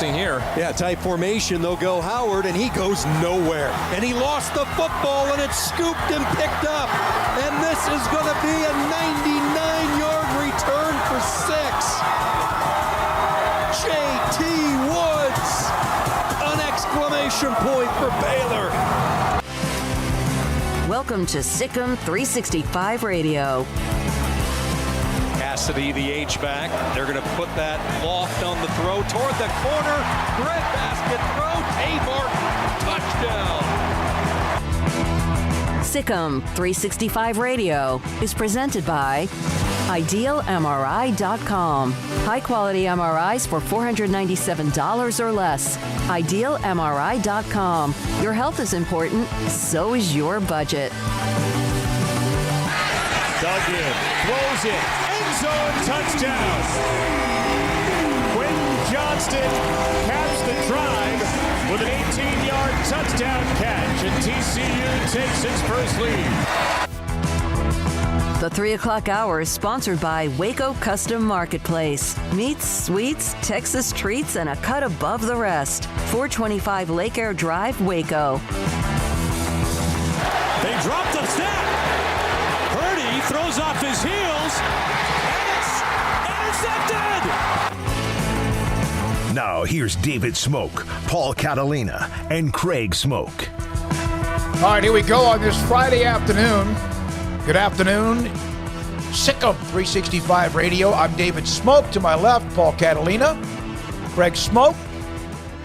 Here. Yeah, tight formation. They'll go Howard, and he goes nowhere. And he lost the football, and it's scooped and picked up. And this is going to be a 99-yard return for 6. J.T. Woods, an exclamation point for Baylor. Welcome to Sikkim 365 Radio. Cassidy, the H-back. They're going to put that loft on the throw toward the corner. Breadbasket throw. Tay Martin. Touchdown. Sikkim 365 Radio is presented by IdealMRI.com. High-quality MRIs for $497 or less. IdealMRI.com. Your health is important, so is your budget. Dug in, throws it, end zone touchdown. Quentin Johnston caps the drive with an 18-yard touchdown catch, and TCU takes its first lead. The 3 o'clock hour is sponsored by Waco Custom Marketplace. Meats, sweets, Texas treats, and a cut above the rest. 425 Lake Air Drive, Waco. They dropped the snap. Purdy throws off his heels, and it's intercepted! Now here's David Smoak, Paul Catalina, and Craig Smoak. All right, here we go on this Friday afternoon. Good afternoon. Sikkim 365 Radio. I'm David Smoak. To my left, Paul Catalina, Craig Smoak,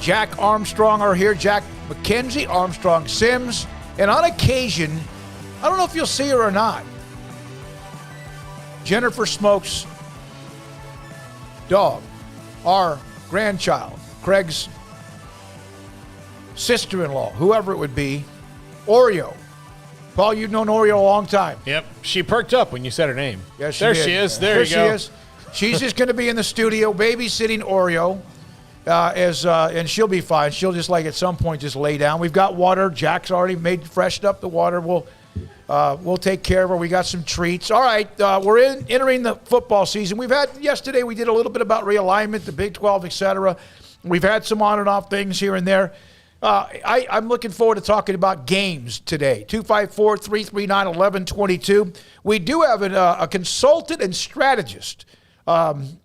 Jack Armstrong are here. Jack McKenzie, Armstrong Sims. And on occasion, I don't know if you'll see her or not, Jennifer Smoak's dog, our grandchild, Craig's sister-in-law, whoever it would be, Oreo. Paul, you've known Oreo a long time. Yep. She perked up when you said her name. Yes, there she is. There you go. There she is. She's just going to be in the studio babysitting Oreo, and she'll be fine. She'll just at some point just lay down. We've got water. Jack's already freshened up the water. We'll take care of her. We got some treats. All right, we're entering the football season. Yesterday we did a little bit about realignment, the Big 12, etc. We've had some on and off things here and there. I'm looking forward to talking about games today. 254-339-1122. We do have a consultant and strategist. Tony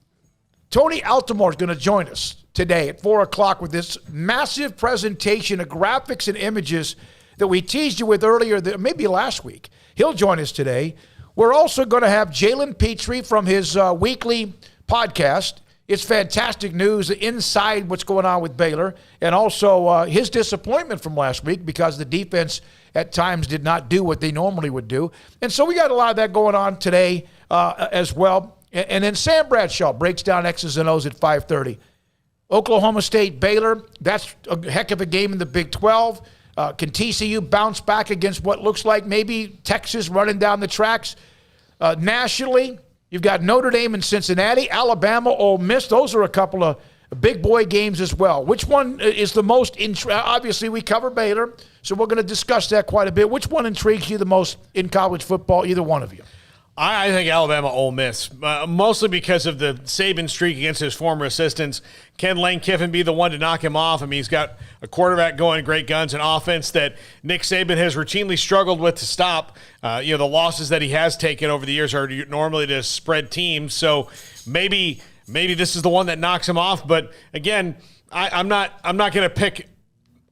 Altimore is going to join us today at 4 o'clock with this massive presentation of graphics and images that we teased you with earlier, maybe last week. He'll join us today. We're also going to have Jalen Petrie from his weekly podcast. It's fantastic news inside what's going on with Baylor, and also his disappointment from last week because the defense at times did not do what they normally would do. And so we got a lot of that going on today as well. And then Sam Bradshaw breaks down X's and O's at 5:30. Oklahoma State, Baylor, that's a heck of a game in the Big 12. Can TCU bounce back against what looks like maybe Texas running down the tracks? Nationally, you've got Notre Dame and Cincinnati, Alabama, Ole Miss. Those are a couple of big boy games as well. Which one is the most obviously, we cover Baylor, so we're going to discuss that quite a bit. Which one intrigues you the most in college football, either one of you? I think Alabama, Ole Miss, mostly because of the Saban streak against his former assistants. Can Lane Kiffin be the one to knock him off? I mean, he's got a quarterback going great guns, an offense that Nick Saban has routinely struggled with to stop. The losses that he has taken over the years are normally to spread teams. So maybe this is the one that knocks him off. But again, I'm not going to pick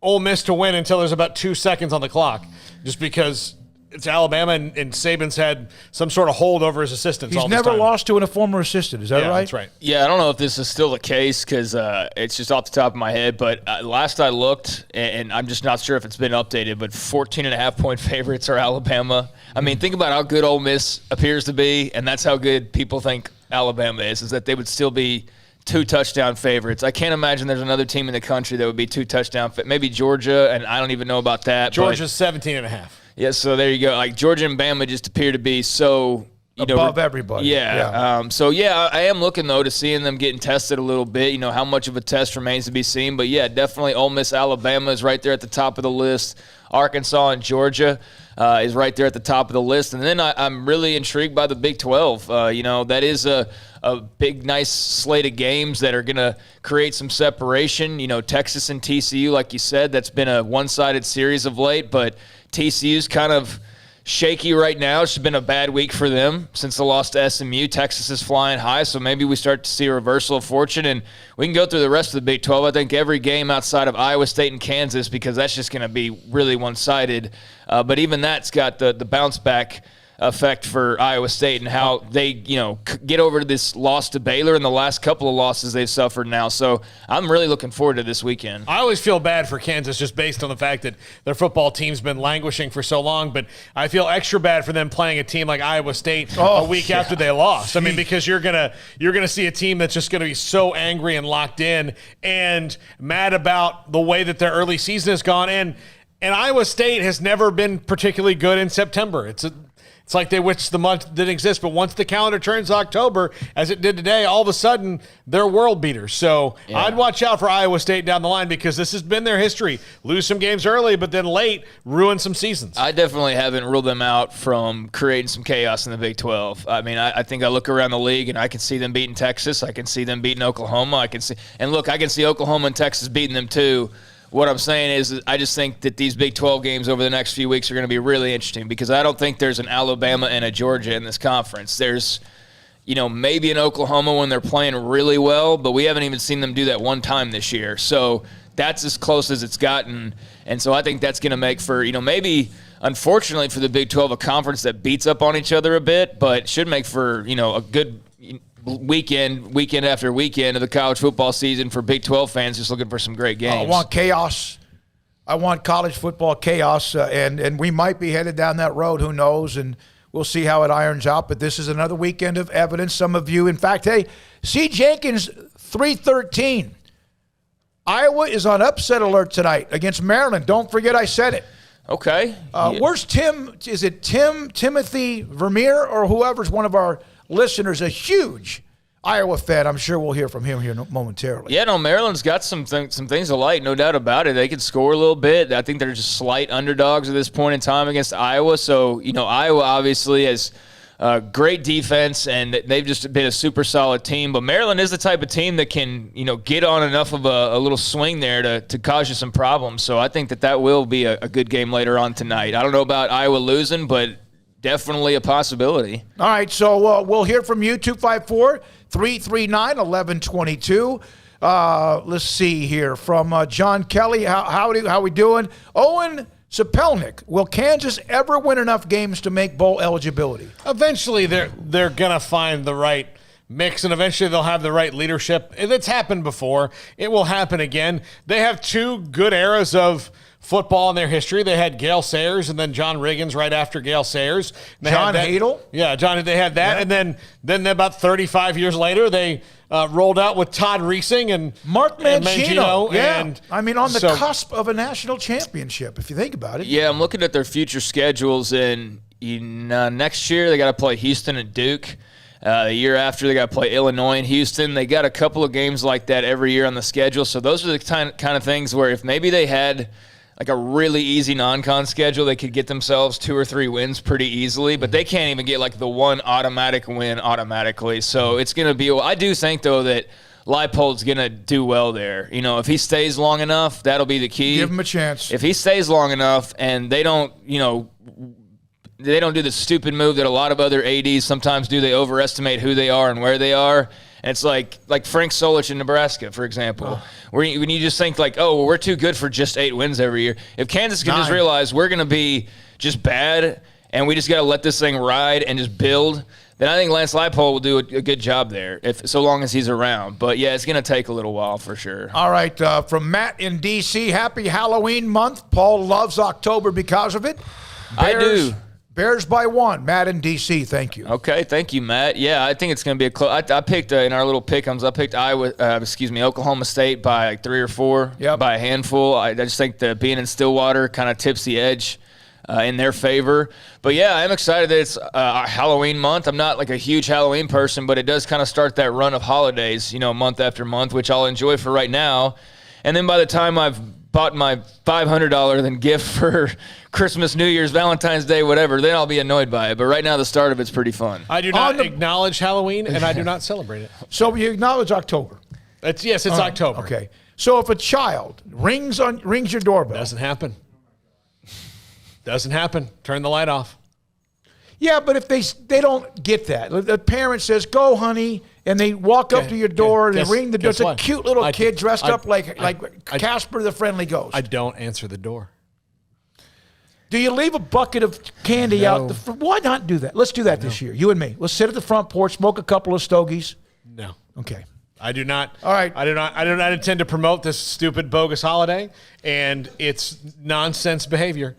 Ole Miss to win until there's about 2 seconds on the clock, just because it's Alabama, and Saban's had some sort of hold over his assistants. He's all this never time. lost to a former assistant. Is that right? That's right. Yeah, I don't know if this is still the case because it's just off the top of my head. But last I looked, and I'm just not sure if it's been updated, but 14.5-point favorites are Alabama. I mean, think about how good Ole Miss appears to be, and that's how good people think Alabama is that they would still be 2-touchdown favorites. I can't imagine there's another team in the country that would be 2-touchdown. Maybe Georgia, and I don't even know about that. Georgia's 17.5. Yeah, so there you go. Like Georgia and Bama just appear to be so above everybody. Yeah. I am looking though to seeing them getting tested a little bit. How much of a test remains to be seen. But yeah, definitely Ole Miss, Alabama is right there at the top of the list. Arkansas and Georgia is right there at the top of the list. And then I'm really intrigued by the Big 12. That is a big, nice slate of games that are going to create some separation. Texas and TCU, like you said, that's been a one-sided series of late, but TCU's kind of shaky right now. It's been a bad week for them since the loss to SMU. Texas is flying high, so maybe we start to see a reversal of fortune, and we can go through the rest of the Big 12. I think every game outside of Iowa State and Kansas, because that's just going to be really one-sided. But even that's got the bounce-back effect for Iowa State and how they, get over this loss to Baylor and the last couple of losses they've suffered now. So I'm really looking forward to this weekend. I always feel bad for Kansas just based on the fact that their football team's been languishing for so long, but I feel extra bad for them playing a team like Iowa State a week after they lost. I mean, because you're gonna see a team that's just gonna be so angry and locked in and mad about the way that their early season has gone. And Iowa State has never been particularly good in September. It's like they wish the month didn't exist, but once the calendar turns October, as it did today, all of a sudden they're world beaters. So I'd watch out for Iowa State down the line because this has been their history. Lose some games early, but then late, ruin some seasons. I definitely haven't ruled them out from creating some chaos in the Big 12. I mean, I think I look around the league and I can see them beating Texas. I can see them beating Oklahoma. I can see Oklahoma and Texas beating them too. What I'm saying is I just think that these Big 12 games over the next few weeks are going to be really interesting because I don't think there's an Alabama and a Georgia in this conference. There's, maybe an Oklahoma when they're playing really well, but we haven't even seen them do that one time this year. So that's as close as it's gotten. And so I think that's going to make for, maybe, unfortunately for the Big 12, a conference that beats up on each other a bit, but should make for, a good weekend after weekend of the college football season for Big 12 fans just looking for some great games. I want chaos. I want college football chaos, and we might be headed down that road. Who knows? And we'll see how it irons out. But this is another weekend of evidence. Some of you, in fact, hey, C. Jenkins, 313. Iowa is on upset alert tonight against Maryland. Don't forget I said it. Okay. Where's Tim? Is it Timothy Vermeer or whoever's one of our listeners, a huge Iowa fan? I'm sure we'll hear from him here momentarily. Yeah, no, Maryland's got some things to like, no doubt about it. They can score a little bit. I think they're just slight underdogs at this point in time against Iowa. So, Iowa obviously has great defense, and they've just been a super solid team. But Maryland is the type of team that can, get on enough of a little swing there to cause you some problems. So I think that will be a good game later on tonight. I don't know about Iowa losing, but definitely a possibility. All right, so we'll hear from you, 254-339-1122. Let's see here from John Kelly. How we doing? Owen Sapelnik, will Kansas ever win enough games to make bowl eligibility? Eventually, they're going to find the right mix, and eventually they'll have the right leadership. It's happened before. It will happen again. They have two good eras of football in their history. They had Gale Sayers and then John Riggins right after Gale Sayers. John Hadel? Yeah, they had that. Yeah. And then about 35 years later, they rolled out with Todd Reesing and Mark Mangino. Yeah. And on the cusp of a national championship, if you think about it. Yeah, I'm looking at their future schedules, and next year they got to play Houston and Duke. The year after, they got to play Illinois and Houston. They got a couple of games like that every year on the schedule. So those are the kind of things where if maybe they had like a really easy non-con schedule, they could get themselves 2 or 3 wins pretty easily, but they can't even get like the one automatic win automatically. So it's going to be – I do think, though, that Leipold's going to do well there. If he stays long enough, that'll be the key. Give him a chance. If he stays long enough and they don't do the stupid move that a lot of other ADs sometimes do. They overestimate who they are and where they are. And it's like Frank Solich in Nebraska, for example, when you just think we're too good for just 8 wins every year. If Kansas can just realize we're going to be just bad and we just got to let this thing ride and just build, then I think Lance Leipold will do a good job there, so long as he's around. But, yeah, it's going to take a little while for sure. All right, from Matt in D.C., happy Halloween month. Paul loves October because of it. I do. Bears by 1. Matt in D.C., thank you. Okay, thank you, Matt. Yeah, I think it's going to be a close. I picked, in our little pick'ems, I picked Oklahoma State by like 3 or 4, by a handful. I just think that being in Stillwater kind of tips the edge in their favor. But, yeah, I'm excited that it's Halloween month. I'm not like a huge Halloween person, but it does kind of start that run of holidays, month after month, which I'll enjoy for right now. And then by the time I've bought my $500 gift for Christmas, New Year's, Valentine's Day, whatever, then I'll be annoyed by it. But right now, the start of it's pretty fun. I do not acknowledge Halloween, and I do not celebrate it. So you acknowledge October? It's October. Okay. So if a child rings your doorbell. Doesn't happen. Doesn't happen. Turn the light off. Yeah, but if they don't get that, the parent says, "Go, honey," and they walk up to your door and they ring the door. It's a cute little kid dressed up like Casper the Friendly Ghost. I don't answer the door. Do you leave a bucket of candy out? Why not do that? Let's do that this year, you and me. Let's sit at the front porch, smoke a couple of stogies. No. Okay. I do not. All right. I do not intend to promote this stupid, bogus holiday, and it's nonsense behavior.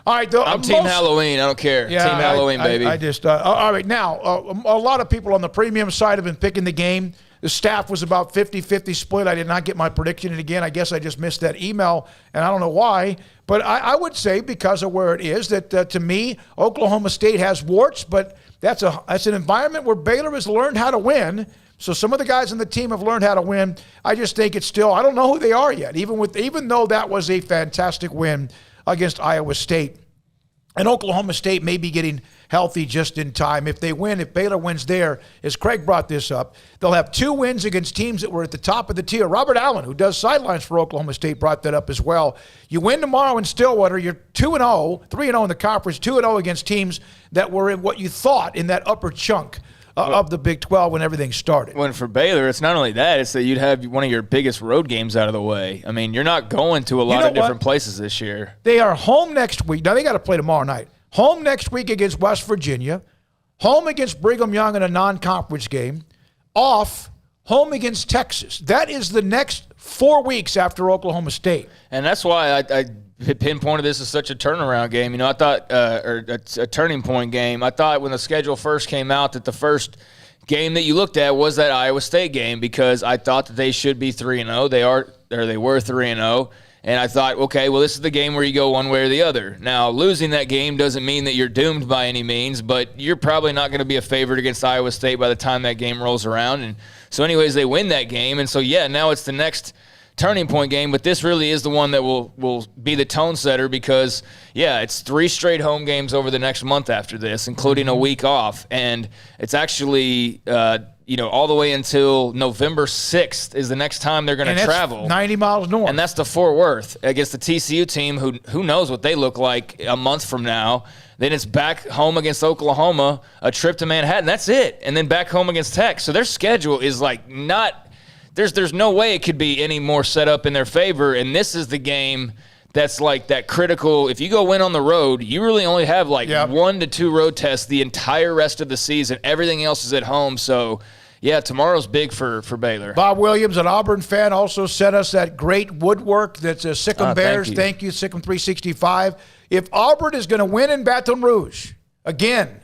All right, I'm Team Halloween. I don't care. Yeah, Team Halloween, baby. I just all right. Now, a lot of people on the premium side have been picking the game. The staff was about 50-50 split. I did not get my prediction. And again, I guess I just missed that email, and I don't know why. But I would say, because of where it is, that to me, Oklahoma State has warts, but that's an environment where Baylor has learned how to win. So some of the guys on the team have learned how to win. I just think it's still, I don't know who they are yet, even though that was a fantastic win against Iowa State. And Oklahoma State may be getting healthy just in time. If Baylor wins there, as Craig brought this up, they'll have 2 wins against teams that were at the top of the tier. Robert Allen, who does sidelines for Oklahoma State, brought that up as well. You win tomorrow in Stillwater, you're 2-0, 3-0 in the conference, 2-0 against teams that were in what you thought in that upper chunk of the Big 12 when everything started. When for Baylor, it's not only that, it's that you'd have one of your biggest road games out of the way. I mean, you're not going to a lot of different places this year. They are home next week. Now, they got to play tomorrow night. Home next week against West Virginia. Home against Brigham Young in a non-conference game. Off, home against Texas. That is the next 4 weeks after Oklahoma State. And that's why I pinpointed this as such a turnaround game. I thought, or a turning point game. I thought when the schedule first came out that the first game that you looked at was that Iowa State game, because I thought that they should be 3-0. They were 3-0. And I thought, okay, well, this is the game where you go one way or the other. Now, losing that game doesn't mean that you're doomed by any means, but you're probably not going to be a favorite against Iowa State by the time that game rolls around. And so anyways, they win that game. And so, yeah, now it's the next turning point game, but this really is the one that will be the tone setter, because, yeah, it's 3 straight home games over the next month after this, including a week off. And it's actually all the way until November 6th is the next time they're going to travel. 90 miles north. And that's to Fort Worth against the TCU team, who knows what they look like a month from now. Then it's back home against Oklahoma, a trip to Manhattan. That's it. And then back home against Tech. So their schedule is like not – there's no way it could be any more set up in their favor. And this is the game that's like that critical. If you go win on the road, you really only have 1 to 2 road tests the entire rest of the season. Everything else is at home. So, yeah, tomorrow's big for Baylor. Bob Williams, an Auburn fan, also sent us that great woodwork that's Sikkim Bears. Thank you, Sikkim 365. If Auburn is going to win in Baton Rouge, again,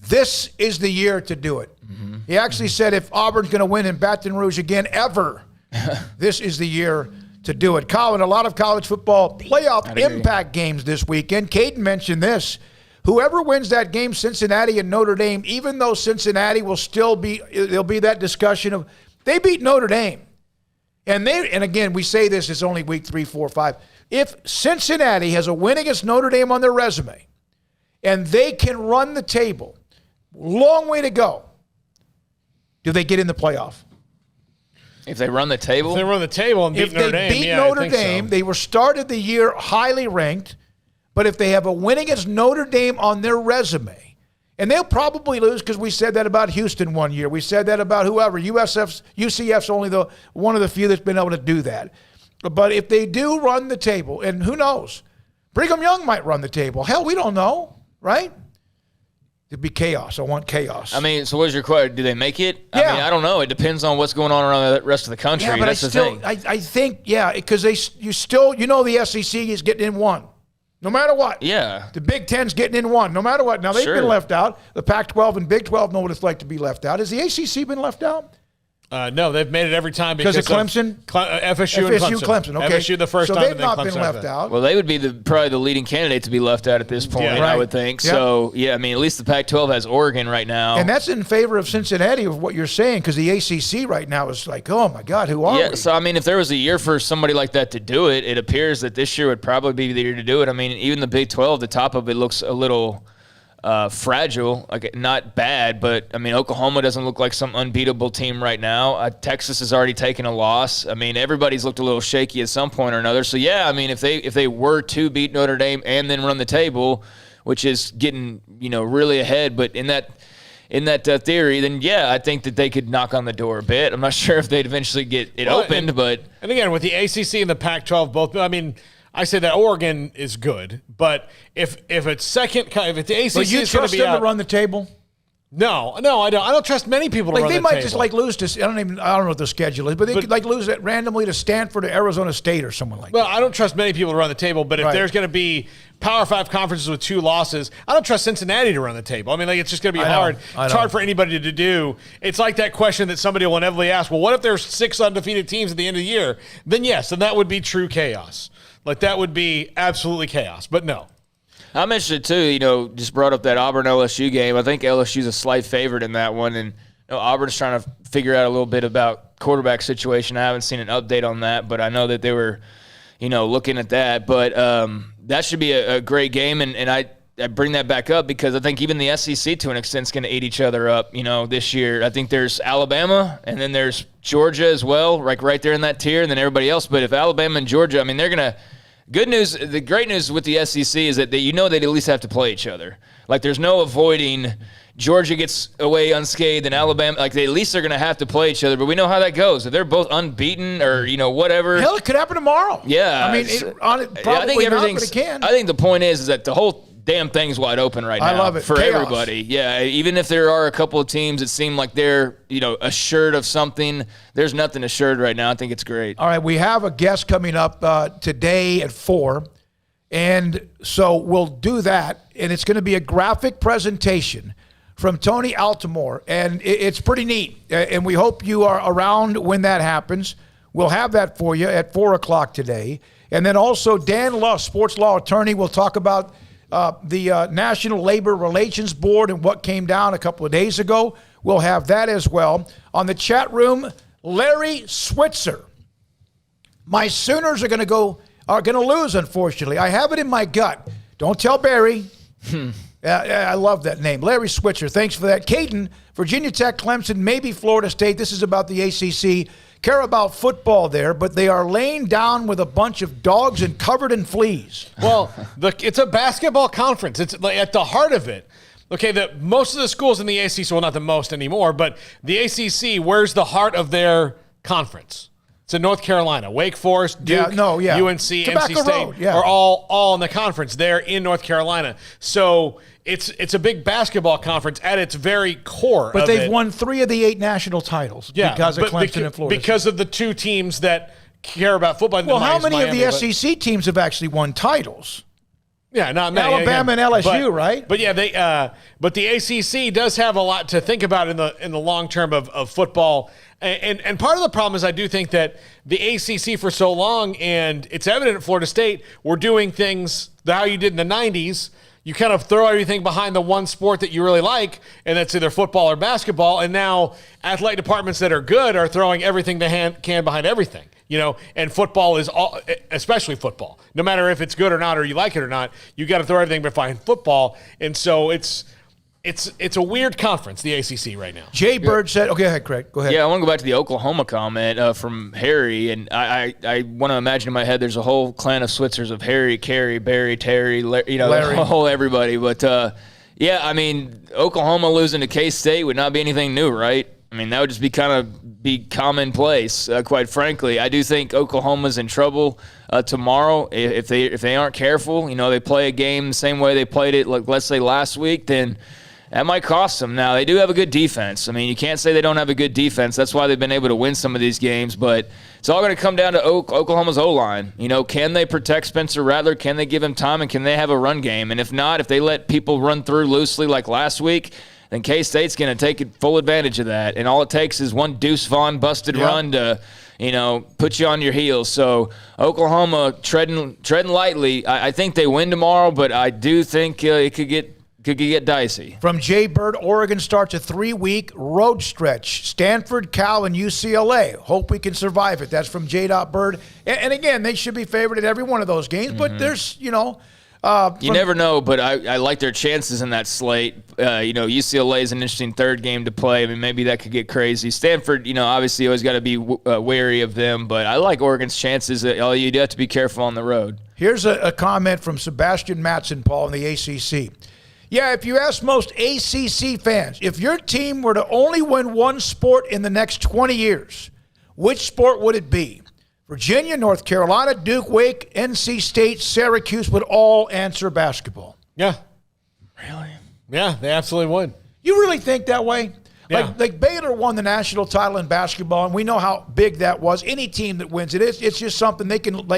this is the year to do it. Mm-hmm. He actually said if Auburn's going to win in Baton Rouge again ever, this is the year to do it. Colin, a lot of college football playoff impact games this weekend. Caden mentioned this. Whoever wins that game, Cincinnati and Notre Dame, even though Cincinnati will still be, there'll be that discussion of they beat Notre Dame. And again, we say this is only week 3, 4, 5. If Cincinnati has a win against Notre Dame on their resume and they can run the table, long way to go, do they get in the playoff? If they run the table? If they run the table and beat Notre Dame, if they beat Notre Dame, they were started the year highly ranked. But if they have a win against Notre Dame on their resume, and they'll probably lose because we said that about Houston one year. We said that about whoever. UCF's only one of the few that's been able to do that. But if they do run the table, and who knows, Brigham Young might run the table. Hell, we don't know. right? It'd be chaos. I want chaos. I mean, so what's your question? Do they make it? Yeah. I mean, I don't know. It depends on what's going on around the rest of the country. Yeah, but That's the thing. I think, because the SEC is getting in one, no matter what. Yeah. The Big Ten's getting in one, no matter what. Now, they've Sure. been left out. The Pac-12 and Big 12 know what it's like to be left out. Has the ACC been left out? No, they've made it every time because of Clemson? FSU and Clemson. Okay. FSU the first so time, they've and then not Clemson been after left that. out. Well, they would be probably the leading candidate to be left out at this point, Yeah. I Right. would think. Yep. So, yeah, I mean, at least the Pac-12 has Oregon right now. And that's in favor of Cincinnati, of what you're saying, because the ACC right now is like, oh, my God, who are we? So, I mean, if there was a year for somebody like that to do it, it appears that this year would probably be the year to do it. I mean, even the Big 12, the top of it looks a little fragile, like not bad, but I mean, Oklahoma doesn't look like some unbeatable team right now. Texas has already taken a loss. I mean, everybody's looked a little shaky at some point or another. So yeah, I mean, if they were to beat Notre Dame and then run the table, which is getting really ahead, but in that theory, then yeah, I think that they could knock on the door a bit. I'm not sure if they'd eventually get it opened, but again, with the ACC and the Pac-12 both, I mean, I say that Oregon is good, but if it's second, if the ACC But you is going trust to be them out, to run the table? No, I don't. I don't trust many people to Like run they the might table. just like lose to I don't know what the schedule is, but they could like lose it randomly to Stanford or Arizona State or someone like Well, that. I don't trust many people to run the table, but if Right. there's going to be Power 5 conferences with 2 losses, I don't trust Cincinnati to run the table. I mean, like it's just going to be I know. hard. I It's know. hard for anybody to do. It's like that question that somebody will inevitably ask, well, what if there's 6 undefeated teams at the end of the year? Then yes, then that would be true chaos. Like that would be absolutely chaos, but no. I'm interested too. Just brought up that Auburn LSU game. I think LSU's a slight favorite in that one, and Auburn's trying to figure out a little bit about quarterback situation. I haven't seen an update on that, but I know that they were, looking at that. But that should be a great game, and I bring that back up because I think even the SEC to an extent is going to eat each other up. This year I think there's Alabama and then there's Georgia as well, like right there in that tier, and then everybody else. But if Alabama and Georgia, I mean, they're gonna. Good news, the great news with the SEC is that they'd at least have to play each other. Like there's no avoiding Georgia gets away unscathed and Alabama, like they at least are going to have to play each other. But we know how that goes. If they're both unbeaten or, whatever. Hell, it could happen tomorrow. Yeah. I mean, probably not, but it can. I think the point is that the whole damn thing's wide open right now. I love it. For Chaos. everybody. Yeah, even if there are a couple of teams that seem like they're, assured of something, there's nothing assured right now. I think it's great. All right, we have a guest coming up today at 4, and so we'll do that, and it's going to be a graphic presentation from Tony Altimore, and it's pretty neat, and we hope you are around when that happens. We'll have that for you at 4 o'clock today, and then also Dan Luss, sports law attorney, will talk about the National Labor Relations Board and what came down a couple of days ago. We'll have that as well. On the chat room, Larry Switzer. My Sooners are going to lose, unfortunately. I have it in my gut. Don't tell Barry. I love that name. Larry Switzer, thanks for that. Caden, Virginia Tech, Clemson, maybe Florida State. This is about the ACC. Care about football there, but they are laying down with a bunch of dogs and covered in fleas. Well, it's a basketball conference. It's like at the heart of it. Okay, most of the schools in the ACC, well, not the most anymore, but the ACC, where's the heart of their conference? It's in North Carolina. Wake Forest, Duke, UNC, Tobacco NC State Road, are all in the conference. They're in North Carolina. So it's a big basketball conference at its very core. But they've won 3 of the 8 national titles because of Clemson and Florida. Because of the 2 teams that care about football. Well, how many of the SEC teams have actually won titles? Yeah, not many. Alabama and LSU, right? But yeah, but the ACC does have a lot to think about in the long term of football. And part of the problem is I do think that the ACC for so long, and it's evident at Florida State, we're doing things how you did in the 90s. You kind of throw everything behind the one sport that you really like, and that's either football or basketball. And now athletic departments that are good are throwing everything they can behind everything. And football is especially football. No matter if it's good or not, or you like it or not, you got to throw everything behind football. And so it's a weird conference, the ACC right now. Jay Bird said, okay, go ahead, Craig. Go ahead. Yeah, I want to go back to the Oklahoma comment from Harry, and I want to imagine in my head there's a whole clan of Switzers of Harry, Carey, Barry, Terry, Larry. The whole everybody. But, yeah, I mean, Oklahoma losing to K-State would not be anything new, right? I mean, that would just be commonplace, quite frankly. I do think Oklahoma's in trouble tomorrow if they aren't careful. They play a game the same way they played it, like let's say last week, then that might cost them. Now, they do have a good defense. I mean, you can't say they don't have a good defense. That's why they've been able to win some of these games. But it's all going to come down to Oklahoma's O-line. Can they protect Spencer Rattler? Can they give him time? And can they have a run game? And if not, if they let people run through loosely like last week, then K-State's going to take full advantage of that. And all it takes is one Deuce Vaughn busted run to put you on your heels. So Oklahoma treading lightly. I think they win tomorrow, but I do think it could get dicey. From Jay Bird, Oregon starts a 3-week road stretch. Stanford, Cal, and UCLA. Hope we can survive it. That's from J. Bird. And again, they should be favored at every one of those games, but there's, you never know, but I like their chances in that slate. UCLA is an interesting third game to play. I mean, maybe that could get crazy. Stanford, obviously always got to be wary of them, but I like Oregon's chances. All you do have to be careful on the road. Here's a comment from Sebastian Matson, Paul, in the ACC. Yeah, if you ask most ACC fans, if your team were to only win one sport in the next 20 years, which sport would it be? Virginia, North Carolina, Duke, Wake, NC State, Syracuse would all answer basketball. Yeah. Really? Yeah, they absolutely would. You really think that way? Yeah. Like Baylor won the national title in basketball, and we know how big that was. Any team that wins it, it's just something they can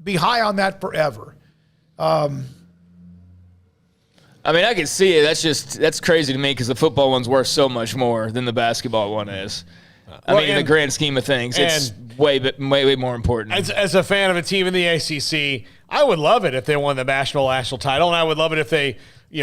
be high on that forever. I mean, I can see it. That's crazy to me because the football one's worth so much more than the basketball one is. In the grand scheme of things, it's way more important. As a fan of a team in the ACC, I would love it if they won the national title, and I would love it if they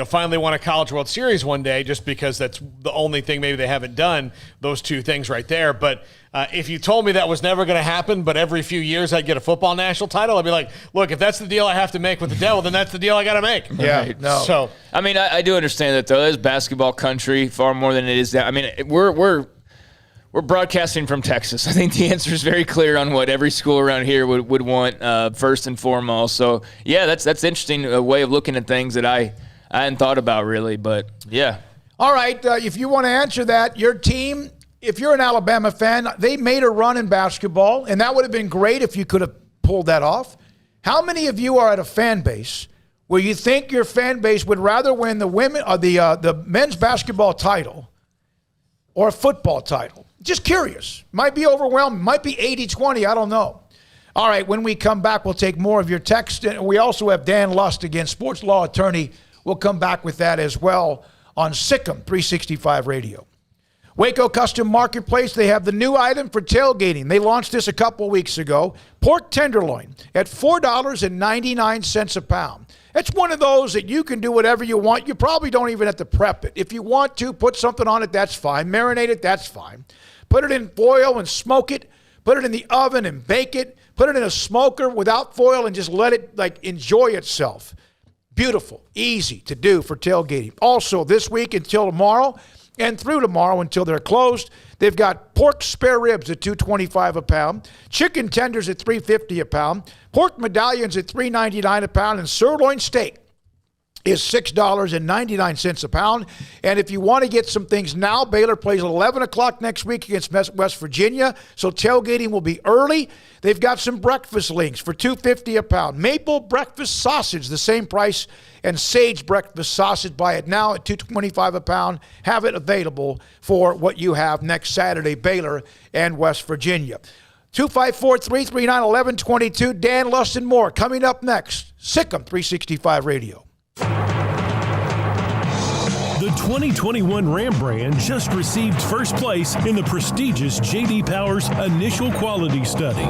finally won a College World Series one day, just because that's the only thing maybe they haven't done, those two things right there. But if you told me that was never going to happen, but every few years I'd get a football national title, I'd be like, look, if that's the deal I have to make with the devil, then that's the deal I got to make. Yeah, right. no. So, I mean, I do understand that, though. There's basketball country far more than it is that. I mean, we're broadcasting from Texas. I think the answer is very clear on what every school around here would want first and foremost. So, yeah, that's interesting way of looking at things that I hadn't thought about really, but yeah. All right, if you want to answer that, your team, if you're an Alabama fan, they made a run in basketball, and that would have been great if you could have pulled that off. How many of you are at a fan base where you think your fan base would rather win the men's basketball title or a football title? Just curious. Might be overwhelming. Might be 80-20. I don't know. All right, when we come back, we'll take more of your text. We also have Dan Lust, again, sports law attorney. We'll come back with that as well on Sikkim 365 Radio. Waco Custom Marketplace, they have the new item for tailgating. They launched this a couple weeks ago. Pork tenderloin at $4.99 a pound. It's one of those that you can do whatever you want. You probably don't even have to prep it. If you want to, put something on it, that's fine. Marinate it, that's fine. Put it in foil and smoke it. Put it in the oven and bake it. Put it in a smoker without foil and just let it enjoy itself. Beautiful, easy to do for tailgating. Also, this week until tomorrow and through tomorrow until they're closed, they've got pork spare ribs at $2.25 a pound, chicken tenders at $3.50 a pound, pork medallions at $3.99 a pound, and sirloin steak is $6.99 a pound. And if you want to get some things now, Baylor plays at 11 o'clock next week against West Virginia, so tailgating will be early. They've got some breakfast links for $2.50 a pound. Maple breakfast sausage, the same price, and sage breakfast sausage. Buy it now at $2.25 a pound. Have it available for what you have next Saturday, Baylor and West Virginia. 254-339-1122. Dan Lust and more coming up next. Sikkim 365 Radio. The 2021 Ram brand just received first place in the prestigious J.D. Power's initial quality study.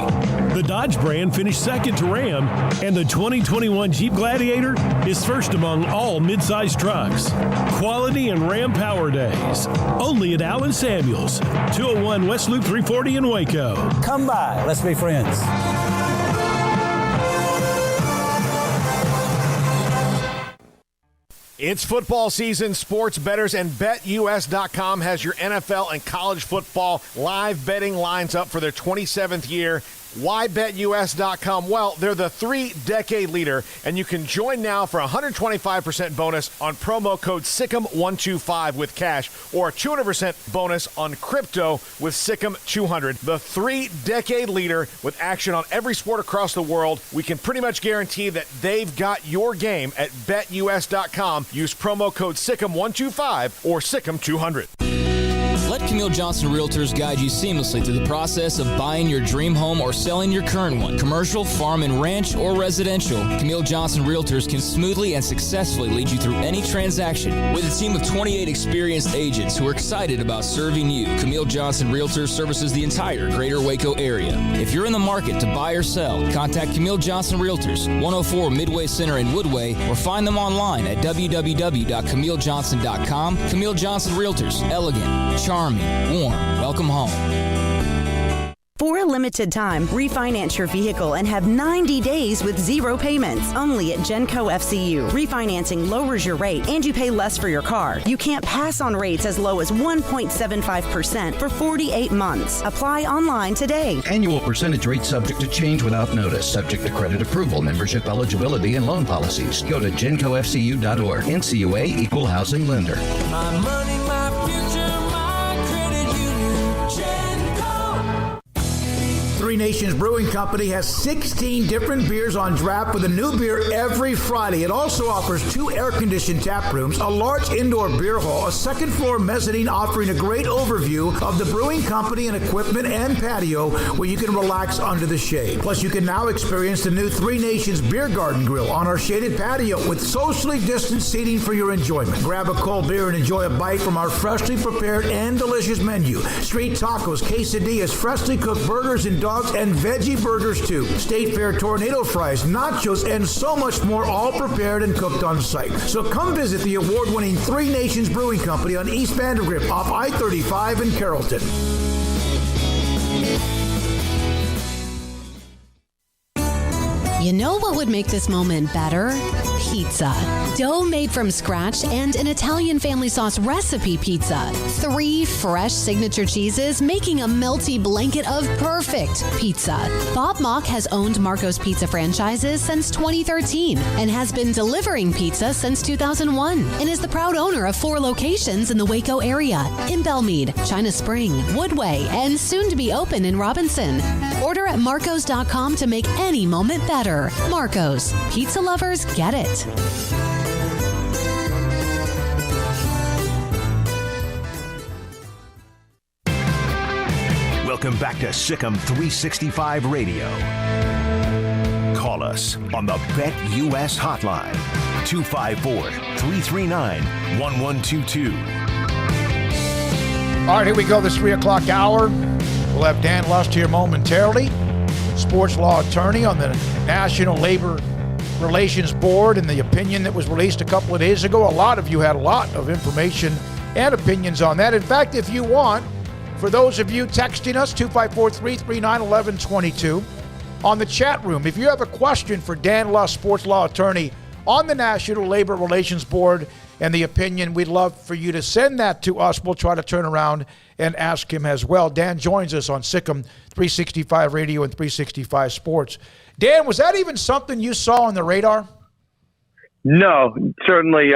The Dodge brand finished second to Ram, and the 2021 Jeep Gladiator is first among all midsize trucks. Quality and Ram Power Days, only at Allen Samuels, 201 West Loop 340 in Waco. Come by, let's be friends. It's football season. Sports bettors and BetUS.com has your NFL and college football live betting lines up for their 27th year. WhyBetUS.com? Well, they're the 3-decade leader, and you can join now for a 125% bonus on promo code SICK'EM125 with cash, or a 200% bonus on crypto with SICK'EM200. The 3-decade leader with action on every sport across the world. We can pretty much guarantee that they've got your game at BetUS.com. Use promo code SICK'EM125 or SICK'EM200. Let Camille Johnson Realtors guide you seamlessly through the process of buying your dream home or selling your current one. Commercial, farm and ranch, or residential, Camille Johnson Realtors can smoothly and successfully lead you through any transaction. With a team of 28 experienced agents who are excited about serving you, Camille Johnson Realtors services the entire greater Waco area. If you're in the market to buy or sell, contact Camille Johnson Realtors, 104 Midway Center in Woodway, or find them online at www.camillejohnson.com. Camille Johnson Realtors, elegant, charming, warm. Welcome home. For a limited time, refinance your vehicle and have 90 days with zero payments. Only at Genco FCU. Refinancing lowers your rate and you pay less for your car. You can't pass on rates as low as 1.75% for 48 months. Apply online today. Annual percentage rate subject to change without notice. Subject to credit approval, membership eligibility, and loan policies. Go to GencoFCU.org. NCUA Equal Housing Lender. My money, my future, my credit union. Genco. Three Nations Brewing Company has 16 different beers on draft with a new beer every Friday. It also offers 2 air-conditioned tap rooms, a large indoor beer hall, a second-floor mezzanine offering a great overview of the brewing company and equipment and patio where you can relax under the shade. Plus, you can now experience the new Three Nations Beer Garden Grill on our shaded patio with socially distanced seating for your enjoyment. Grab a cold beer and enjoy a bite from our freshly prepared and delicious menu. Street tacos, quesadillas, freshly cooked burgers and dogs, and veggie burgers too. State Fair tornado fries, nachos, and so much more, all prepared and cooked on site. So come visit the award-winning Three Nations Brewing Company on East Vandergrift off I-35 in Carrollton. You know what would make this moment better? Pizza. Dough made from scratch and an Italian family sauce recipe pizza. 3 fresh signature cheeses making a melty blanket of perfect pizza. Bob Mock has owned Marco's Pizza franchises since 2013 and has been delivering pizza since 2001 and is the proud owner of 4 locations in the Waco area, in Belmead, China Spring, Woodway, and soon to be open in Robinson. Order at marcos.com to make any moment better. Marco's. Pizza lovers get it. Welcome back to Sick'em 365 Radio. Call us on the BetUS hotline, 254-339-1122. All right, here we go, this 3 o'clock hour. We'll have Dan Lust here momentarily, sports law attorney on the National Labor Relations Board, and the opinion that was released a couple of days ago. A lot of you had a lot of information and opinions on that. In fact, if you want, for those of you texting us, 254-339-1122, on the chat room, if you have a question for Dan Lust, sports law attorney on the National Labor Relations Board and the opinion, we'd love for you to send that to us. We'll try to turn around and ask him as well. Dan joins us on Sick'em 365 Radio and 365 Sports. Dan, was that even something you saw on the radar? No, certainly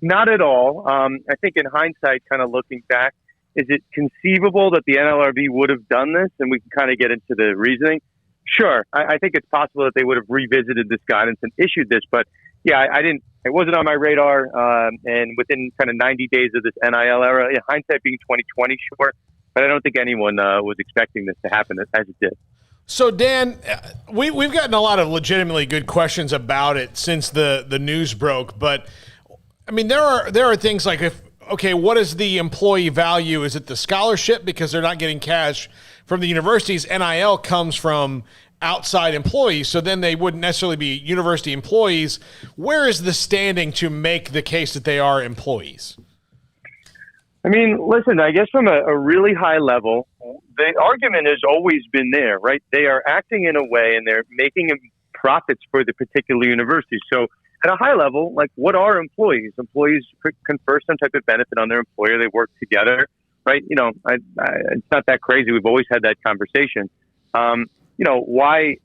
not at all. I think in hindsight, kind of looking back, is it conceivable that the NLRB would have done this? And we can kind of get into the reasoning. Sure, I think it's possible that they would have revisited this guidance and issued this, but yeah, it wasn't on my radar. And within kind of 90 days of this NIL era, hindsight being 2020, sure, but I don't think anyone was expecting this to happen as it did. So, Dan, we've gotten a lot of legitimately good questions about it since the news broke. But, I mean, there are things like, what is the employee value? Is it the scholarship because they're not getting cash from the universities? NIL comes from outside employees, so then they wouldn't necessarily be university employees. Where is the standing to make the case that they are employees? I mean, listen, I guess from a really high level, the argument has always been there, right? They are acting in a way and they're making profits for the particular university. So at a high level, like, what are employees? Employees confer some type of benefit on their employer. They work together, right? It's not that crazy. We've always had that conversation. why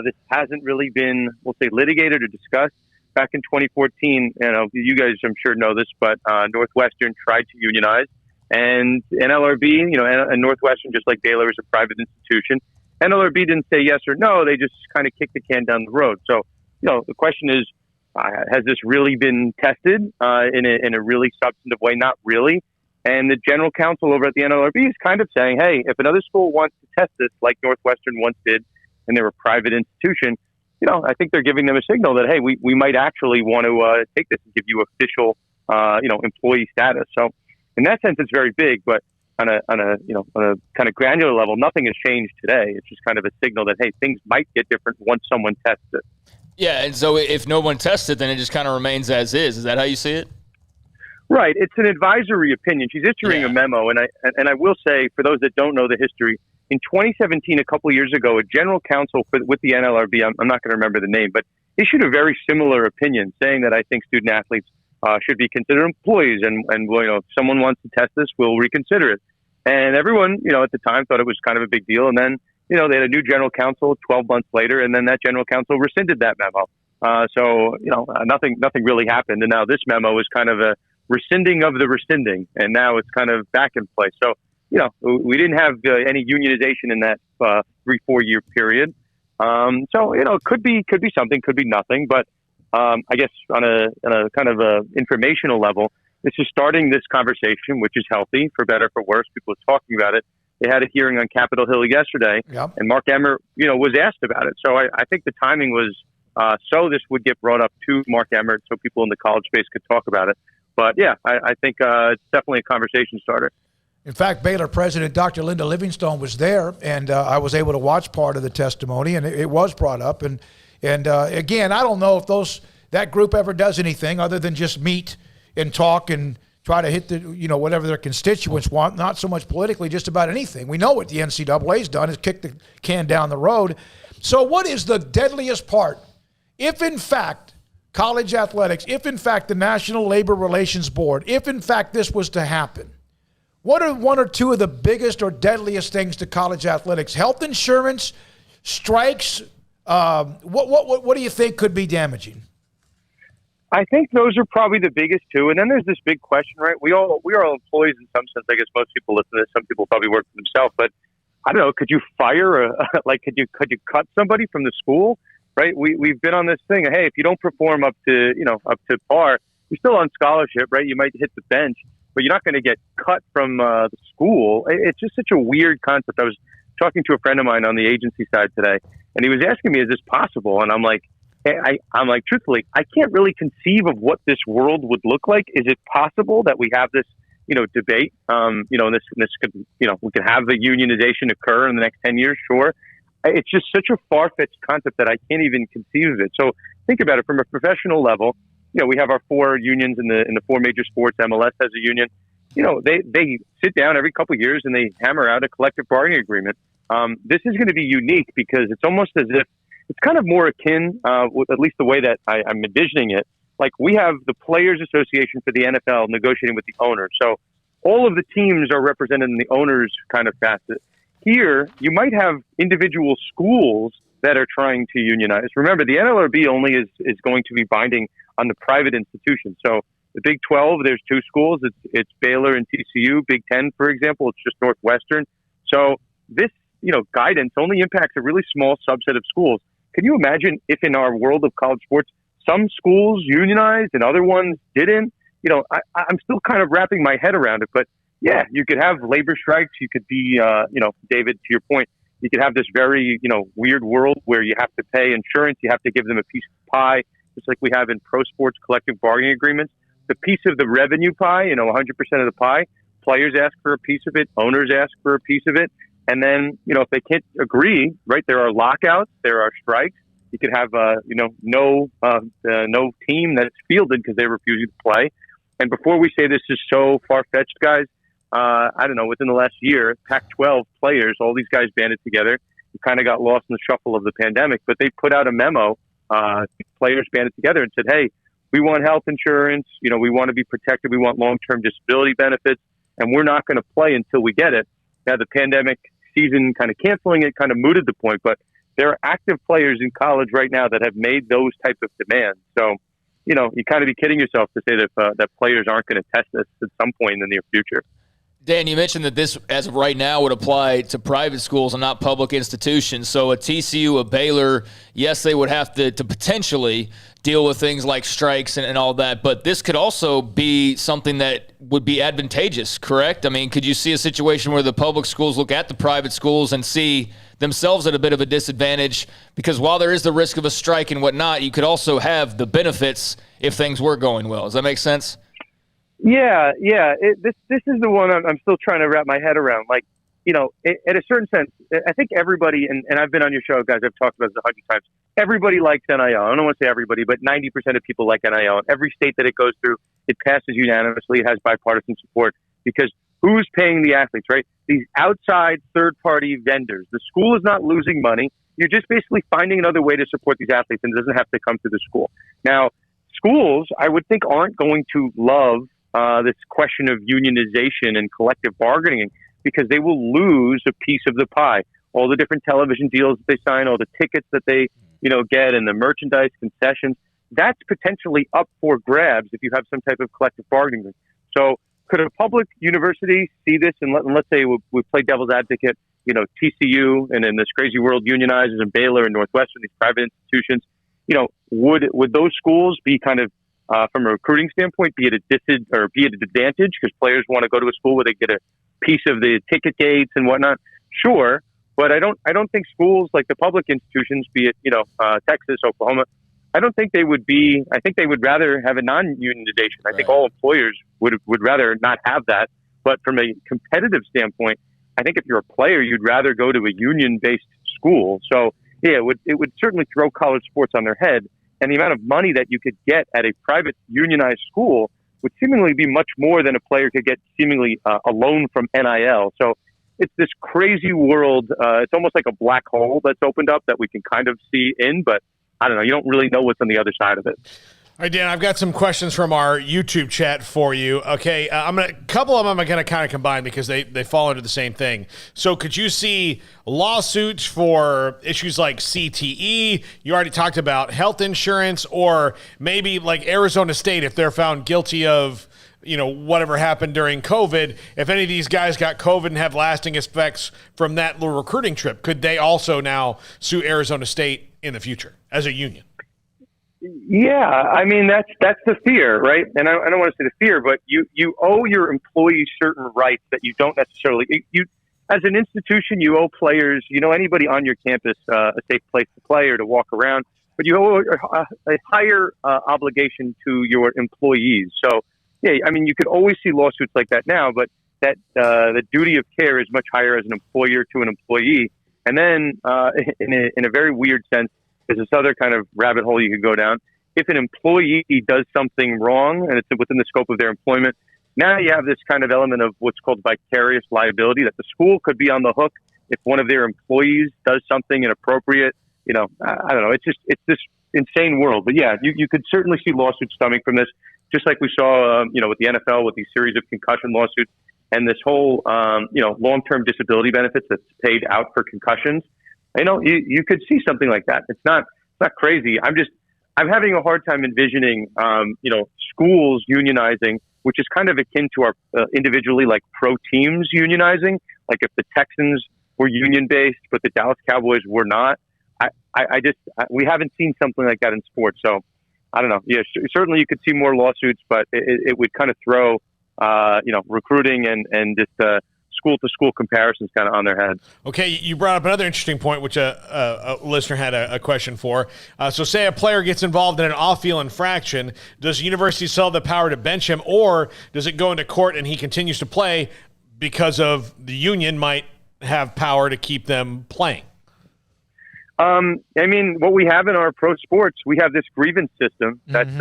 this hasn't really been, we'll say, litigated or discussed. Back in 2014, you guys, I'm sure, know this, but Northwestern tried to unionize, and NLRB, and Northwestern, just like Baylor, is a private institution. NLRB didn't say yes or no; they just kind of kicked the can down the road. So, the question is, has this really been tested in a really substantive way? Not really. And the general counsel over at the NLRB is kind of saying, hey, if another school wants to test this, like Northwestern once did, and they're a private institution, I think they're giving them a signal that, hey, we might actually want to take this and give you official, employee status. So in that sense, it's very big, but on a kind of granular level, nothing has changed today. It's just kind of a signal that, hey, things might get different once someone tests it. Yeah, and so if no one tests it, then it just kind of remains as is. Is that how you see it? Right. It's an advisory opinion. She's issuing a memo, and I will say, for those that don't know the history, in 2017, a couple of years ago, a general counsel with the NLRB, I'm not going to remember the name, but issued a very similar opinion saying that I think student athletes should be considered employees, and if someone wants to test this, we'll reconsider it. And everyone, at the time thought it was kind of a big deal. And then, they had a new general counsel 12 months later, and then that general counsel rescinded that memo. So nothing really happened. And now this memo is kind of a rescinding of the rescinding, and now it's kind of back in place. So, we didn't have any unionization in that 3-4 year period. So, it could be something, could be nothing. But I guess on a kind of a informational level, this is starting this conversation, which is healthy, for better, for worse. People are talking about it. They had a hearing on Capitol Hill yesterday, and Mark Emmert, was asked about it. So I think the timing was so this would get brought up to Mark Emmert so people in the college space could talk about it. But, yeah, I think it's definitely a conversation starter. In fact, Baylor President Dr. Linda Livingstone was there, and I was able to watch part of the testimony, and it was brought up. And again, I don't know if that group ever does anything other than just meet and talk and try to hit whatever their constituents want, not so much politically, just about anything. We know what the NCAA's done is kick the can down the road. So what is the deadliest part? If, in fact, college athletics, if, in fact, the National Labor Relations Board, if, in fact, this was to happen, what are one or two of the biggest or deadliest things to college athletics? Health insurance, strikes, what do you think could be damaging? I think those are probably the biggest two. And then there's this big question, right? We are all employees in some sense. I guess most people listen to this. Some people probably work for themselves. But I don't know, could you fire could you cut somebody from the school? Right? We've been on this thing. Hey, if you don't perform up to par, you're still on scholarship, right? You might hit the bench, but you're not going to get cut from the school. It's just such a weird concept. I was talking to a friend of mine on the agency side today, and he was asking me, is this possible? And I'm like, I'm like, truthfully, I can't really conceive of what this world would look like. Is it possible that we have this, debate? This could, we could have the unionization occur in the next 10 years. Sure. It's just such a far-fetched concept that I can't even conceive of it. So think about it from a professional level. We have our 4 unions in the 4 major sports. MLS has a union. They sit down every couple of years and they hammer out a collective bargaining agreement. This is going to be unique because it's almost as if it's kind of more akin, with at least the way that I'm envisioning it. Like we have the Players Association for the NFL negotiating with the owners. So all of the teams are represented in the owners kind of facet. Here, you might have individual schools that are trying to unionize. Remember, the NLRB only is going to be binding on the private institutions. So the Big 12, there's 2 schools. It's Baylor and TCU. Big 10, for example, it's just Northwestern. So this, guidance only impacts a really small subset of schools. Can you imagine if in our world of college sports, some schools unionized and other ones didn't? I'm still kind of wrapping my head around it, but yeah, you could have labor strikes. You could be, David, to your point, you could have this very, weird world where you have to pay insurance. You have to give them a piece of pie, just like we have in pro sports collective bargaining agreements. The piece of the revenue pie, 100% of the pie, players ask for a piece of it, owners ask for a piece of it. And then, if they can't agree, right, there are lockouts, there are strikes. You could have, no team that's fielded because they're refusing to play. And before we say this is so far-fetched, guys, I don't know, within the last year, Pac-12 players, all these guys banded together. You kind of got lost in the shuffle of the pandemic, but they put out a memo. Players banded together and said, hey, we want health insurance. We want to be protected. We want long-term disability benefits, and we're not going to play until we get it. Now, the pandemic season kind of canceling it kind of mooted the point, but there are active players in college right now that have made those type of demands. So, you kind of be kidding yourself to say that players aren't going to test this at some point in the near future. Dan, you mentioned that this, as of right now, would apply to private schools and not public institutions. So a TCU, a Baylor, yes, they would have to potentially deal with things like strikes and all that, but this could also be something that would be advantageous, correct? I mean, could you see a situation where the public schools look at the private schools and see themselves at a bit of a disadvantage? Because while there is the risk of a strike and whatnot, you could also have the benefits if things were going well. Does that make sense? Yeah. This is the one I'm still trying to wrap my head around. Like, at a certain sense, I think everybody, and I've been on your show, guys, I've talked about this 100 times, everybody likes NIL. I don't want to say everybody, but 90% of people like NIL. Every state that it goes through, it passes unanimously. It has bipartisan support because who's paying the athletes, right? These outside third-party vendors. The school is not losing money. You're just basically finding another way to support these athletes, and it doesn't have to come to the school. Now, schools, I would think, aren't going to love this question of unionization and collective bargaining because they will lose a piece of the pie. All the different television deals that they sign, all the tickets that they, get, and the merchandise concessions, that's potentially up for grabs if you have some type of collective bargaining. So could a public university see this and let's say we play devil's advocate, TCU and in this crazy world unionizes and Baylor and Northwestern, these private institutions, would those schools be kind of from a recruiting standpoint, be at an advantage because players want to go to a school where they get a piece of the ticket gates and whatnot? Sure, but I don't think schools like the public institutions, be it Texas, Oklahoma, I don't think they would be. I think they would rather have a non-unionization. I think all employers would rather not have that. But from a competitive standpoint, I think if you're a player, you'd rather go to a union-based school. So yeah, it would certainly throw college sports on their head. And the amount of money that you could get at a private unionized school would seemingly be much more than a player could get seemingly a loan from NIL. So it's this crazy world. It's almost like a black hole that's opened up that we can kind of see in, but I don't know. You don't really know what's on the other side of it. All right, Dan, I've got some questions from our YouTube chat for you. Okay, a couple of them I'm going to kind of combine because they fall into the same thing. So could you see lawsuits for issues like CTE? You already talked about health insurance, or maybe like Arizona State, if they're found guilty of, whatever happened during COVID, if any of these guys got COVID and have lasting effects from that little recruiting trip, could they also now sue Arizona State in the future as a union? Yeah, I mean that's the fear, right? And I don't want to say the fear, but you owe your employees certain rights that you don't necessarily. You as an institution, you owe players, anybody on your campus, a safe place to play or to walk around. But you owe a higher obligation to your employees. So yeah, I mean you could always see lawsuits like that now, but that the duty of care is much higher as an employer to an employee. And then in a very weird sense, there's this other kind of rabbit hole you could go down. If an employee does something wrong and it's within the scope of their employment, now you have this kind of element of what's called vicarious liability, that the school could be on the hook if one of their employees does something inappropriate. I don't know. It's this insane world. But yeah, you could certainly see lawsuits stemming from this, just like we saw, with the NFL with these series of concussion lawsuits and this whole, long-term disability benefits that's paid out for concussions. You could see something like that. It's not crazy. I'm having a hard time envisioning, schools unionizing, which is kind of akin to our individually like pro teams unionizing. Like if the Texans were union based, but the Dallas Cowboys were not. We haven't seen something like that in sports. So I don't know. Yeah, certainly you could see more lawsuits, but it would kind of throw, recruiting and just school-to-school comparisons kind of on their head. Okay, you brought up another interesting point, which a listener had a question for. So say a player gets involved in an off-field infraction, does the university still have the power to bench him, or does it go into court and he continues to play because of the union might have power to keep them playing? What we have in our pro sports, we have this grievance system that's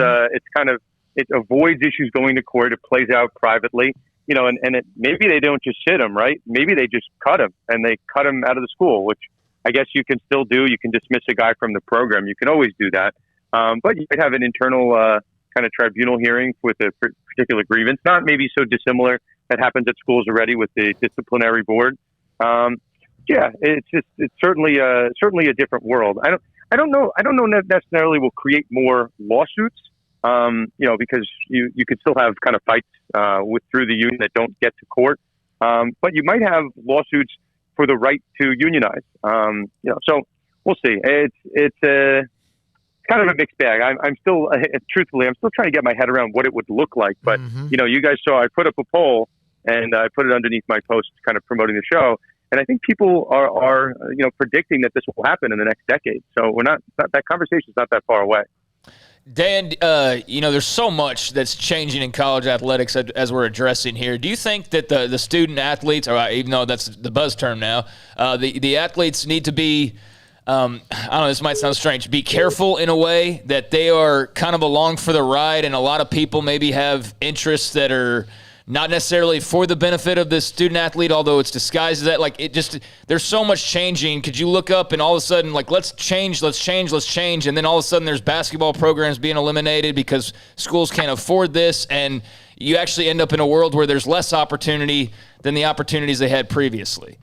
it avoids issues going to court. It plays out privately. Maybe they don't just sit him, right? Maybe they just cut him and they cut him out of the school, which I guess you can still do. You can dismiss a guy from the program. You can always do that. But you might have an internal kind of tribunal hearing with a particular grievance, not maybe so dissimilar that happens at schools already with the disciplinary board. Yeah, it's certainly a different world. I don't know that necessarily will create more lawsuits. Because you could still have kind of fights through the union that don't get to court. But you might have lawsuits for the right to unionize. So we'll see. It's kind of a mixed bag. I'm still, truthfully, I'm still trying to get my head around what it would look like. But you guys saw I put up a poll and I put it underneath my post, kind of promoting the show. And I think people are predicting that this will happen in the next decade. So that conversation is not that far away. Dan, there's so much that's changing in college athletics as we're addressing here. Do you think that the student athletes, or even though that's the buzz term now, the athletes need to be, I don't know, this might sound strange, be careful in a way that they are kind of along for the ride, and a lot of people maybe have interests that are not necessarily for the benefit of the student athlete, although it's disguised as that. Like, there's so much changing. Could you look up and all of a sudden, like, let's change, and then all of a sudden there's basketball programs being eliminated because schools can't afford this, and you actually end up in a world where there's less opportunity than the opportunities they had previously?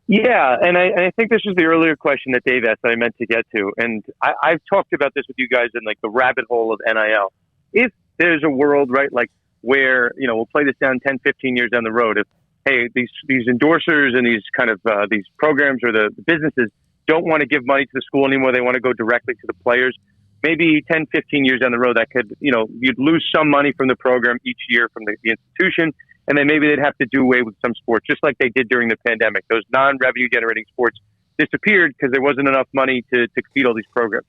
Yeah, and I think this was the earlier question that Dave asked that I meant to get to, and I've talked about this with you guys in, like, the rabbit hole of NIL. If there's a world, right, like, where, we'll play this down 10, 15 years down the road. If, hey, these endorsers and these kind of these programs or the businesses don't want to give money to the school anymore, they want to go directly to the players. Maybe 10, 15 years down the road, that could, you'd lose some money from the program each year from the institution, and then maybe they'd have to do away with some sports, just like they did during the pandemic. Those non-revenue generating sports disappeared because there wasn't enough money to feed all these programs.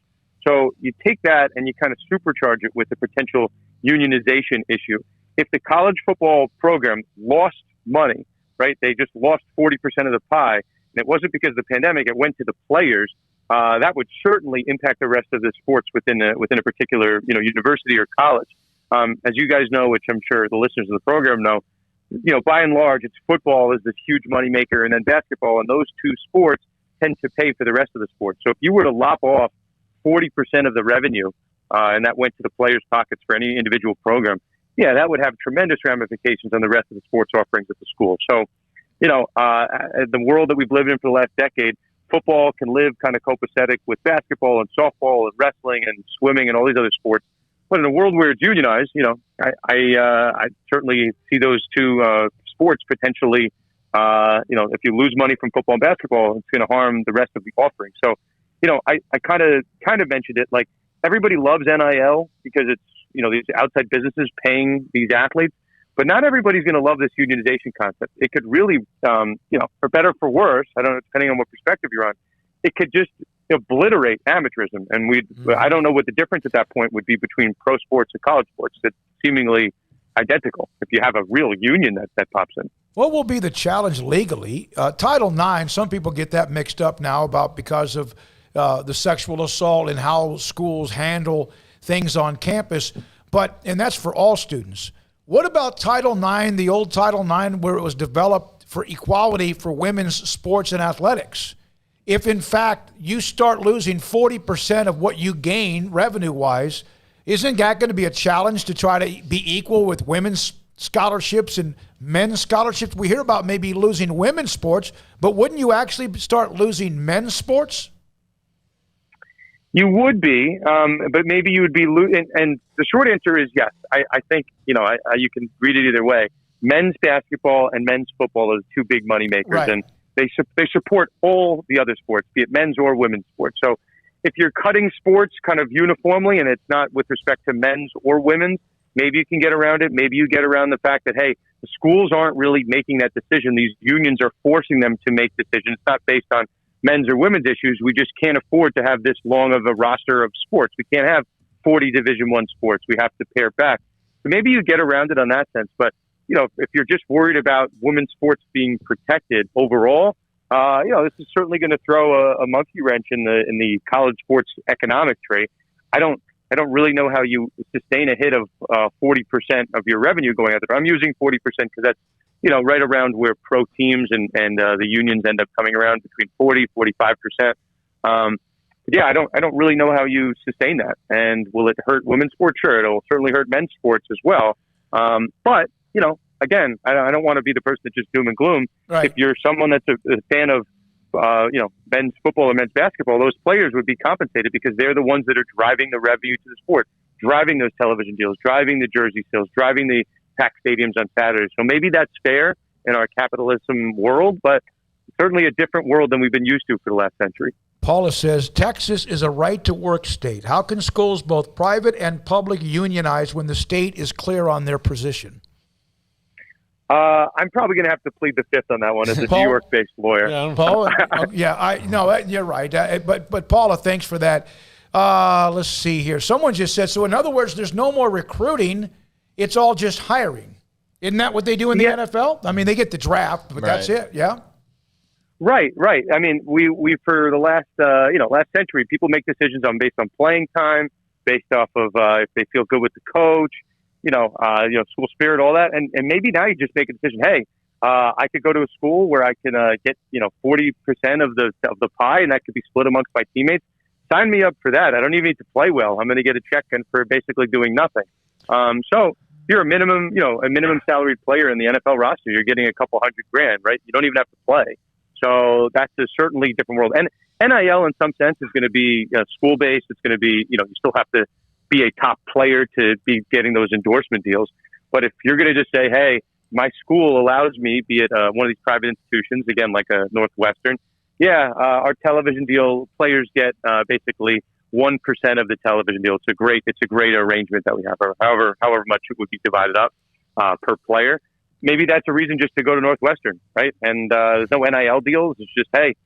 So you take that and you kind of supercharge it with the potential unionization issue. If the college football program lost money, right, they just lost 40% of the pie, and it wasn't because of the pandemic, it went to the players, that would certainly impact the rest of the sports within a particular, university or college. As you guys know, which I'm sure the listeners of the program know, by and large, it's football is this huge moneymaker, and then basketball, and those two sports tend to pay for the rest of the sports. So if you were to lop off 40% of the revenue, and that went to the players' pockets for any individual program, yeah, that would have tremendous ramifications on the rest of the sports offerings at the school. So, the world that we've lived in for the last decade, football can live kind of copacetic with basketball and softball and wrestling and swimming and all these other sports. But in a world where it's unionized, I certainly see those two sports potentially, if you lose money from football and basketball, it's going to harm the rest of the offering. So, I kind of mentioned it, like, everybody loves NIL because it's, these outside businesses paying these athletes, but not everybody's going to love this unionization concept. It could really, for better or for worse, I don't know, depending on what perspective you're on, it could just obliterate amateurism. And I don't know what the difference at that point would be between pro sports and college sports. It's seemingly identical if you have a real union that pops in. What will be the challenge legally? Title IX, some people get that mixed up now because of the sexual assault and how schools handle things on campus, and that's for all students. What about Title IX, the old Title IX, where it was developed for equality for women's sports and athletics? If, in fact, you start losing 40% of what you gain revenue-wise, isn't that going to be a challenge to try to be equal with women's scholarships and men's scholarships? We hear about maybe losing women's sports, but wouldn't you actually start losing men's sports? You would be, but maybe you would be losing. And the short answer is yes. I think, you can read it either way. Men's basketball and men's football are the two big money makers, right. And they support all the other sports, be it men's or women's sports. So if you're cutting sports kind of uniformly, and it's not with respect to men's or women's, maybe you can get around it. Maybe you get around the fact that, hey, the schools aren't really making that decision. These unions are forcing them to make decisions. It's not based on men's or women's issues. We just can't afford to have this long of a roster of sports. We can't have 40 Division I sports. We have to pare back. So maybe you get around it on that sense. But, if you're just worried about women's sports being protected overall, this is certainly going to throw a monkey wrench in the college sports economic tree. I don't really know how you sustain a hit of 40% of your revenue going out there. I'm using 40% because that's, right around where pro teams and the unions end up coming around between 40, 45%. I don't really know how you sustain that. And will it hurt women's sports? Sure, it'll certainly hurt men's sports as well. But again, I don't want to be the person that just doom and gloom. Right. If you're someone that's a fan of men's football or men's basketball, those players would be compensated because they're the ones that are driving the revenue to the sport, driving those television deals, driving the jersey sales, driving the packed stadiums on Saturdays. So maybe that's fair in our capitalism world, but certainly a different world than we've been used to for the last century. Paula says, Texas is a right-to-work state. How can schools, both private and public, unionize when the state is clear on their position? I'm probably going to have to plead the fifth on that one as a New York-based lawyer. Yeah, Paula, you're right. But Paula, thanks for that. Let's see here. Someone just said, so in other words, there's no more recruiting. It's all just hiring. Isn't that what they do in the NFL? I mean, they get the draft, but that's it. Yeah. Right. I mean, we for the last century, people make decisions based on playing time, based off of if they feel good with the coach, school spirit, all that, and maybe now you just make a decision. Hey, I could go to a school where I can get 40% of the pie, and that could be split amongst my teammates. Sign me up for that. I don't even need to play well. I'm going to get a check for basically doing nothing. So if you're a minimum salaried player in the NFL roster, you're getting a couple $100,000, right? You don't even have to play. So that's a certainly different world. And NIL in some sense is going to be school-based. It's going to be, you still have to be a top player to be getting those endorsement deals. But if you're going to just say, hey, my school allows me, be it one of these private institutions, again, like a Northwestern, our television deal players get basically 1% of the television deal. It's a great arrangement that we have, or however much it would be divided up per player. Maybe that's a reason just to go to Northwestern, right? And there's no NIL deals. It's just, hey,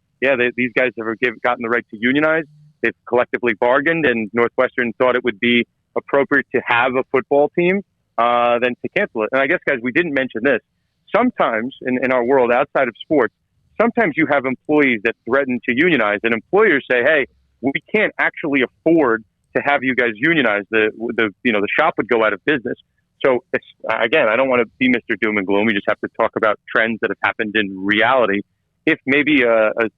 these guys have gotten the right to unionize. They've collectively bargained, and Northwestern thought it would be appropriate to have a football team than to cancel it. And I guess, guys, we didn't mention this. Sometimes in our world outside of sports, sometimes you have employees that threaten to unionize, and employers say, hey, we can't actually afford to have you guys unionize. The shop would go out of business. So, again, I don't want to be Mr. Doom and Gloom. We just have to talk about trends that have happened in reality. If maybe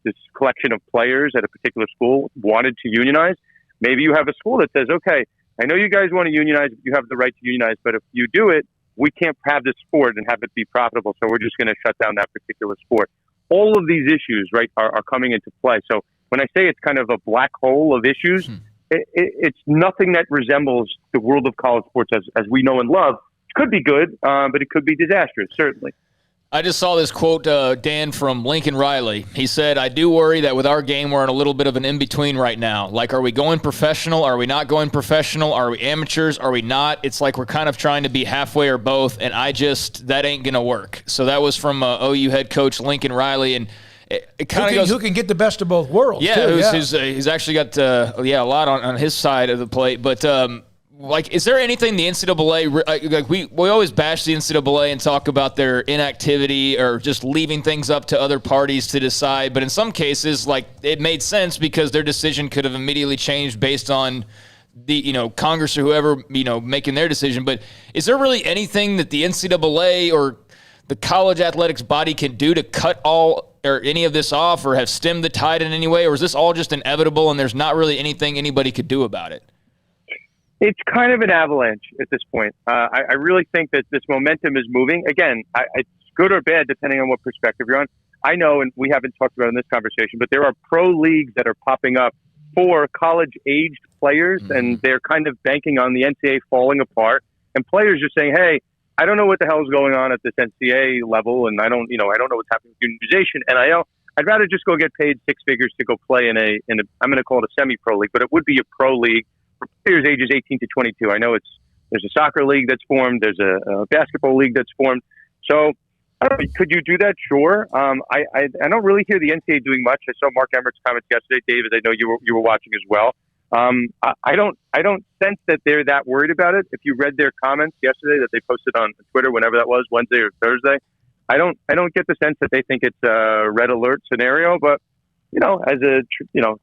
this collection of players at a particular school wanted to unionize, maybe you have a school that says, okay, I know you guys want to unionize, you have the right to unionize, but if you do it, we can't have this sport and have it be profitable, so we're just going to shut down that particular sport. All of these issues, right, are coming into play. So when I say it's kind of a black hole of issues, it's nothing that resembles the world of college sports as we know and love. It could be good, but it could be disastrous, certainly. I just saw this quote, Dan, from Lincoln Riley. He said, I do worry that with our game, we're in a little bit of an in-between right now. Like, are we going professional? Are we not going professional? Are we amateurs? Are we not? It's like we're kind of trying to be halfway or both, and that ain't going to work. So that was from OU head coach Lincoln Riley, and it kind of goes... Who can get the best of both worlds, too. He's actually got a lot on his side of the plate, but... is there anything the NCAA, we always bash the NCAA and talk about their inactivity or just leaving things up to other parties to decide, but in some cases, it made sense because their decision could have immediately changed based on the, Congress or whoever, making their decision. But is there really anything that the NCAA or the college athletics body can do to cut all or any of this off or have stemmed the tide in any way, or is this all just inevitable and there's not really anything anybody could do about it? It's kind of an avalanche at this point. I really think that this momentum is moving. Again, it's good or bad depending on what perspective you're on. I know, and we haven't talked about it in this conversation, but there are pro leagues that are popping up for college-aged players, and they're kind of banking on the NCAA falling apart. And players are saying, hey, I don't know what the hell is going on at this NCAA level, and I don't know what's happening with unionization, NIL. I'd rather just go get paid six figures to go play in a I'm going to call it a semi-pro league, but it would be a pro league for players ages 18 to 22. I know there's a soccer league that's formed. There's a basketball league that's formed. So I don't know, could you do that? Sure. I don't really hear the NCAA doing much. I saw Mark Emmert's comments yesterday, David. I know you were watching as well. I don't sense that they're that worried about it. If you read their comments yesterday that they posted on Twitter, whenever that was, Wednesday or Thursday, I don't get the sense that they think it's a red alert scenario. But as a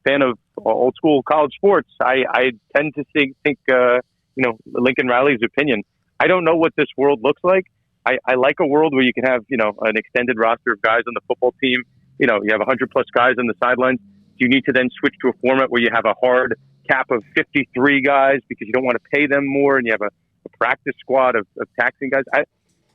fan of old school college sports, I tend to think Lincoln Riley's opinion. I don't know what this world looks like. I like a world where you can have an extended roster of guys on the football team. You have 100+ guys on the sidelines. Do you need to then switch to a format where you have a hard cap of 53 guys because you don't want to pay them more, and you have a practice squad of taxing guys?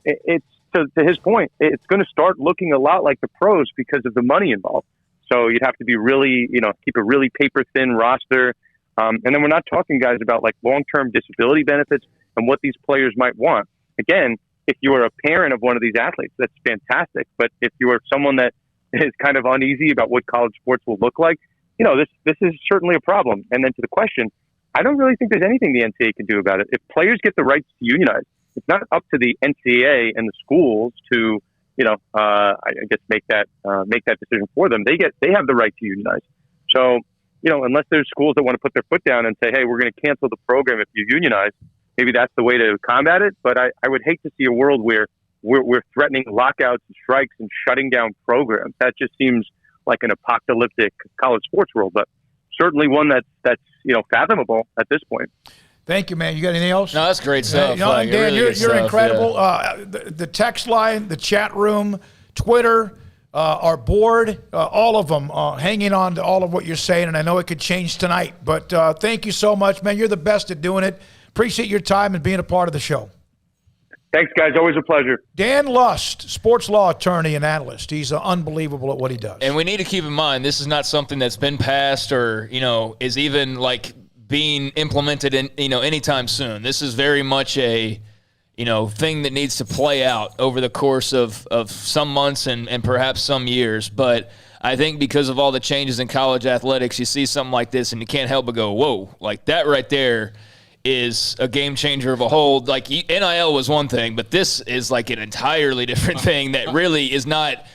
It's to his point, it's going to start looking a lot like the pros because of the money involved. So you'd have to be really, keep a really paper thin roster. And then we're not talking, guys, about like long-term disability benefits and what these players might want. Again, if you are a parent of one of these athletes, that's fantastic. But if you are someone that is kind of uneasy about what college sports will look like, this is certainly a problem. And then to the question, I don't really think there's anything the NCAA can do about it. If players get the rights to unionize, it's not up to the NCAA and the schools to, I guess make that decision for them. They have the right to unionize. So, unless there's schools that want to put their foot down and say, hey, we're going to cancel the program if you unionize, maybe that's the way to combat it. But I would hate to see a world where we're threatening lockouts and strikes and shutting down programs. That just seems like an apocalyptic college sports world, but certainly one that's fathomable at this point. Thank you, man. You got anything else? No, that's great stuff. Dan, really you're incredible. Yeah. The text line, the chat room, Twitter, our board, all of them hanging on to all of what you're saying, and I know it could change tonight. But thank you so much, man. You're the best at doing it. Appreciate your time and being a part of the show. Thanks, guys. Always a pleasure. Dan Lust, sports law attorney and analyst. He's unbelievable at what he does. And we need to keep in mind, this is not something that's been passed or, is even like being implemented in, anytime soon. This is very much a, thing that needs to play out over the course of some months and perhaps some years. But I think because of all the changes in college athletics, you see something like this and you can't help but go, whoa, like that right there is a game changer of a whole. Like NIL was one thing, but this is like an entirely different thing that really is not,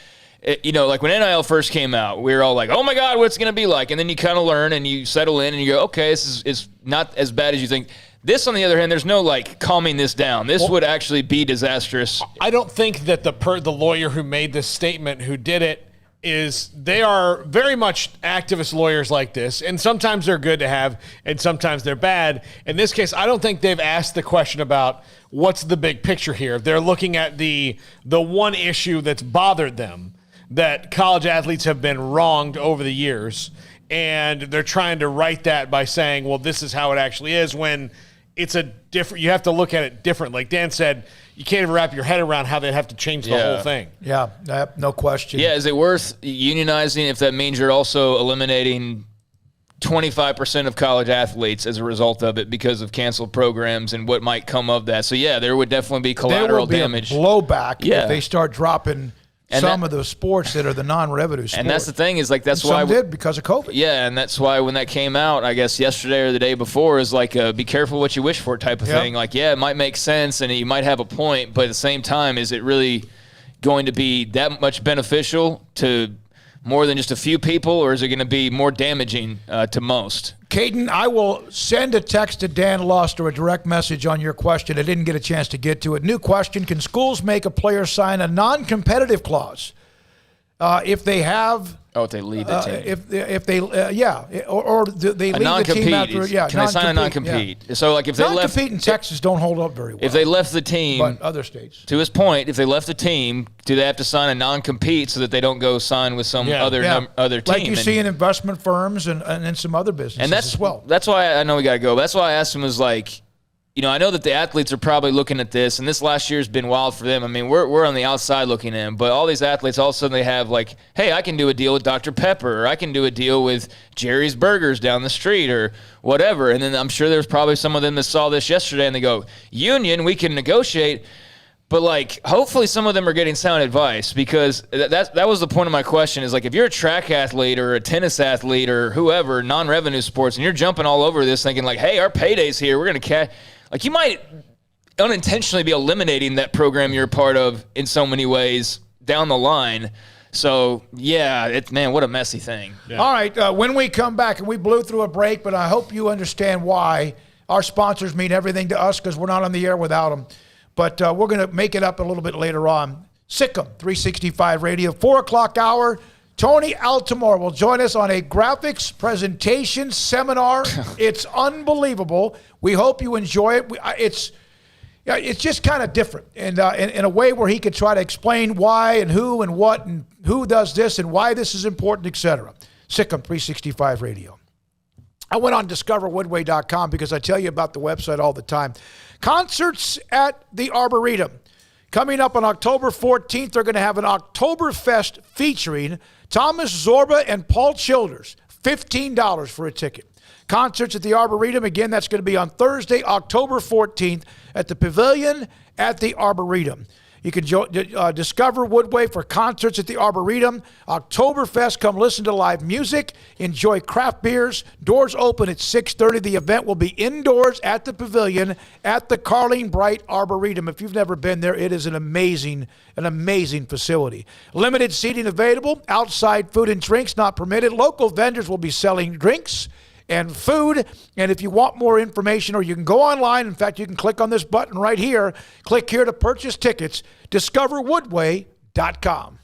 like when NIL first came out, we were all like, oh my God, what's it going to be like? And then you kind of learn and you settle in and you go, okay, this is not as bad as you think. This, on the other hand, there's no like calming this down. This would actually be disastrous. I don't think that the lawyer who made this statement, who did it, they are very much activist lawyers like this, and sometimes they're good to have, and sometimes they're bad. In this case, I don't think they've asked the question about what's the big picture here. They're looking at the one issue that's bothered them, that college athletes have been wronged over the years, and they're trying to right that by saying, well, this is how it actually is, when it's you have to look at it different. Like Dan said, you can't even wrap your head around how they'd have to change the whole thing. Yeah, no question. Yeah, is it worth unionizing if that means you're also eliminating 25% of college athletes as a result of it because of canceled programs and what might come of that? So, yeah, there would definitely be collateral damage. There will be a blowback if they start dropping some of the sports that are the non-revenue sports. And that's the thing is, like, that's why... Some did because of COVID. Yeah, and that's why when that came out, I guess yesterday or the day before, is like a be careful what you wish for type of thing. Like, yeah, it might make sense and you might have a point, but at the same time, is it really going to be that much beneficial to more than just a few people, or is it going to be more damaging to most? Caden, I will send a text to Dan Lust or a direct message on your question. I didn't get a chance to get to it. New question: can schools make a player sign a non-competitive clause if they have? Oh, if they leave the team. If they or they leave the team after. Yeah, can they sign a non-compete? Yeah. So like if they left, non-compete in Texas don't hold up very well. If they left the team, but other states. To his point, if they left the team, do they have to sign a non-compete so that they don't go sign with some other team? Like you see in investment firms and in some other businesses and that's, as well. That's why I know we got to go. That's why I asked him, was like, I know that the athletes are probably looking at this, and this last year's been wild for them. I mean, we're on the outside looking in, but all these athletes, all of a sudden they have like, hey, I can do a deal with Dr. Pepper, or I can do a deal with Jerry's Burgers down the street, or whatever. And then I'm sure there's probably some of them that saw this yesterday, and they go, union, we can negotiate. But, like, hopefully some of them are getting sound advice, because that was the point of my question, is, like, if you're a track athlete or a tennis athlete or whoever, non-revenue sports, and you're jumping all over this thinking, like, hey, our payday's here, we're going to catch. Like, you might unintentionally be eliminating that program you're a part of in so many ways down the line. So, yeah, man, what a messy thing. Yeah. All right, when we come back, and we blew through a break, but I hope you understand why our sponsors mean everything to us, because we're not on the air without them. But we're going to make it up a little bit later on. Sikkim 365 Radio, 4 o'clock hour. Tony Altomore will join us on a graphics presentation seminar. It's unbelievable. We hope you enjoy it. It's just kind of different, and in a way where he could try to explain why and who and what and who does this and why this is important, etc. Sikkim 365 Radio. I went on discoverwoodway.com because I tell you about the website all the time. Concerts at the Arboretum. Coming up on October 14th, they're going to have an Oktoberfest featuring Thomas Zorba and Paul Childers. $15 for a ticket. Concerts at the Arboretum. Again, that's going to be on Thursday, October 14th at the Pavilion at the Arboretum. You can discover Woodway for concerts at the Arboretum. Oktoberfest, come listen to live music. Enjoy craft beers. Doors open at 6:30. The event will be indoors at the Pavilion at the Carling Bright Arboretum. If you've never been there, it is an amazing facility. Limited seating available. Outside food and drinks not permitted. Local vendors will be selling drinks and food. And if you want more information, or you can go online, in fact, you can click on this button right here. Click here to purchase tickets. DiscoverWoodway.com.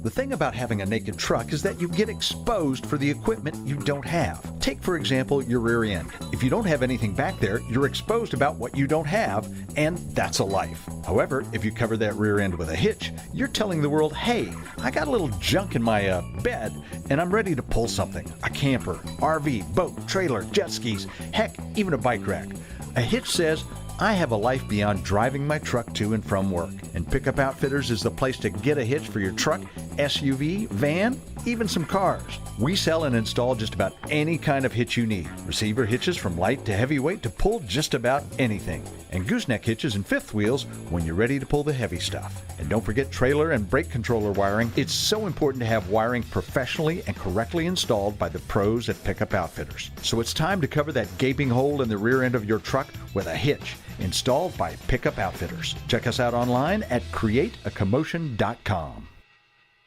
The thing about having a naked truck is that you get exposed for the equipment you don't have. Take, for example, your rear end. If you don't have anything back there, you're exposed about what you don't have, and that's a life. However, if you cover that rear end with a hitch, you're telling the world, hey, I got a little junk in my bed, and I'm ready to pull something. A camper, RV, boat, trailer, jet skis, heck, even a bike rack. A hitch says, I have a life beyond driving my truck to and from work. And Pickup Outfitters is the place to get a hitch for your truck, SUV, van, even some cars. We sell and install just about any kind of hitch you need. Receiver hitches from light to heavyweight to pull just about anything. And gooseneck hitches and fifth wheels when you're ready to pull the heavy stuff. And don't forget trailer and brake controller wiring. It's so important to have wiring professionally and correctly installed by the pros at Pickup Outfitters. So it's time to cover that gaping hole in the rear end of your truck with a hitch. Installed by Pickup Outfitters. Check us out online at createacommotion.com.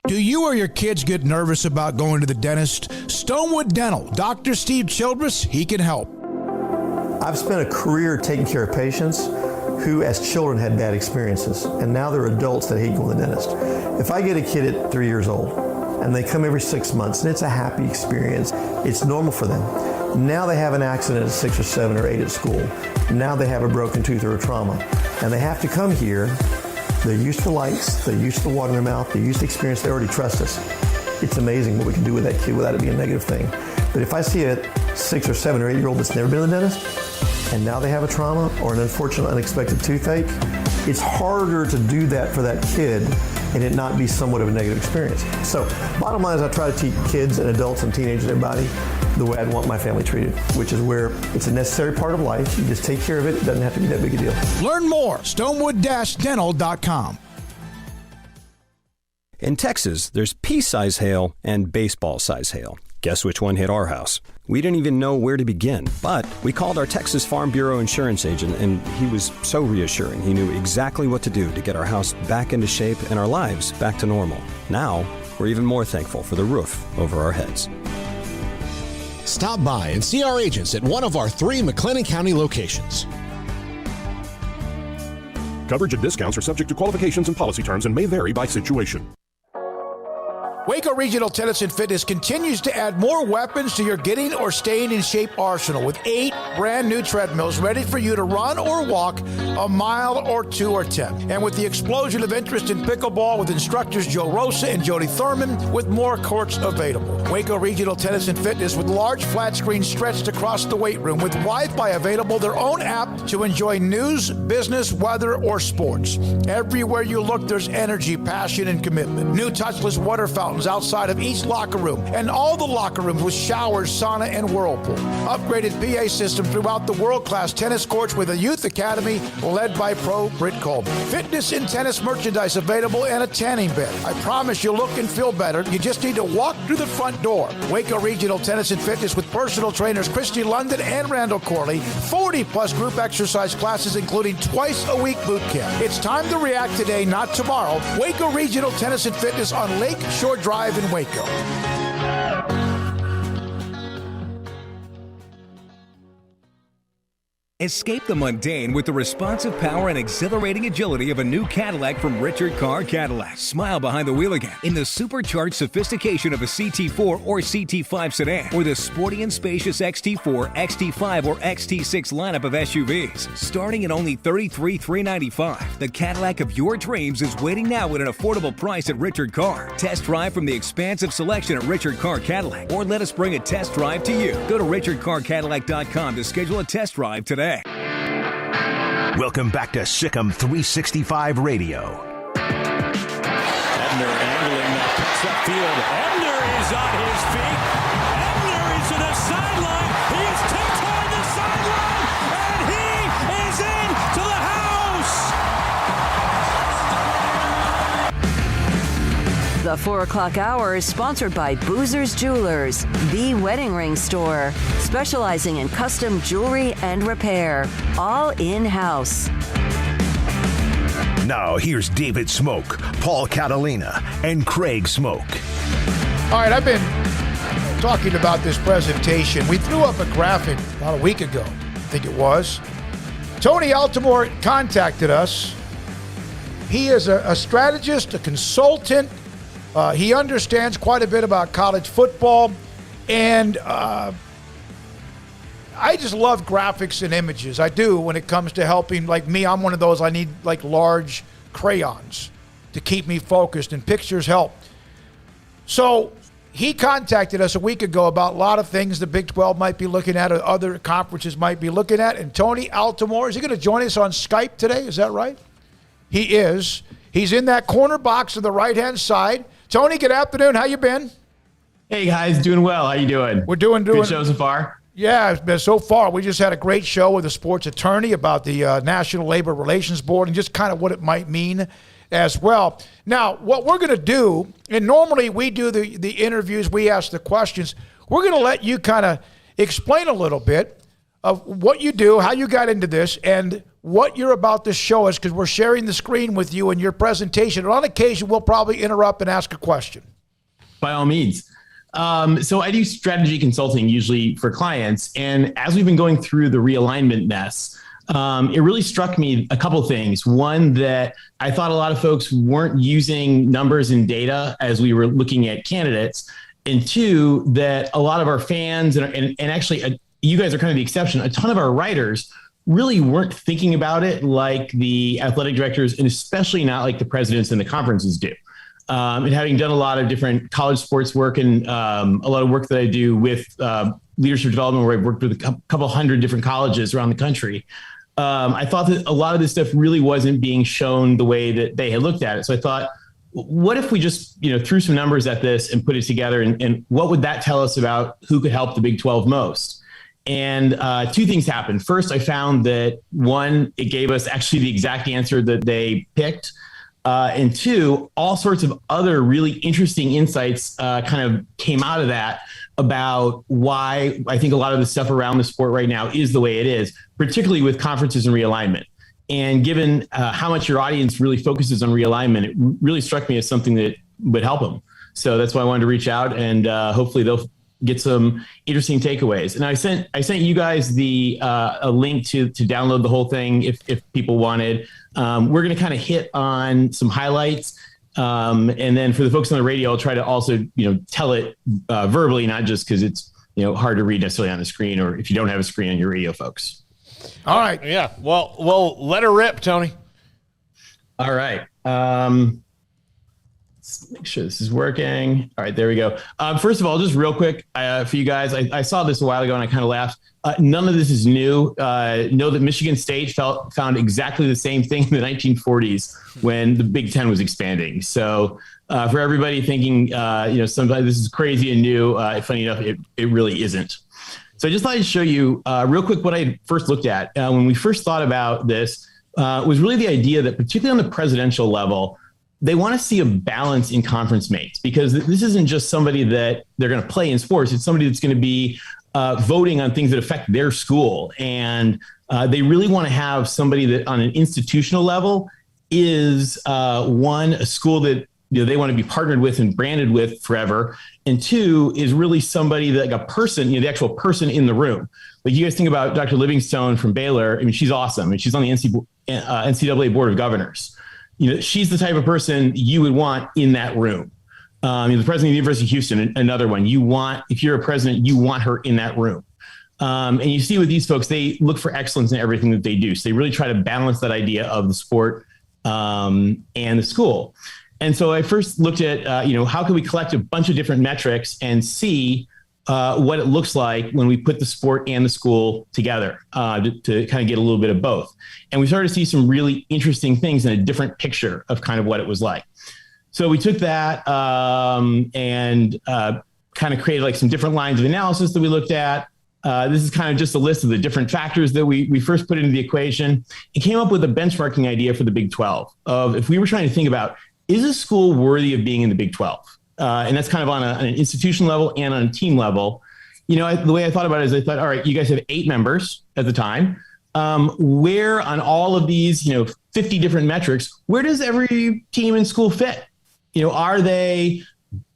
Do you or your kids get nervous about going to the dentist? Stonewood Dental, Dr. Steve Childress, he can help. I've spent a career taking care of patients who as children had bad experiences, and now they're adults that hate going to the dentist. If I get a kid at 3 years old and they come every 6 months and it's a happy experience, it's normal for them. Now they have an accident at 6 or 7 or 8 at school. Now they have a broken tooth or a trauma, and they have to come here. They're used to lights, they're used to water in their mouth, they're used to experience, they already trust us. It's amazing what we can do with that kid without it being a negative thing. But if I see a 6 or 7 or 8 year old that's never been to the dentist, and now they have a trauma or an unfortunate unexpected toothache, it's harder to do that for that kid and it not be somewhat of a negative experience. So bottom line is I try to teach kids and adults and teenagers and everybody the way I'd want my family treated, which is where it's a necessary part of life. You just take care of it. It doesn't have to be that big a deal. Learn more, stonewood-dental.com. In Texas, there's pea-size hail and baseball-size hail. Guess which one hit our house? We didn't even know where to begin, but we called our Texas Farm Bureau insurance agent, and he was so reassuring. He knew exactly what to do to get our house back into shape and our lives back to normal. Now, we're even more thankful for the roof over our heads. Stop by and see our agents at one of our 3 McLennan County locations. Coverage and discounts are subject to qualifications and policy terms and may vary by situation. Waco Regional Tennis and Fitness continues to add more weapons to your getting or staying in shape arsenal with 8 brand new treadmills ready for you to run or walk a mile or 2 or 10. And with the explosion of interest in pickleball with instructors Joe Rosa and Jody Thurman with more courts available. Waco Regional Tennis and Fitness with large flat screens stretched across the weight room with Wi-Fi available, their own app to enjoy news, business, weather, or sports. Everywhere you look, there's energy, passion, and commitment. New touchless water fountains outside of each locker room, and all the locker rooms with showers, sauna, and whirlpool. Upgraded PA system throughout the world-class tennis courts with a youth academy led by pro Britt Colby. Fitness and tennis merchandise available and a tanning bed. I promise you'll look and feel better. You just need to walk through the front door. Waco Regional Tennis and Fitness with personal trainers Christy London and Randall Corley. 40-plus group exercise classes, including twice-a-week boot camp. It's time to react today, not tomorrow. Waco Regional Tennis and Fitness on Lake Shore Drive in Waco. Escape the mundane with the responsive power and exhilarating agility of a new Cadillac from Richard Carr Cadillac. Smile behind the wheel again in the supercharged sophistication of a CT4 or CT5 sedan, or the sporty and spacious XT4, XT5, or XT6 lineup of SUVs. Starting at only $33,395, the Cadillac of your dreams is waiting now at an affordable price at Richard Carr. Test drive from the expansive selection at Richard Carr Cadillac, or let us bring a test drive to you. Go to richardcarcadillac.com to schedule a test drive today. Welcome back to Sikkim 365 Radio. Ebner angling that pitch upfield. Ebner is on his feet. Ebner is to the sideline. He is tipped toward the sideline, and he is in to the house. The 4 o'clock hour is sponsored by Boozer's Jewelers, the wedding ring store, specializing in custom jewelry and repair, all in-house. Now here's David Smoak, Paul Catalina, and Craig Smoak. All right, I've been talking about this presentation. We threw up a graphic about a week ago, I think it was. Tony Altimore contacted us. He is a strategist, a consultant. He understands quite a bit about college football. And I just love graphics and images. I do when it comes to helping. Like me, I'm one of those, I need like large crayons to keep me focused, and pictures help. So he contacted us a week ago about a lot of things the Big 12 might be looking at or other conferences might be looking at. And Tony Altimore, is he going to join us on Skype today? Is that right? He is. He's in that corner box on the right-hand side. Tony, good afternoon. How you been? Hey, guys. Doing well. How you doing? We're doing. Good show so far? Yeah, it's been so far. We just had a great show with a sports attorney about the National Labor Relations Board and just kind of what it might mean as well. Now, what we're going to do, and normally we do the interviews, we ask the questions. We're going to let you kind of explain a little bit of what you do, how you got into this, and what you're about to show us, because we're sharing the screen with you in your presentation. And on occasion, we'll probably interrupt and ask a question. By all means. So I do strategy consulting usually for clients. And as we've been going through the realignment mess, it really struck me a couple of things. One, that I thought a lot of folks weren't using numbers and data as we were looking at candidates. And two, that a lot of our fans and actually you guys are kind of the exception. A ton of our writers really weren't thinking about it like the athletic directors, and especially not like the presidents and the conferences do. And having done a lot of different college sports work and a lot of work that I do with leadership development, where I've worked with a couple hundred different colleges around the country, I thought that a lot of this stuff really wasn't being shown the way that they had looked at it. So I thought, what if we just threw some numbers at this and put it together, and what would that tell us about who could help the Big 12 most? And two things happened. First, I found that one, it gave us actually the exact answer that they picked. And two, all sorts of other really interesting insights kind of came out of that about why I think a lot of the stuff around the sport right now is the way it is, particularly with conferences and realignment. And given how much your audience really focuses on realignment, it really struck me as something that would help them. So that's why I wanted to reach out, and hopefully they'll get some interesting takeaways. And I sent you guys a link to download the whole thing if people wanted. We're going to kind of hit on some highlights. And then for the folks on the radio, I'll try to also, tell it verbally, not just because it's, hard to read necessarily on the screen, or if you don't have a screen on your radio, folks. All right. Yeah. Well, let her rip, Tony. All right. Let's make sure this is working. All right, there we go. First of all, just real quick for you guys, I saw this a while ago and I kind of laughed. None of this is new. Know that Michigan State found exactly the same thing in the 1940s when the Big Ten was expanding. So for everybody thinking, sometimes this is crazy and new, funny enough, it really isn't. So I just thought I'd show you real quick what I first looked at when we first thought about this. Was really the idea that particularly on the presidential level, they want to see a balance in conference mates, because this isn't just somebody that they're going to play in sports. It's somebody that's going to be voting on things that affect their school. And they really want to have somebody that on an institutional level is one, a school that they want to be partnered with and branded with forever. And two, is really somebody that, like a person, the actual person in the room. Like you guys think about Dr. Livingstone from Baylor. I mean, she's awesome. And she's on the NCAA Board of Governors. She's the type of person you would want in that room. The president of the University of Houston, another one. If you're a president, you want her in that room. And you see with these folks, they look for excellence in everything that they do. So they really try to balance that idea of the sport and the school. And so I first looked at, how can we collect a bunch of different metrics and see what it looks like when we put the sport and the school together to kind of get a little bit of both. And we started to see some really interesting things in a different picture of kind of what it was like. So we took that and kind of created like some different lines of analysis that we looked at. This is kind of just a list of the different factors that we first put into the equation. It came up with a benchmarking idea for the Big 12 of if we were trying to think about, is a school worthy of being in the Big 12? And that's kind of on an institution level and on a team level. You know, the way I thought about it is I thought, all right, you guys have 8 members at the time. Where on all of these, 50 different metrics, where does every team in school fit? Are they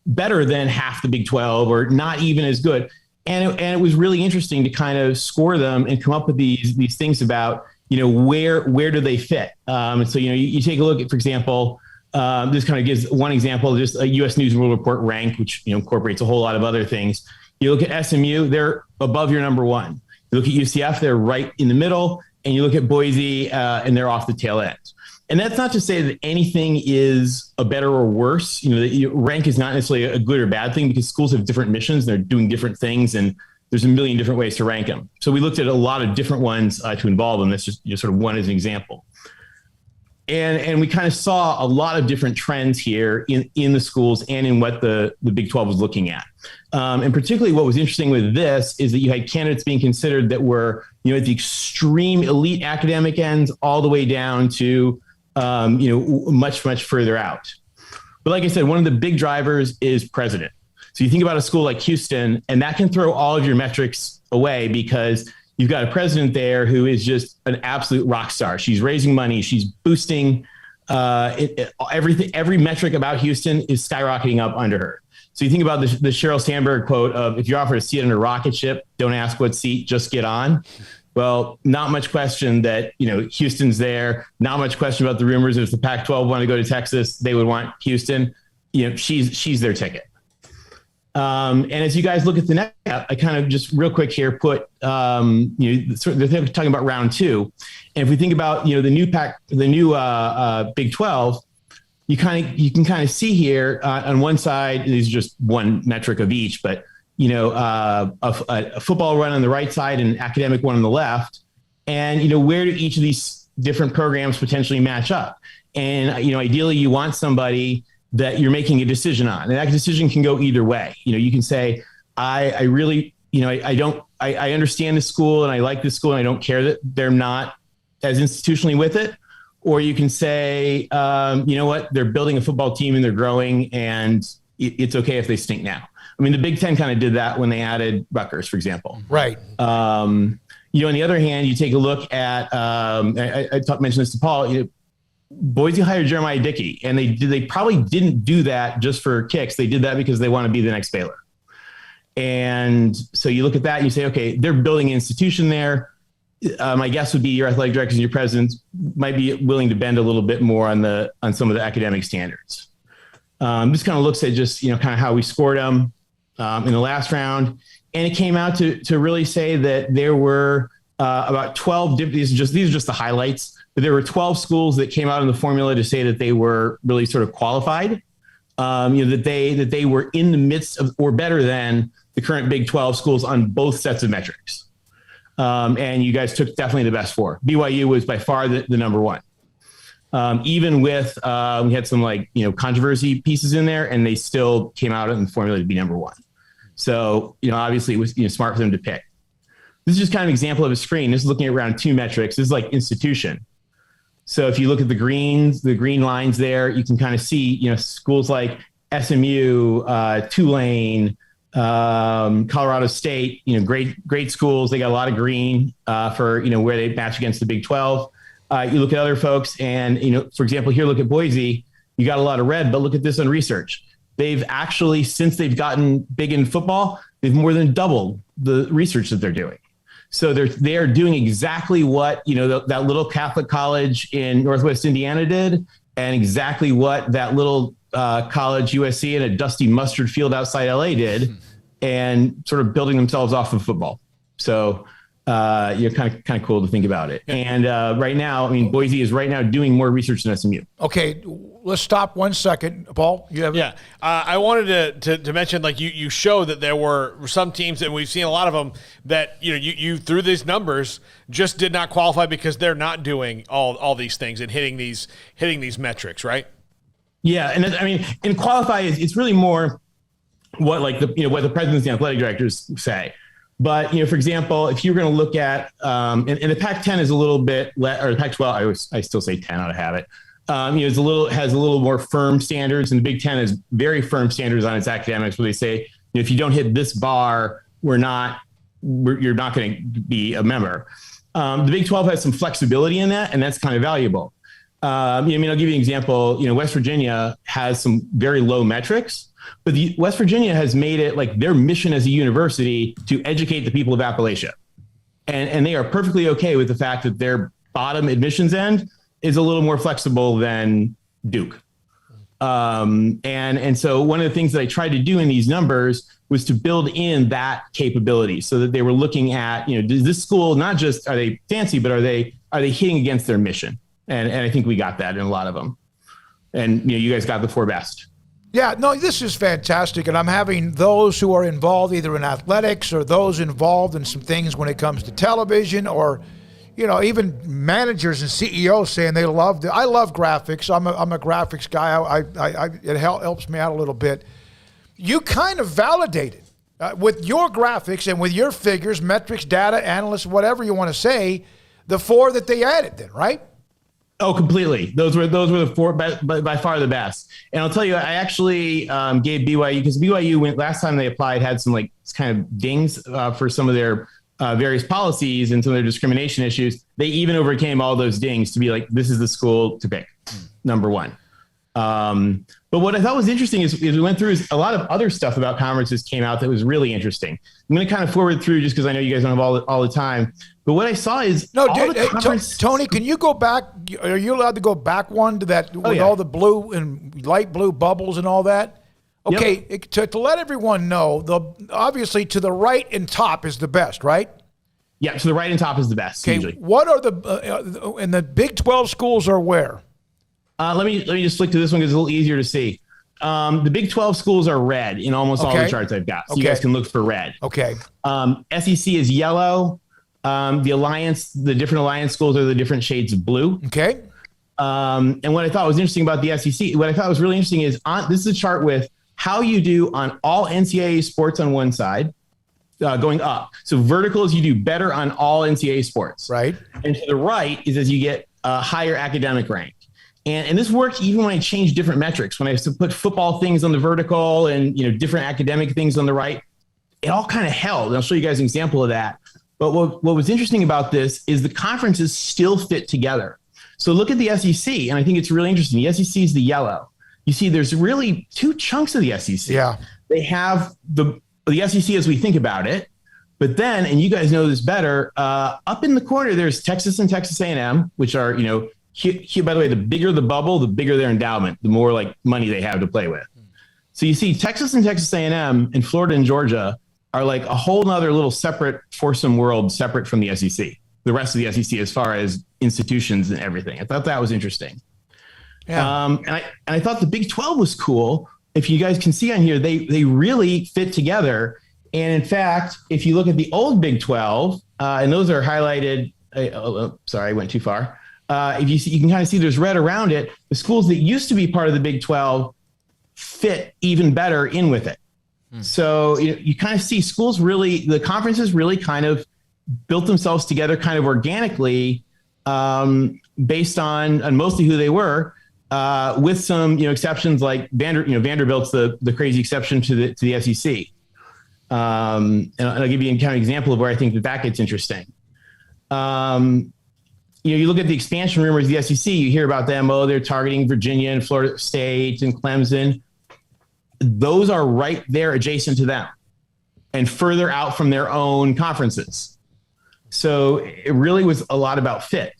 better than half the Big 12 or not even as good? And it was really interesting to kind of score them and come up with these things about, where do they fit? And so, you take a look at, for example, this kind of gives one example, just a U.S. News and World Report rank, which incorporates a whole lot of other things. You look at SMU, they're above your number 1. You look at UCF, they're right in the middle, and you look at Boise, and they're off the tail end. And that's not to say that anything is a better or worse. Rank is not necessarily a good or bad thing because schools have different missions, and they're doing different things, and there's a million different ways to rank them. So we looked at a lot of different ones to involve them. That's just sort of one as an example. And we kind of saw a lot of different trends here in the schools and in what the Big 12 was looking at. And particularly what was interesting with this is that you had candidates being considered that were, at the extreme elite academic ends all the way down to, much, much further out. But like I said, one of the big drivers is president. So you think about a school like Houston, and that can throw all of your metrics away because you've got a president there who is just an absolute rock star. She's raising money. She's boosting everything. Every metric about Houston is skyrocketing up under her. So you think about the Sheryl Sandberg quote of, if you're offered a seat on a rocket ship, don't ask what seat, just get on. Well, not much question that, Houston's there. Not much question about the rumors. If the Pac-12 wanted to go to Texas, they would want Houston. She's their ticket. And as you guys look at the next, I kind of just real quick here put, they're talking about round 2. And if we think about, the new Big 12, you can kind of see here on one side, these are just one metric of each, but, a football run on the right side and an academic one on the left. And, where do each of these different programs potentially match up? And, ideally you want somebody that you're making a decision on. And that decision can go either way. You can say, I really, I understand the school and I like the school and I don't care that they're not as institutionally with it. Or you can say, you know what, they're building a football team and they're growing and it's okay if they stink now. I mean, the Big Ten kind of did that when they added Rutgers, for example. Right. On the other hand, you take a look at, I mentioned this to Paul, Boise hired Jeremiah Dickey, and they probably didn't do that just for kicks. They did that because they want to be the next Baylor. And so you look at that and you say, okay, they're building an institution there. My guess would be your athletic directors and your presidents might be willing to bend a little bit more on some of the academic standards. This kind of looks at just, kind of how we scored them in the last round. And it came out to really say that there were about 12, these are just the highlights, but there were 12 schools that came out in the formula to say that they were really sort of qualified, that they were in the midst of or better than the current Big 12 schools on both sets of metrics. And you guys took definitely the best 4. BYU was by far the number 1. Even with, we had some controversy pieces in there and they still came out in the formula to be number 1. So, obviously it was smart for them to pick. This is just kind of an example of a screen. This is looking at round 2 metrics. This is like institution. So if you look at the green lines there, you can kind of see, schools like SMU, Tulane, Colorado State, great schools. They got a lot of green for, where they match against the Big 12. You look at other folks and, for example, here, look at Boise, you got a lot of red, but look at this on research. They've actually, since they've gotten big in football, they've more than doubled the research that they're doing. So they are doing exactly what, that little Catholic college in Northwest Indiana did, and exactly what that little college USC in a dusty mustard field outside LA did, and sort of building themselves off of football. So kind of cool to think about it. And right now, I mean, Boise is right now doing more research than SMU. Okay, let's stop 1 second, Paul. You have I wanted to mention, like you showed that there were some teams, and we've seen a lot of them that you through these numbers just did not qualify because they're not doing all these things and hitting these metrics, right? Yeah, and I mean, and qualify it's really more what like what the presidents and athletic directors say. But for example, if you're going to look at and the Pac-10 is a little bit or the Pac-12, I still say 10 out of habit. Has a little more firm standards, and the Big Ten has very firm standards on its academics, where they say if you don't hit this bar, you're not going to be a member. The Big 12 has some flexibility in that, and that's kind of valuable. I'll give you an example. West Virginia has some very low metrics, but West Virginia has made it like their mission as a university to educate the people of Appalachia. And they are perfectly okay with the fact that their bottom admissions end is a little more flexible than Duke. And so one of the things that I tried to do in these numbers was to build in that capability so that they were looking at, does this school, not just are they fancy, but are they hitting against their mission? And I think we got that in a lot of them. And you guys got the 4 best. Yeah, no, this is fantastic. And I'm having those who are involved either in athletics or those involved in some things when it comes to television or, even managers and CEOs saying they love I love graphics. I'm a graphics guy. It helps me out a little bit. You kind of validated with your graphics and with your figures, metrics, data, analysts, whatever you want to say, the 4 that they added then, right? Oh, completely. Those were the 4 by far the best. And I'll tell you, I actually gave BYU, because BYU last time they applied had some like kind of dings for some of their various policies and some of their discrimination issues. They even overcame all those dings to be like, this is the school to pick, number 1. But what I thought was interesting is we went through a lot of other stuff about conferences came out that was really interesting. I'm going to kind of forward through just because I know you guys don't have all the time. But what I saw is Tony, can you go back? Are you allowed to go back one to that with all the blue and light blue bubbles and all that? Okay, to let everyone know, obviously to the right and top is the best, right? Yeah, to the right and top is the best. Okay, usually. What are and the Big 12 schools are where? Let me just flick to this one because it's a little easier to see. The Big 12 schools are red in almost all the charts I've got. So you guys can look for red. Okay. SEC is yellow. The different alliance schools are the different shades of blue. Okay. And what I thought was interesting about the SEC, what I thought was really interesting is this is a chart with how you do on all NCAA sports on one side, going up. So vertical is you do better on all NCAA sports. Right. And to the right is as you get a higher academic rank. And this worked even when I changed different metrics. When I used to put football things on the vertical and different academic things on the right, it all kind of held. And I'll show you guys an example of that. But what was interesting about this is the conferences still fit together. So look at the SEC, and I think it's really interesting. The SEC is the yellow. You see, there's really 2 chunks of the SEC. Yeah. They have the SEC as we think about it, but then, and you guys know this better, up in the corner there's Texas and Texas A&M, which are by the way, the bigger the bubble, the bigger their endowment, the more like money they have to play with. So you see Texas and Texas A&M and Florida and Georgia are like a whole nother little separate foursome world, separate from the SEC, the rest of the SEC as far as institutions and everything. I thought that was interesting. Yeah. And I thought the Big 12 was cool. If you guys can see on here, they really fit together. And in fact, if you look at the old Big 12, and those are highlighted, sorry, I went too far. If you see, you can kind of see there's red around it. The schools that used to be part of the Big 12 fit even better in with it. So you kind of see schools really, the conferences really kind of built themselves together kind of organically based on mostly who they were, with some exceptions like Vanderbilt's the crazy exception to the SEC. And I'll give you a kind of example of where I think that gets interesting. You look at the expansion rumors of the SEC, you hear about them. Oh, they're targeting Virginia and Florida State and Clemson. Those are right there adjacent to them and further out from their own conferences. So it really was a lot about fit.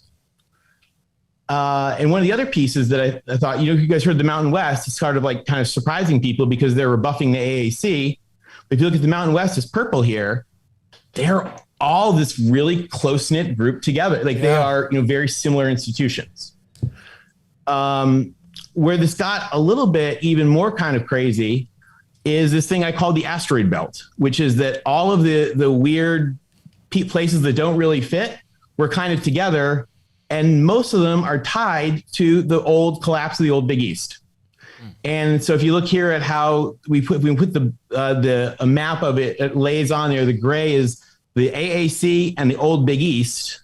And one of the other pieces that I thought, you guys heard the Mountain West, it's sort of like kind of surprising people because they're rebuffing the AAC. But if you look at the Mountain West, it's purple here. They're all this really close-knit group together. Like they are, very similar institutions. Where this got a little bit even more kind of crazy is this thing I call the asteroid belt, which is that all of the weird places that don't really fit were kind of together, and most of them are tied to the old collapse of the old Big East. And so if you look here at how we put a map of it, it lays on there. The gray is the AAC and the old Big East.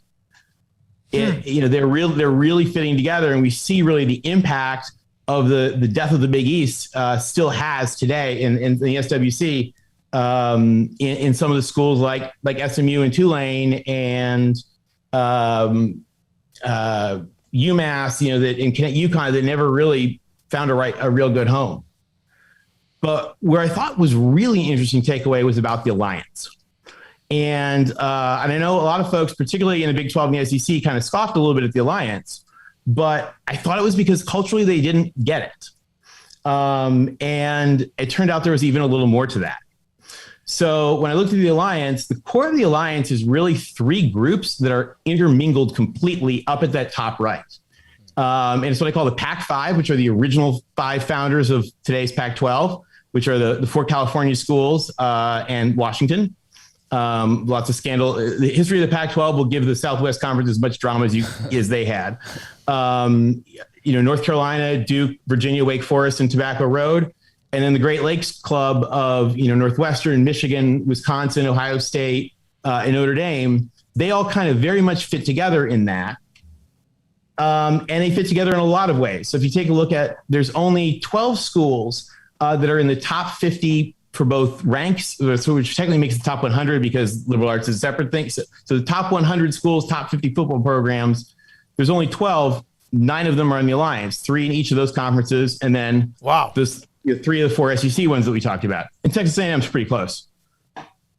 They're really fitting together, and we see really the impact of the death of the Big East still has today in the SWC in some of the schools like SMU and Tulane and UMass, that in UConn that never really found a real good home. But where I thought was really interesting takeaway was about the Alliance. And I know a lot of folks, particularly in the Big 12 and the SEC, kind of scoffed a little bit at the Alliance, but I thought it was because culturally they didn't get it. And it turned out there was even a little more to that. So when I looked at the Alliance, the core of the Alliance is really three groups that are intermingled completely up at that top right. And it's what I call the Pac-5, which are the original 5 founders of today's Pac-12, which are the 4 California schools and Washington. Lots of scandal. The history of the Pac-12 will give the Southwest Conference as much drama as they had. North Carolina, Duke, Virginia, Wake Forest, and Tobacco Road. And then the Great Lakes Club of, Northwestern, Michigan, Wisconsin, Ohio State, and Notre Dame. They all kind of very much fit together in that. And they fit together in a lot of ways. So if you take a look at, there's only 12 schools that are in the top 50 for both ranks, which technically makes the top 100 because liberal arts is a separate thing. So the top 100 schools, top 50 football programs, there's only 12. 9 of them are in the Alliance, 3 in each of those conferences. And then 3 of the 4 SEC ones that we talked about. And Texas A&M's pretty close.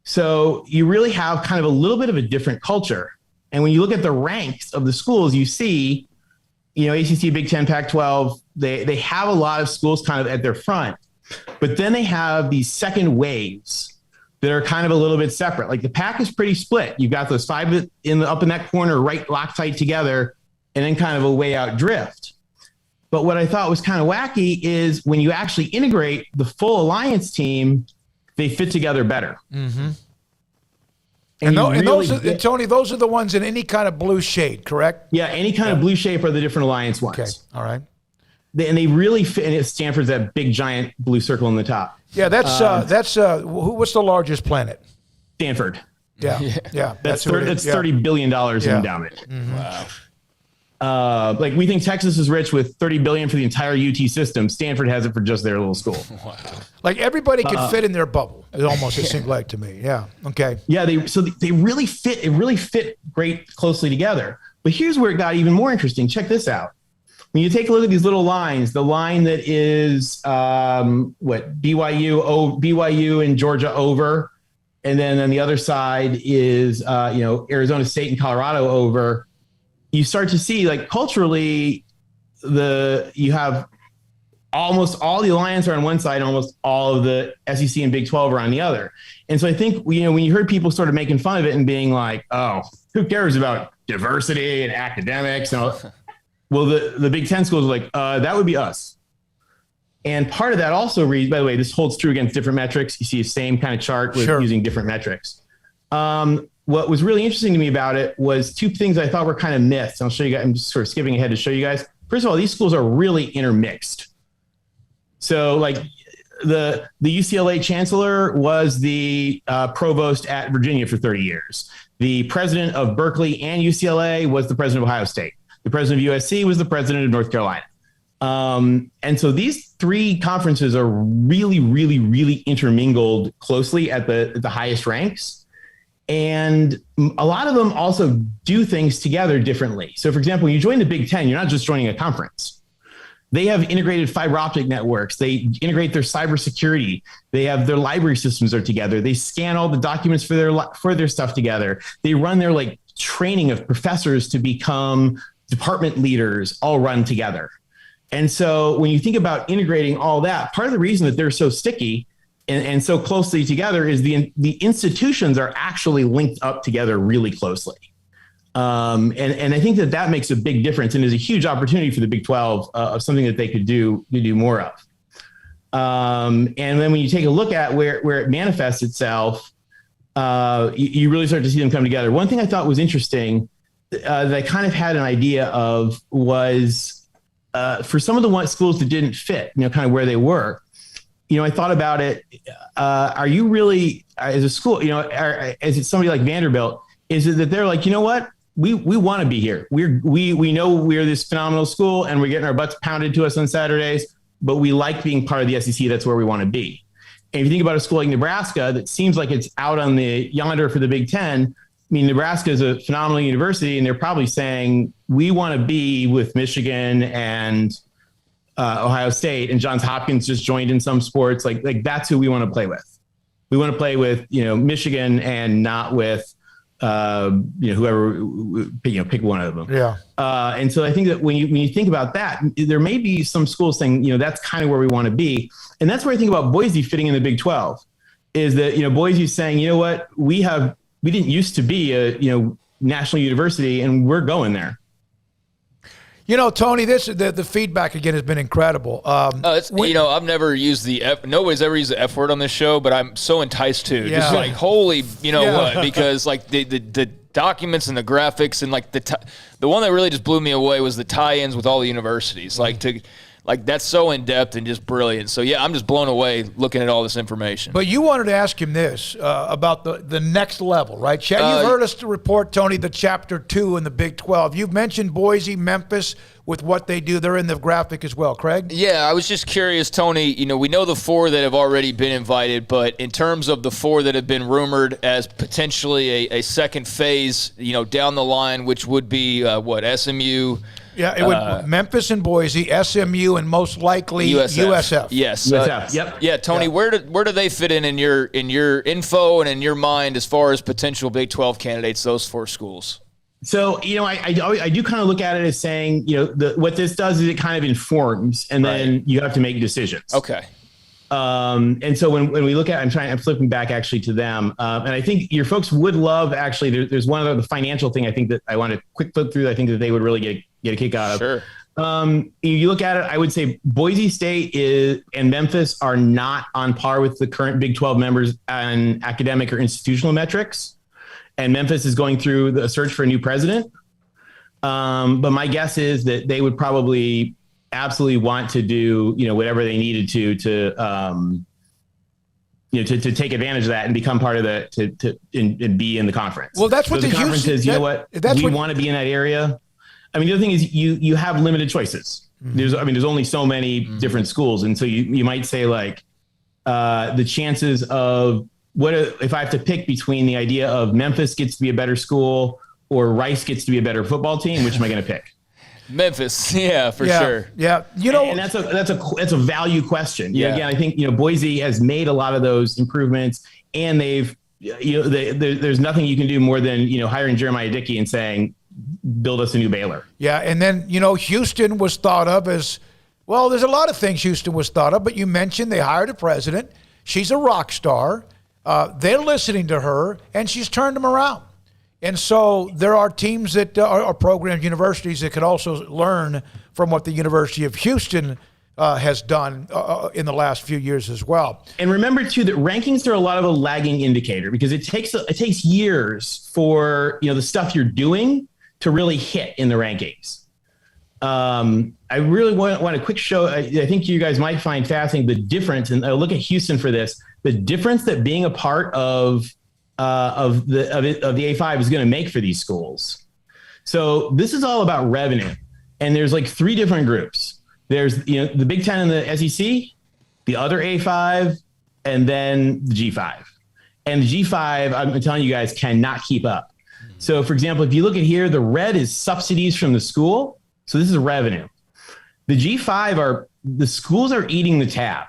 So you really have kind of a little bit of a different culture. And when you look at the ranks of the schools, you see, ACC, Big 10, Pac-12, they have a lot of schools kind of at their front. But then they have these second waves that are kind of a little bit separate. Like the Pac is pretty split. You've got those 5 up in that corner, right, locked tight together, and then kind of a way out drift. But what I thought was kind of wacky is when you actually integrate the full Alliance team, they fit together better. Mm-hmm. And those are, Tony, those are the ones in any kind of blue shade, correct? Yeah, any kind of blue shape are the different Alliance ones. Okay, all right. They really fit, and Stanford's that big giant blue circle in the top. Yeah, that's what's the largest planet? Stanford. Yeah. That's $30 billion in endowment. Mm-hmm. Wow. We think Texas is rich with $30 billion for the entire UT system. Stanford has it for just their little school. Wow. Like everybody can fit in their bubble. It almost seemed like to me. Yeah. Okay. Yeah. They really fit. It really fit great closely together. But here's where it got even more interesting. Check this out. When you take a look at these little lines, the line that is BYU and Georgia over, and then on the other side is Arizona State and Colorado over. You start to see, like, culturally, you have almost all the Alliance are on one side, almost all of the SEC and Big 12 are on the other. And so I think, when you heard people sort of making fun of it and being like, oh, who cares about diversity and academics and all? Well, the Big 10 schools are like, that would be us. And part of that also reads, by the way, this holds true against different metrics. You see the same kind of chart with using different metrics. What was really interesting to me about it was 2 things I thought were kind of myths. I'll show you guys. I'm just sort of skipping ahead to show you guys. First of all, these schools are really intermixed. So like the UCLA chancellor was the provost at Virginia for 30 years. The president of Berkeley and UCLA was the president of Ohio State. The president of USC was the president of North Carolina. And so these 3 conferences are really, really, really intermingled closely at the highest ranks. And a lot of them also do things together differently. So, for example, when you join the Big 10, you're not just joining a conference. They have integrated fiber optic networks. They integrate their cybersecurity. They have their library systems are together. They scan all the documents for their stuff together. They run their training of professors to become department leaders, all run together. And so when you think about integrating all that, part of the reason that they're so sticky and so closely together is the institutions are actually linked up together really closely. And I think that makes a big difference and is a huge opportunity for the Big 12 of something that they could do more of. And then when you take a look at where it manifests itself, you really start to see them come together. One thing I thought was interesting that I kind of had an idea of was for some of the schools that didn't fit, kind of where they were. I thought about it. Are you really, as a school, as it's somebody like Vanderbilt, is it that they're like, you know what? We want to be here. We know we're this phenomenal school and we're getting our butts pounded to us on Saturdays, but we like being part of the SEC. That's where we want to be. And if you think about a school like Nebraska, that seems like it's out on the yonder for the Big Ten. I mean, Nebraska is a phenomenal university, and they're probably saying we want to be with Michigan and Ohio State, and Johns Hopkins just joined in some sports. Like that's who we want to play with. We want to play with Michigan and not with whoever pick one of them. Yeah. And so I think that when you think about that, there may be some schools saying that's kind of where we want to be, and that's where I think about Boise fitting in the Big 12. Is that Boise saying what we didn't used to be a national university, and we're going there. Tony, the feedback again has been incredible. I've never used nobody's ever used the F word on this show, but I'm so enticed to. Yeah. Just like, holy, what? Because like the documents and the graphics and like the one that really just blew me away was the tie-ins with all the universities. Like that's so in depth and just brilliant. So yeah, I'm just blown away looking at all this information. But you wanted to ask him this about the next level, right? You've heard us to report, Tony, the Chapter 2 in the Big 12. You've mentioned Boise, Memphis with what they do. They're in the graphic as well, Craig. Yeah, I was just curious, Tony. We know the 4 that have already been invited, but in terms of the 4 that have been rumored as potentially a second phase, down the line, which would be SMU. Yeah, it would Memphis and Boise, SMU, and most likely USF. Yes. USF. Yep. Yeah, Tony, Yeah. where do they fit in your info and in your mind as far as potential Big 12 candidates? Those 4 schools. So I do kind of look at it as saying what this does is it kind of informs, and then you have to make decisions. Okay. And so when we look at, I'm flipping back actually to them. And I think your folks would love, actually, there's one other, the financial thing I think that I want to quick flip through. I think that they would really get a kick out of. Sure. You look at it, I would say Boise State and Memphis are not on par with the current Big 12 members on academic or institutional metrics. And Memphis is going through a search for a new president. But my guess is that they would probably absolutely want to do, whatever they needed to take advantage of that and become part of and be in the conference. Well, that's what the conference is. We want to be in that area. I mean, the other thing is you have limited choices. Mm-hmm. There's only so many different schools, and so you might say like the chances of what if I have to pick between the idea of Memphis gets to be a better school or Rice gets to be a better football team, which am I going to pick? Memphis, yeah, for sure. Yeah, and that's a value question. Yeah. Again, I think Boise has made a lot of those improvements, and they've there's nothing you can do more than hiring Jeremiah Dickey and saying build us a new Baylor. Yeah, and then Houston was thought of as well. There's a lot of things Houston was thought of, but you mentioned they hired a president. She's a rock star. They're listening to her, and she's turned them around. And so there are teams that are programs, universities that could also learn from what the University of Houston has done in the last few years as well. And remember too that rankings are a lot of a lagging indicator because it takes years for the stuff you're doing to really hit in the rankings. I really want a quick show. I think you guys might find fascinating the difference, and I'll look at Houston for this. The difference that being a part of the A5 is going to make for these schools. So this is all about revenue, and there's like 3 different groups. There's the Big Ten and the SEC, the other A5, and then the G5. And the G5, I'm telling you guys, cannot keep up. So for example, if you look at here, the red is subsidies from the school. So this is revenue. The G5 the schools are eating the tab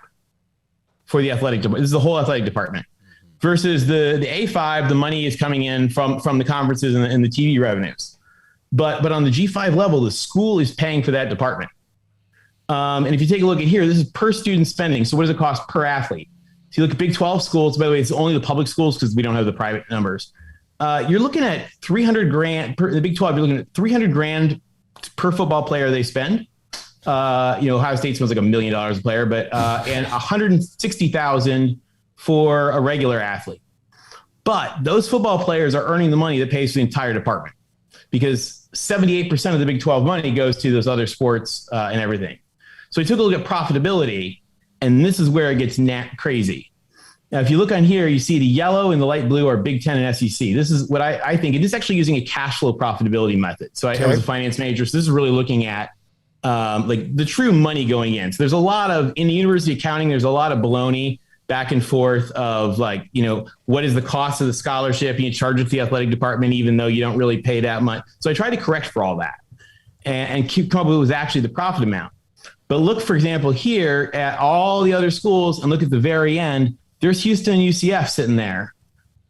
for the athletic department. This is the whole athletic department. Versus the A5, the money is coming in from the conferences and the TV revenues. But on the G5 level, the school is paying for that department. And if you take a look at here, this is per student spending. So what does it cost per athlete? So you look at Big 12 schools, by the way, it's only the public schools because we don't have the private numbers. You're looking at $300,000 per the Big 12. You're looking at $300,000 per football player they spend. Ohio State spends like $1 million a player, but and $160,000 for a regular athlete. But those football players are earning the money that pays for the entire department because 78% of the Big 12 money goes to those other sports and everything. So we took a look at profitability, and this is where it gets crazy. Now, if you look on here, you see the yellow and the light blue are Big 10 and SEC. This is what I think. It is actually using a cash flow profitability method. So I was a finance major, so this is really looking at like the true money going in. So there's a lot of, in the university accounting, there's a lot of baloney back and forth of like, what is the cost of the scholarship? And you charge it to the athletic department, even though you don't really pay that much. So I tried to correct for all that and come up with what was actually the profit amount. But look, for example, here at all the other schools and look at the very end, there's Houston and UCF sitting there.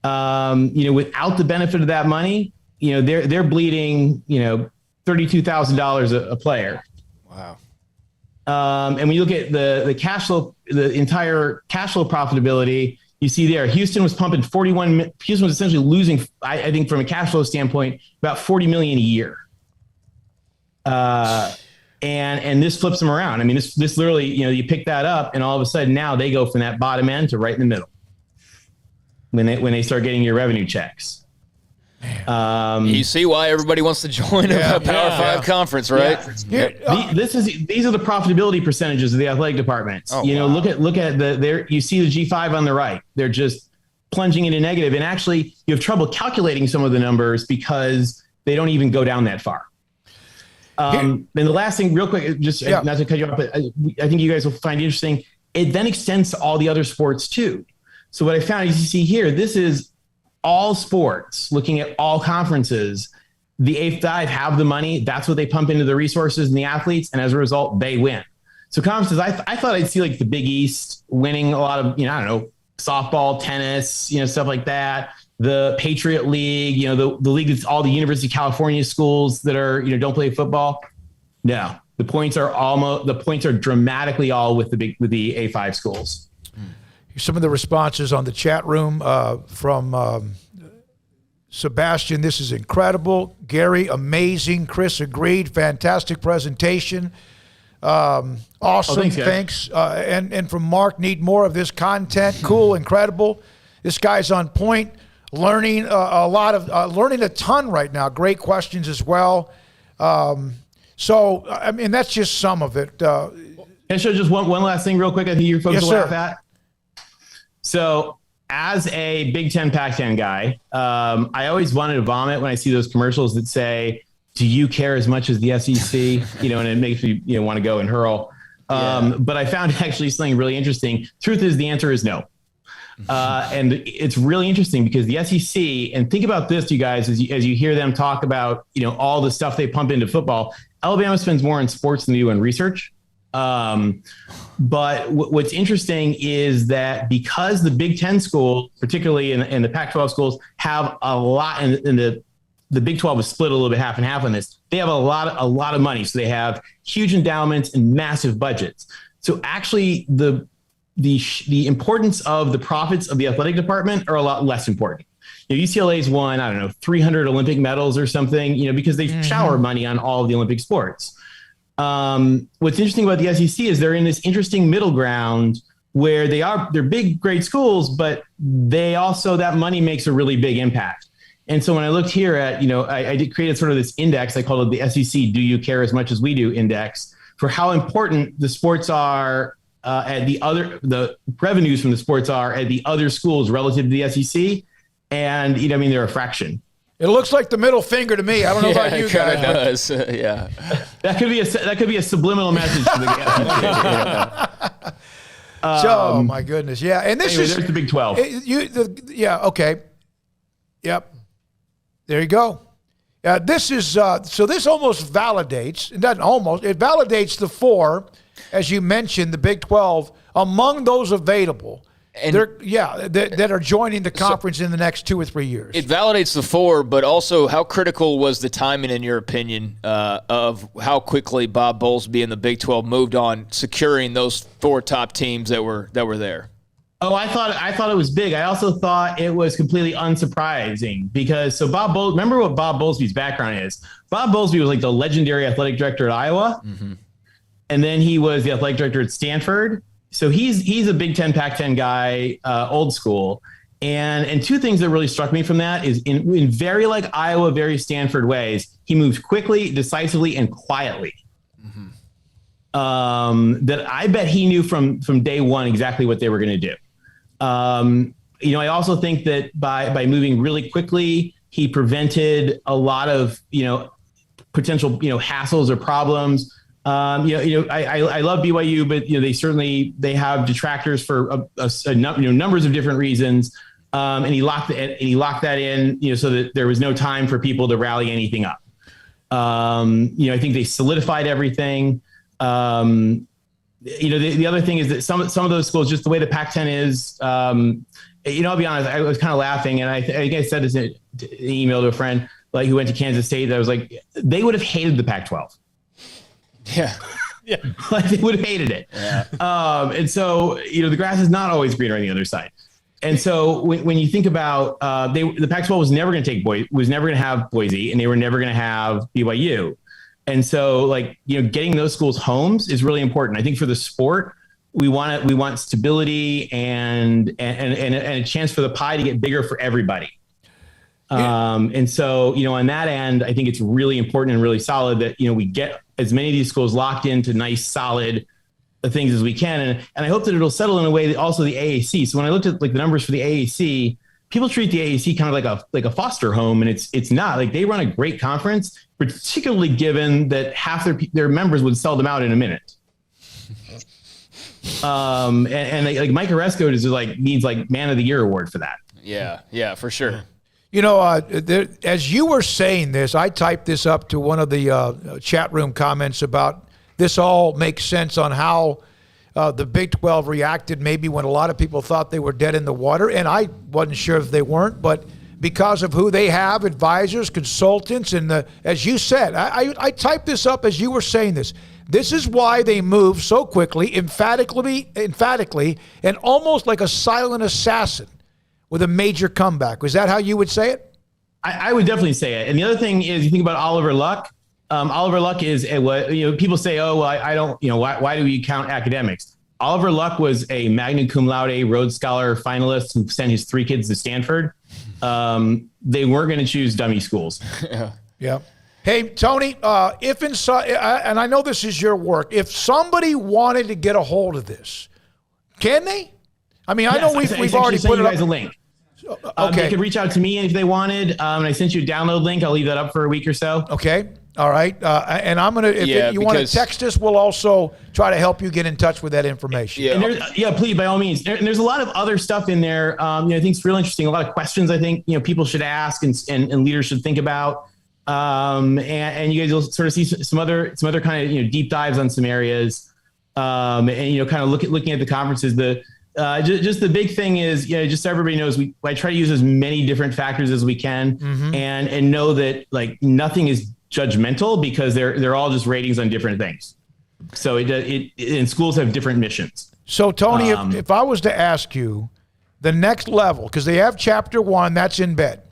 Without the benefit of that money, they're bleeding, $32,000 a player. Wow. And when you look at the cash flow, the entire cash flow profitability, you see there, Houston was pumping Houston was essentially losing, I think from a cash flow standpoint, about $40 million a year. And this flips them around. I mean, this literally, you pick that up and all of a sudden now they go from that bottom end to right in the middle when they start getting your revenue checks. You see why everybody wants to join a Power 5 conference, right? Yeah. These are the profitability percentages of the athletic departments. Oh, look at you see the G5 on the right. They're just plunging into negative. And actually you have trouble calculating some of the numbers because they don't even go down that far. And the last thing real quick, just not to cut you off, but I think you guys will find interesting. It then extends to all the other sports too. So what I found is you see here, this is all sports looking at all conferences. The A5 have the money. That's what they pump into the resources and the athletes. And as a result, they win. So conferences, I thought I'd see like the Big East winning a lot of, I don't know, softball, tennis, stuff like that. The Patriot League, the league that's all the University of California schools that are, don't play football. No, the points are dramatically all with the A5 schools. Some of the responses on the chat room from Sebastian, this is incredible. Gary, amazing. Chris agreed. Fantastic presentation. Awesome. Thanks. And from Mark, need more of this content. Cool, incredible. This guy's on point. Learning learning a ton right now. Great questions as well. So, I mean, that's just some of it. And so just one last thing real quick. I think you're folks will laugh at. So as a Big Ten Pac-10 guy, I always wanted to vomit when I see those commercials that say, do you care as much as the SEC? And it makes me want to go and hurl. But I found actually something really interesting. Truth is, the answer is no. And it's really interesting because the SEC, and think about this, you guys, as you hear them talk about, all the stuff they pump into football, Alabama spends more on sports than they do on research. But what's interesting is that because the Big Ten schools, particularly in the Pac-12 schools, have a lot, and the Big 12 is split a little bit half and half on this. They have a lot of money. So they have huge endowments and massive budgets. So actually the importance of the profits of the athletic department are a lot less important. UCLA's won, 300 Olympic medals or something, because they shower money on all of the Olympic sports. What's interesting about the SEC is they're in this interesting middle ground where they're big, great schools, but they also, that money makes a really big impact. And so when I looked here at, I did create sort of this index, I called it the SEC Do You Care As Much As We Do index, for how important the sports are the revenues from the sports are at the other schools relative to the SEC. And, they're a fraction. It looks like the middle finger to me. I don't know about you guys. Does. Yeah. That could be a subliminal message to the oh my goodness. Yeah. And this is there's the Big 12. Okay. Yep. There you go. This is so this almost validates, it validates the four, as you mentioned, the Big 12 among those available. And that are joining the conference in the next 2 or 3 years. It validates the four, but also how critical was the timing, in your opinion, of how quickly Bob Bowlesby and the Big 12 moved on securing those four top teams that were there? Oh, I thought it was big. I also thought it was completely unsurprising because remember what Bob Bowlesby's background is. Bob Bowlesby was like the legendary athletic director at Iowa. Mm-hmm. And then he was the athletic director at Stanford. So he's a Big Ten, Pac-10 guy, old school. And two things that really struck me from that is in very like Iowa, very Stanford ways, he moved quickly, decisively, and quietly. That I bet he knew from day one exactly what they were going to do. I also think that by moving really quickly, he prevented a lot of potential hassles or problems. I love BYU, but they have detractors for numbers of different reasons. And he locked that in, so that there was no time for people to rally anything up. I think they solidified everything. The other thing is that some of those schools, just the way the Pac-10 is, I'll be honest, I was kind of laughing, and I think I said this in an email to a friend who went to Kansas State. That I was like, they would have hated the Pac-12. Yeah. Yeah. They would have hated it. Yeah. And so, the grass is not always greener on the other side. And so when you think about the Pac-12 was never going to have Boise, and they were never going to have BYU. And so getting those schools homes is really important. I think for the sport, we want stability and a chance for the pie to get bigger for everybody. Yeah. And so, on that end, I think it's really important and really solid that, we get as many of these schools locked into nice, solid things as we can. And I hope that it'll settle in a way that also the AAC. So when I looked at the numbers for the AAC, people treat the AAC kind of like a foster home, and it's not. They run a great conference, particularly given that half their members would sell them out in a minute. And Mike Oresco needs Man of the Year award for that. Yeah, for sure. As you were saying this, I typed this up to one of the chat room comments about this all makes sense on how the Big 12 reacted maybe when a lot of people thought they were dead in the water, and I wasn't sure if they weren't, but because of who they have, advisors, consultants, and as you said, I typed this up as you were saying this. This is why they move so quickly, emphatically, and almost like a silent assassin with a major comeback. Was that how you would say it? I would definitely say it. And the other thing is, you think about Oliver Luck. Oliver Luck is what people say. Oh, well, I don't. Why do we count academics? Oliver Luck was a magna cum laude Rhodes Scholar finalist who sent his 3 kids to Stanford. They weren't going to choose dummy schools. Yeah. Hey, Tony, and I know this is your work, if somebody wanted to get a hold of this, can they? I mean, I know we've already put you guys a link. Okay. They could reach out to me if they wanted. And I sent you a download link. I'll leave that up for a week or so. Okay. All right. And I'm going to, if you want to text us, we'll also try to help you get in touch with that information. Yeah, please, by all means. And there's a lot of other stuff in there. I think it's real interesting. A lot of questions I think, people should ask and leaders should think about. And you guys will sort of see some other kind of, deep dives on some areas. And, kind of looking at the conferences, just the big thing is, just so everybody knows, I try to use as many different factors as we can, and know that nothing is judgmental because they're all just ratings on different things. So and schools have different missions. So Tony, if I was to ask you the next level, because they have chapter 1, that's in bed.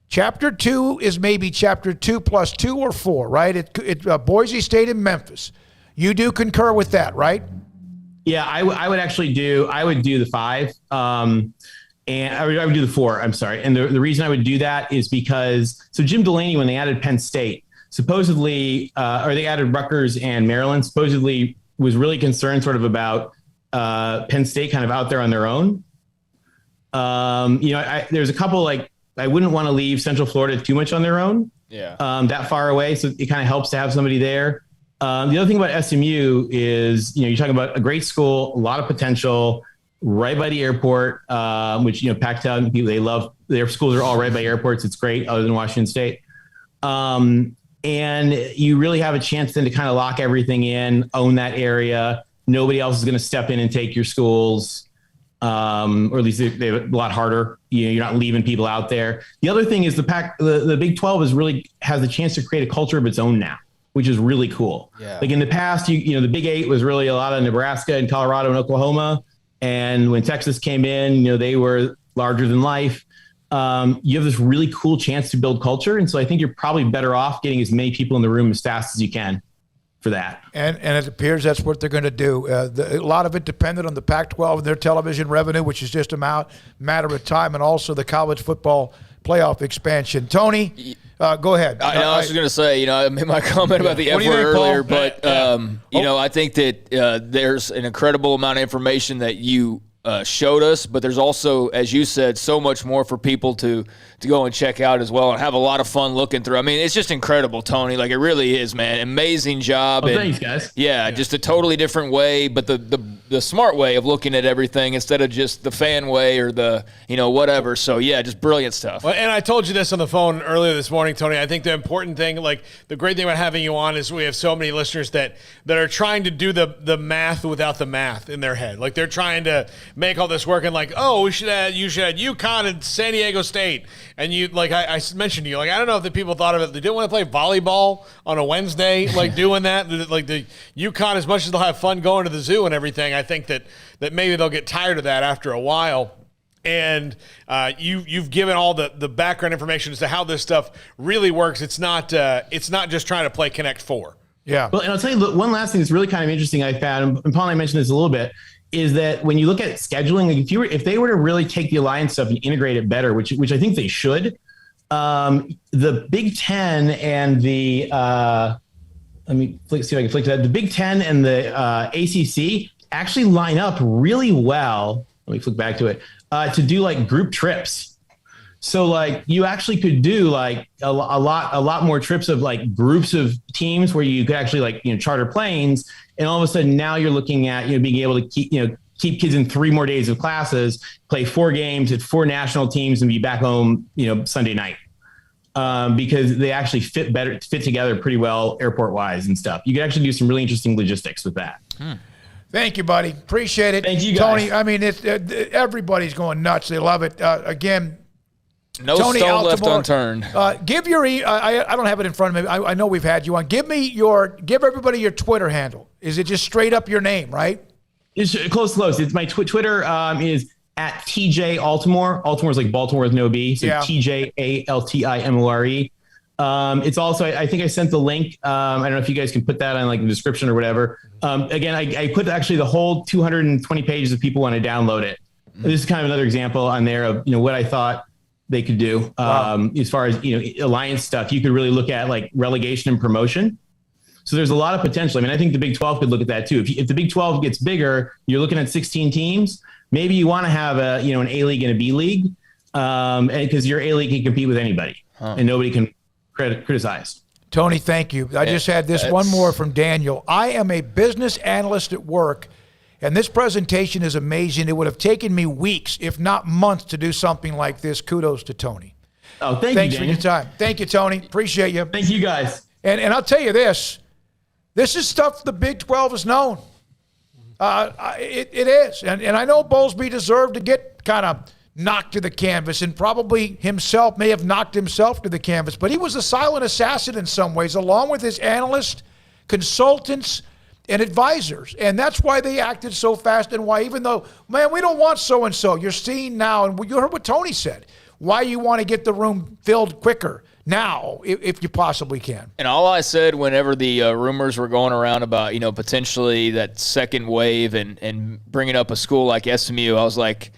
Chapter 2 is maybe chapter 2 plus 2 or 4, right? It Boise State and Memphis. You do concur with that, right? Yeah, I would do the 5, and I would do the 4. I'm sorry. And the reason I would do that is because, so Jim Delaney, when they added Penn State, supposedly, or they added Rutgers and Maryland, supposedly was really concerned sort of about Penn State kind of out there on their own. There's a couple, I wouldn't want to leave Central Florida too much on their own. Yeah. That far away. So it kind of helps to have somebody there. The other thing about SMU is, you're talking about a great school, a lot of potential, right by the airport, which, Pac-10 people, they love their schools are all right by airports. It's great, other than Washington State. And you really have a chance then to kind of lock everything in, own that area. Nobody else is going to step in and take your schools, or at least they have a lot harder. You're not leaving people out there. The other thing is the Big 12 has the chance to create a culture of its own now, which is really cool. Yeah. In the past, the Big 8 was really a lot of Nebraska and Colorado and Oklahoma. And when Texas came in, they were larger than life. You have this really cool chance to build culture. And so I think you're probably better off getting as many people in the room as fast as you can for that. And it appears that's what they're going to do. A lot of it depended on the Pac-12 and their television revenue, which is just a matter of time, and also the college football playoff expansion. Tony, go ahead. I was just going to say, I made my comment about the F word earlier, but, I think that there's an incredible amount of information that you showed us, but there's also, as you said, so much more for people to go and check out as well and have a lot of fun looking through. I mean, it's just incredible, Tony. Like, it really is, man. Amazing job. Oh, thanks, guys. Yeah, just a totally different way, but the smart way of looking at everything instead of just the fan way or the, whatever. So, yeah, just brilliant stuff. Well, and I told you this on the phone earlier this morning, Tony. I think the important thing, like the great thing about having you on is we have so many listeners that are trying to do the math without the math in their head. Like, they're trying to make all this work and like, oh, you should add UConn and San Diego State. And you, like I mentioned to you, like, I don't know if the people thought of it. They didn't want to play volleyball on a Wednesday, like doing that. Like the UConn, as much as they'll have fun going to the zoo and everything, I think that maybe they'll get tired of that after a while. And you've given all the background information as to how this stuff really works. It's not just trying to play Connect Four. Yeah. Well, and I'll tell you, look, one last thing that's really kind of interesting I found, and Paul and I mentioned this a little bit, is that when you look at scheduling, like if they were to really take the alliance stuff and integrate it better, which I think they should, the Big Ten and the let me see if I can flick to that. The Big Ten and the ACC actually line up really well. Let me flick back to it to do like group trips. So like you actually could do like a lot more trips of like groups of teams where you could actually like, charter planes. And all of a sudden now you're looking at, being able to keep kids in 3 more days of classes, play 4 games at 4 national teams and be back home, Sunday night. Because they actually fit together pretty well airport wise and stuff. You could actually do some really interesting logistics with that. Thank you, buddy. Appreciate it. Thank you, guys. Tony, I mean, everybody's going nuts. They love it. Again, no Tony stone Altimore, left unturned. Give your I don't have it in front of me. I know we've had you on. Give everybody your Twitter handle. Is it just straight up your name, right? It's close. It's my Twitter is at TJ Altimore. Altimore is like Baltimore with no B. So TJALTIMORE. It's also, I think I sent the link. I don't know if you guys can put that on like the description or whatever. Again, I put actually the whole 220 pages if people want to download it. This is kind of another example on there of, what I thought they could do. As far as, alliance stuff, you could really look at like relegation and promotion. So there's a lot of potential. I mean, I think the Big 12 could look at that too. If the Big 12 gets bigger, you're looking at 16 teams. Maybe you want to have an A league and a B league, because your A league can compete with anybody and nobody can criticize. Tony, thank you. I just had this one more from Daniel. I am a business analyst at work, and this presentation is amazing. It would have taken me weeks, if not months, to do something like this. Kudos to Tony. Oh, Thanks for your time. Thank you, Tony. Appreciate you. Thank you, guys. And I'll tell you this. This is stuff the Big 12 is known. It is. And I know Bowlesby deserved to get kind of knocked to the canvas, and probably himself may have knocked himself to the canvas, but he was a silent assassin in some ways, along with his analysts, consultants, and advisors. And that's why they acted so fast, and why, even though, man, we don't want so-and-so, you're seeing now, and you heard what Tony said, why you want to get the room filled quicker now, if you possibly can. And all I said whenever the rumors were going around about, potentially that second wave and bringing up a school like SMU, I was like,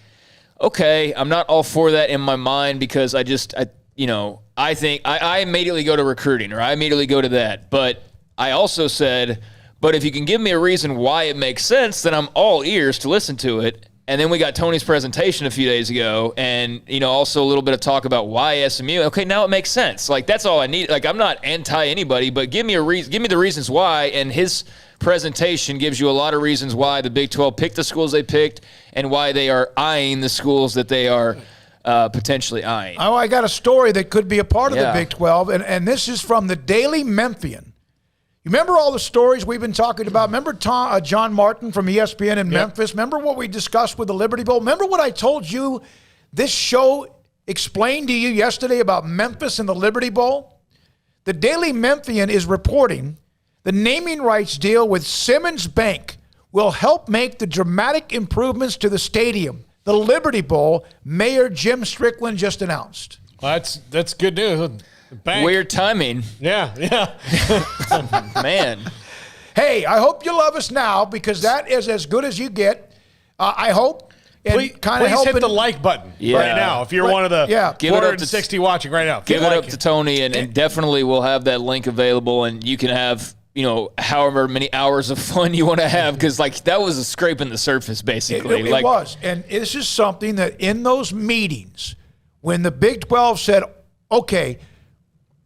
okay, I'm not all for that in my mind, because I think I immediately go to recruiting, or I immediately go to that. But I also said, but if you can give me a reason why it makes sense, then I'm all ears to listen to it. And then we got Tony's presentation a few days ago, and, also a little bit of talk about why SMU. Okay, now it makes sense. Like, that's all I need. Like, I'm not anti anybody, but give me the reasons why. And his presentation gives you a lot of reasons why the Big 12 picked the schools they picked, and why they are eyeing the schools that they are potentially eyeing. Oh, I got a story that could be a part of the Big 12, and this is from the Daily Memphian. You remember all the stories we've been talking about? Remember John Martin from ESPN in Memphis? Remember what we discussed with the Liberty Bowl? Remember what I told you this show explained to you yesterday about Memphis and the Liberty Bowl? The Daily Memphian is reporting the naming rights deal with Simmons Bank will help make the dramatic improvements to the stadium. The Liberty Bowl, Mayor Jim Strickland just announced. Well, that's good news. Bank. Weird timing. Yeah. Man. Hey, I hope you love us now because that is as good as you get. I hope. And please hit the like button right now if you're one of the 460 watching right now. Give it up to Tony, and definitely we'll have that link available, and you can have however many hours of fun you want to have, because that was a scraping the surface basically. It was, and this is something that in those meetings when the Big 12 said, okay,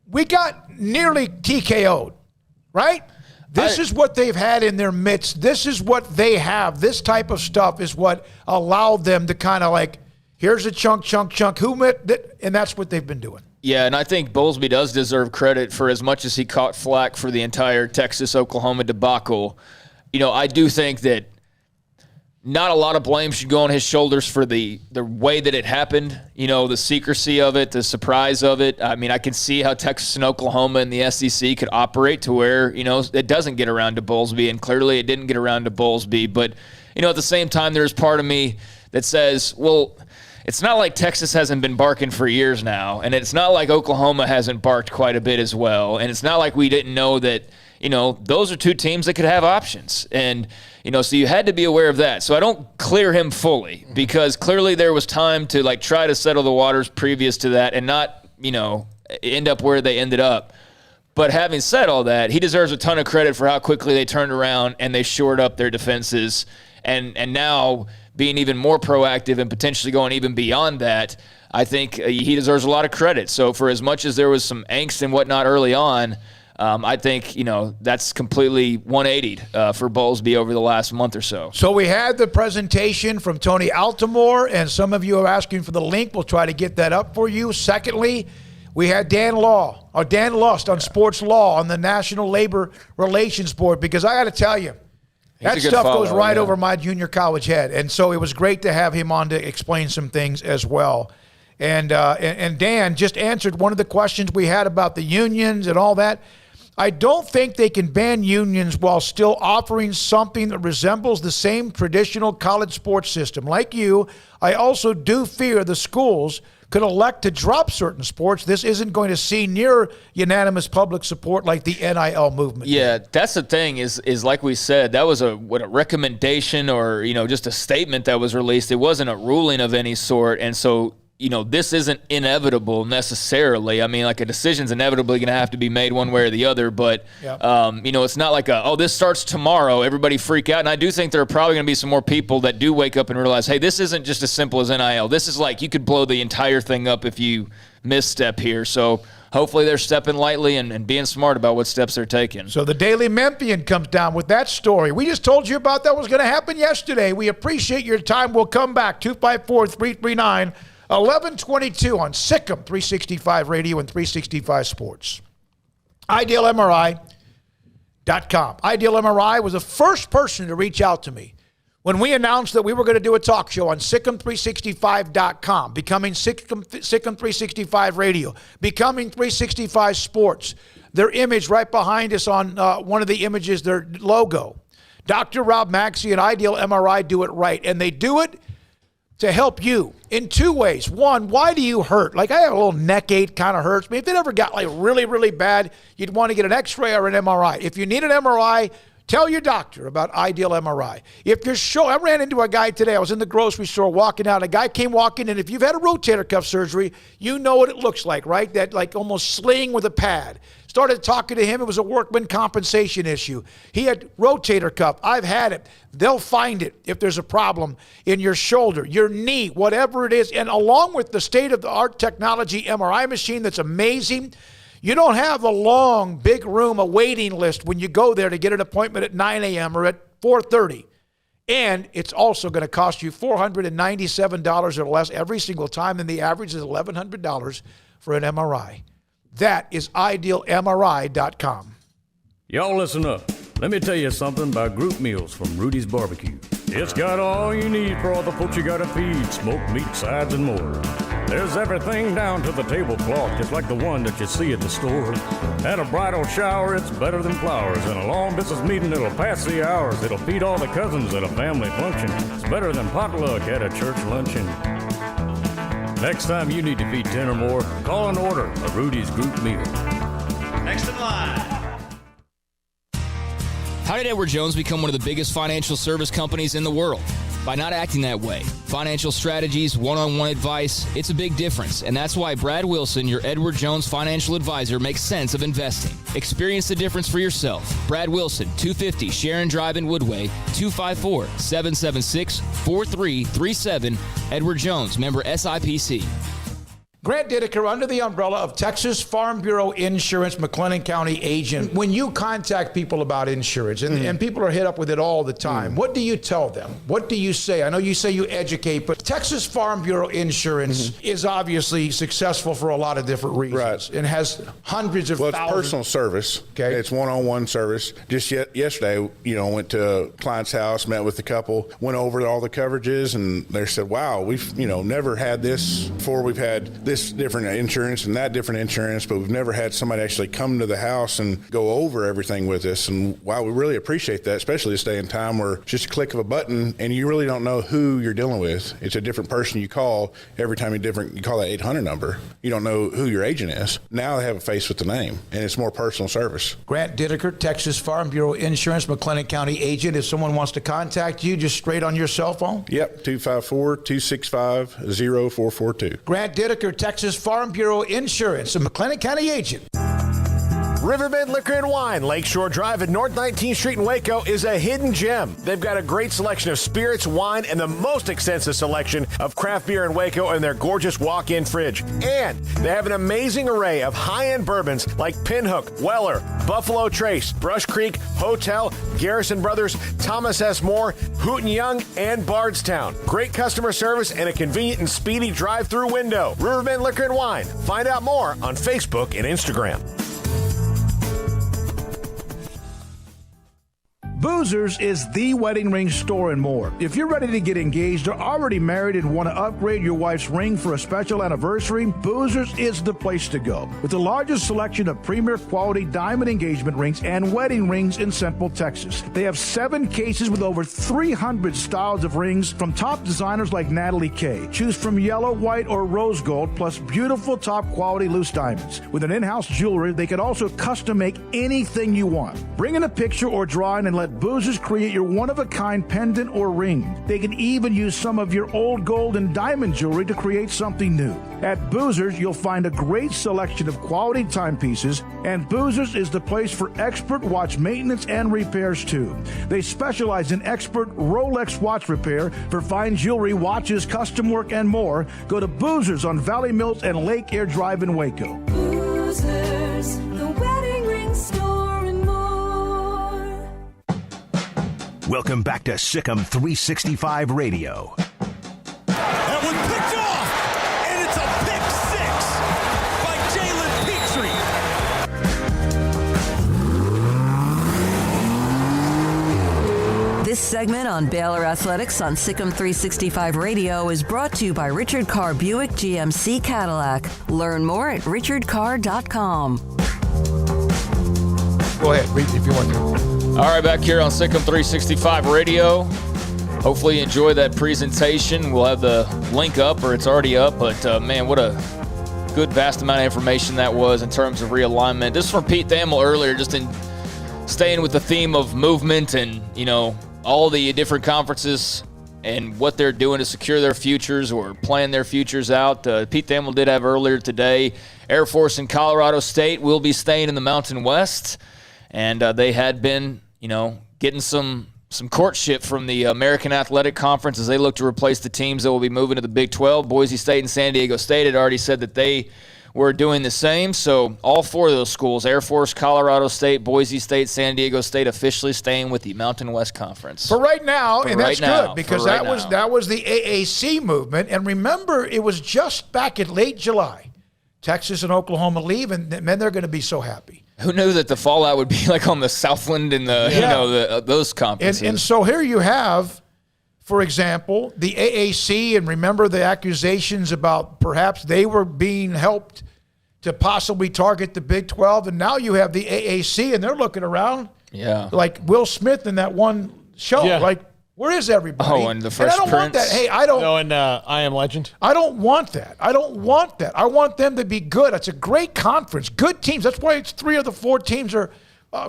we got nearly TKO'd, right? This is what they've had in their midst. This is what they have. This type of stuff is what allowed them to kind of here's a chunk. And that's what they've been doing. Yeah, and I think Bowlesby does deserve credit for as much as he caught flack for the entire Texas-Oklahoma debacle. I do think that not a lot of blame should go on his shoulders for the way that it happened, the secrecy of it, the surprise of it. I mean, I can see how Texas and Oklahoma and the SEC could operate to where, it doesn't get around to Bowlesby, and clearly it didn't get around to Bowlesby. But, at the same time, there's part of me that says, well, it's not like Texas hasn't been barking for years now, and it's not like Oklahoma hasn't barked quite a bit as well, and it's not like we didn't know that, those are two teams that could have options. And, so you had to be aware of that. So I don't clear him fully, because clearly there was time to try to settle the waters previous to that and not, end up where they ended up. But having said all that, he deserves a ton of credit for how quickly they turned around and they shored up their defenses. And now being even more proactive and potentially going even beyond that, I think he deserves a lot of credit. So for as much as there was some angst and whatnot early on, I think, that's completely 180'd for Bowlesby over the last month or so. So we had the presentation from Tony Altimore, and some of you are asking for the link. We'll try to get that up for you. Secondly, we had Dan Lust on sports law on the National Labor Relations Board, because I got to tell you, that stuff goes right over my junior college head. And so it was great to have him on to explain some things as well. And Dan just answered one of the questions we had about the unions and all that. I don't think they can ban unions while still offering something that resembles the same traditional college sports system. Like you, I also do fear the schools could elect to drop certain sports. This isn't going to see near unanimous public support like the NIL movement. Yeah, that's the thing is like we said, that was a recommendation or, just a statement that was released. It wasn't a ruling of any sort. And so, this isn't inevitable necessarily. I mean, a decision's inevitably going to have to be made one way or the other, but, it's not like this starts tomorrow, everybody freak out. And I do think there are probably going to be some more people that do wake up and realize, hey, this isn't just as simple as NIL. This is you could blow the entire thing up if you misstep here. So hopefully they're stepping lightly and being smart about what steps they're taking. So the Daily Memphian comes down with that story. We just told you about that was going to happen yesterday. We appreciate your time. We'll come back. 254-339. 11:22 on Sikkim 365 Radio and 365 Sports. IdealMRI.com. Ideal MRI was the first person to reach out to me when we announced that we were going to do a talk show on Sikkim365.com, becoming Sikkim 365 Radio, becoming 365 Sports. Their image right behind us on one of the images, their logo. Dr. Rob Maxey and Ideal MRI do it right, and they do it to help you in two ways. One, why do you hurt? I have a little neck ache, kind of hurts me. If it ever got really, really bad, you'd want to get an x-ray or an MRI. If you need an MRI, tell your doctor about Ideal MRI. If you're sure, I ran into a guy today. I was in the grocery store walking out. A guy came walking in. If you've had a rotator cuff surgery, you know what it looks like, right? That almost sling with a pad. Started talking to him. It was a workman compensation issue. He had rotator cuff. I've had it. They'll find it if there's a problem in your shoulder, your knee, whatever it is. And along with the state-of-the-art technology MRI machine that's amazing, you don't have a long, big room, a waiting list when you go there to get an appointment at 9 a.m. or at 4:30. And it's also going to cost you $497 or less every single time, and the average is $1,100 for an MRI. That is IdealMRI.com. Y'all listen up. Let me tell you something about group meals from Rudy's Barbecue. It's got all you need for all the folks you gotta feed, smoked meat, sides, and more. There's everything down to the tablecloth, just like the one that you see at the store. At a bridal shower, it's better than flowers. And a long business meeting, it'll pass the hours. It'll feed all the cousins at a family function. It's better than potluck at a church luncheon. Next time you need to feed 10 or more, call and order a Rudy's Group meal. Next in line. How did Edward Jones become one of the biggest financial service companies in the world? By not acting that way. Financial strategies, one-on-one advice, it's a big difference. And that's why Brad Wilson, your Edward Jones financial advisor, makes sense of investing. Experience the difference for yourself. Brad Wilson, 250 Sharon Drive in Woodway, 254-776-4337. Edward Jones, member SIPC. Grant Dideker, under the umbrella of Texas Farm Bureau Insurance, McLennan County agent. When you contact people about insurance, and people are hit up with it all the time, what do you tell them? What do you say? I know you say you educate, but Texas Farm Bureau Insurance is obviously successful for a lot of different reasons. Right. And has hundreds of thousands. It's personal service. Okay. It's one-on-one service. Just yesterday, went to a client's house, met with the couple, went over all the coverages, and they said, wow, we've, never had this before. We've had this different insurance and that different insurance, but we've never had somebody actually come to the house and go over everything with us. And wow, we really appreciate that, especially this day and time where it's just a click of a button and you really don't know who you're dealing with. It's a different person you call every time you call that 800 number. You don't know who your agent is. Now they have a face with the name, and it's more personal service. Grant Dideker, Texas Farm Bureau Insurance, McLennan County agent. If someone wants to contact you, just straight on your cell phone? Yep, 254-265-0442. Grant Dideker, Texas Farm Bureau Insurance, a McLennan County agent. Riverbend Liquor and Wine, Lakeshore Drive at North 19th Street in Waco, is a hidden gem. They've got a great selection of spirits, wine, and the most extensive selection of craft beer in Waco in their gorgeous walk-in fridge. And they have an amazing array of high-end bourbons like Pinhook, Weller, Buffalo Trace, Brush Creek, Hotel, Garrison Brothers, Thomas S. Moore, Hooten Young, and Bardstown. Great customer service and a convenient and speedy drive-through window. Riverbend Liquor and Wine. Find out more on Facebook and Instagram. Boozers is the wedding ring store and more. If you're ready to get engaged or already married and want to upgrade your wife's ring for a special anniversary, Boozers is the place to go. With the largest selection of premier quality diamond engagement rings and wedding rings in Central Texas. They have 7 cases with over 300 styles of rings from top designers like Natalie Kay. Choose from yellow, white, or rose gold, plus beautiful top quality loose diamonds. With an in-house jewelry, they can also custom make anything you want. Bring in a picture or drawing and let Boozers create your one-of-a-kind pendant or ring. They can even use some of your old gold and diamond jewelry to create something new. At Boozers, you'll find a great selection of quality timepieces, and Boozers is the place for expert watch maintenance and repairs too. They specialize in expert Rolex watch repair for fine jewelry, watches, custom work, and more. Go to Boozers on Valley Mills and Lake Air Drive in Waco. Boozers, the wedding ring store and more. Welcome back to Sikkim 365 Radio. That one picked off, and it's a pick six by Jalen Petrie. This segment on Baylor Athletics on Sikkim 365 Radio is brought to you by Richard Carr Buick GMC Cadillac. Learn more at richardcarr.com. Go ahead, read if you want to. All right, back here on Sikkim 365 Radio. Hopefully you enjoy that presentation. We'll have the link up, or it's already up. But, man, what a good, vast amount of information that was in terms of realignment. This is from Pete Thamel earlier, just in staying with the theme of movement and, all the different conferences and what they're doing to secure their futures or plan their futures out. Pete Thamel did have earlier today, Air Force and Colorado State will be staying in the Mountain West. And they had been, getting some courtship from the American Athletic Conference as they look to replace the teams that will be moving to the Big 12. Boise State and San Diego State had already said that they were doing the same. So all 4 of those schools, Air Force, Colorado State, Boise State, San Diego State, officially staying with the Mountain West Conference. For right now, and that's now, good because that was the AAC movement. And remember, it was just back in late July. Texas and Oklahoma leave, and then they're going to be so happy. Who knew that the fallout would be like on the Southland and those conferences? And so here you have for example, the AAC, and remember the accusations about perhaps they were being helped to possibly target the Big 12, and now you have the AAC, and they're looking around like Will Smith in that one show. Yeah. Like, where is everybody? Oh, and the Fresh I don't want Prince. that. Hey, I don't. No, and I Am Legend. I don't want that. I don't want that. I want them to be good. It's a great conference, good teams. That's why it's 3 of the 4 teams are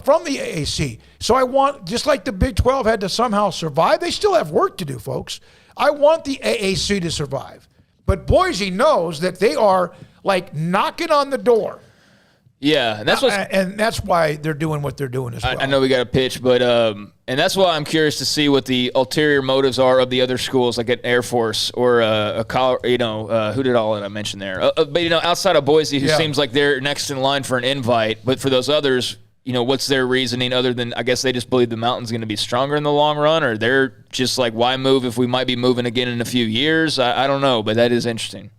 from the AAC. So I want, just like the Big 12 had to somehow survive, they still have work to do, folks. I want the AAC to survive. But Boise knows that they are like knocking on the door. Yeah, and that's why they're doing what they're doing as well. I know we got a pitch, but and that's why I'm curious to see what the ulterior motives are of the other schools, like at Air Force or who did all that I mentioned there? But outside of Boise, who seems like they're next in line for an invite, but for those others, what's their reasoning other than I guess they just believe the mountain's going to be stronger in the long run, or they're just like, why move if we might be moving again in a few years? I don't know, but that is interesting.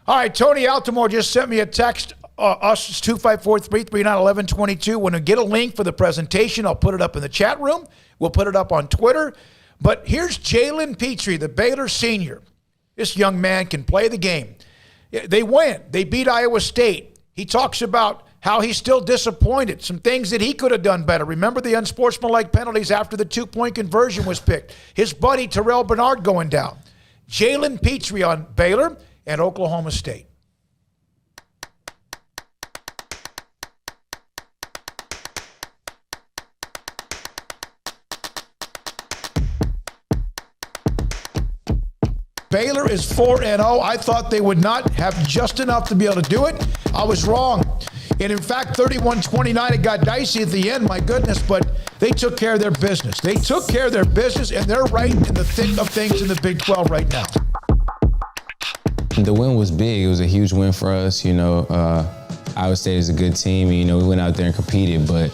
All right, Tony Altimore just sent me a text. Us is 254-339-1122. When I get a link for the presentation, I'll put it up in the chat room. We'll put it up on Twitter. But here's Jalen Petrie, the Baylor senior. This young man can play the game. They win. They beat Iowa State. He talks about how he's still disappointed, some things that he could have done better. Remember the unsportsmanlike penalties after the 2-point conversion was picked. His buddy Terrell Bernard going down. Jalen Petrie on Baylor and Oklahoma State. Baylor is 4-0. I thought they would not have just enough to be able to do it. I was wrong. And in fact, 31-29, it got dicey at the end, my goodness, but they took care of their business. They took care of their business, and they're right in the thick of things in the Big 12 right now. The win was big. It was a huge win for us. Iowa State is a good team. We went out there and competed, but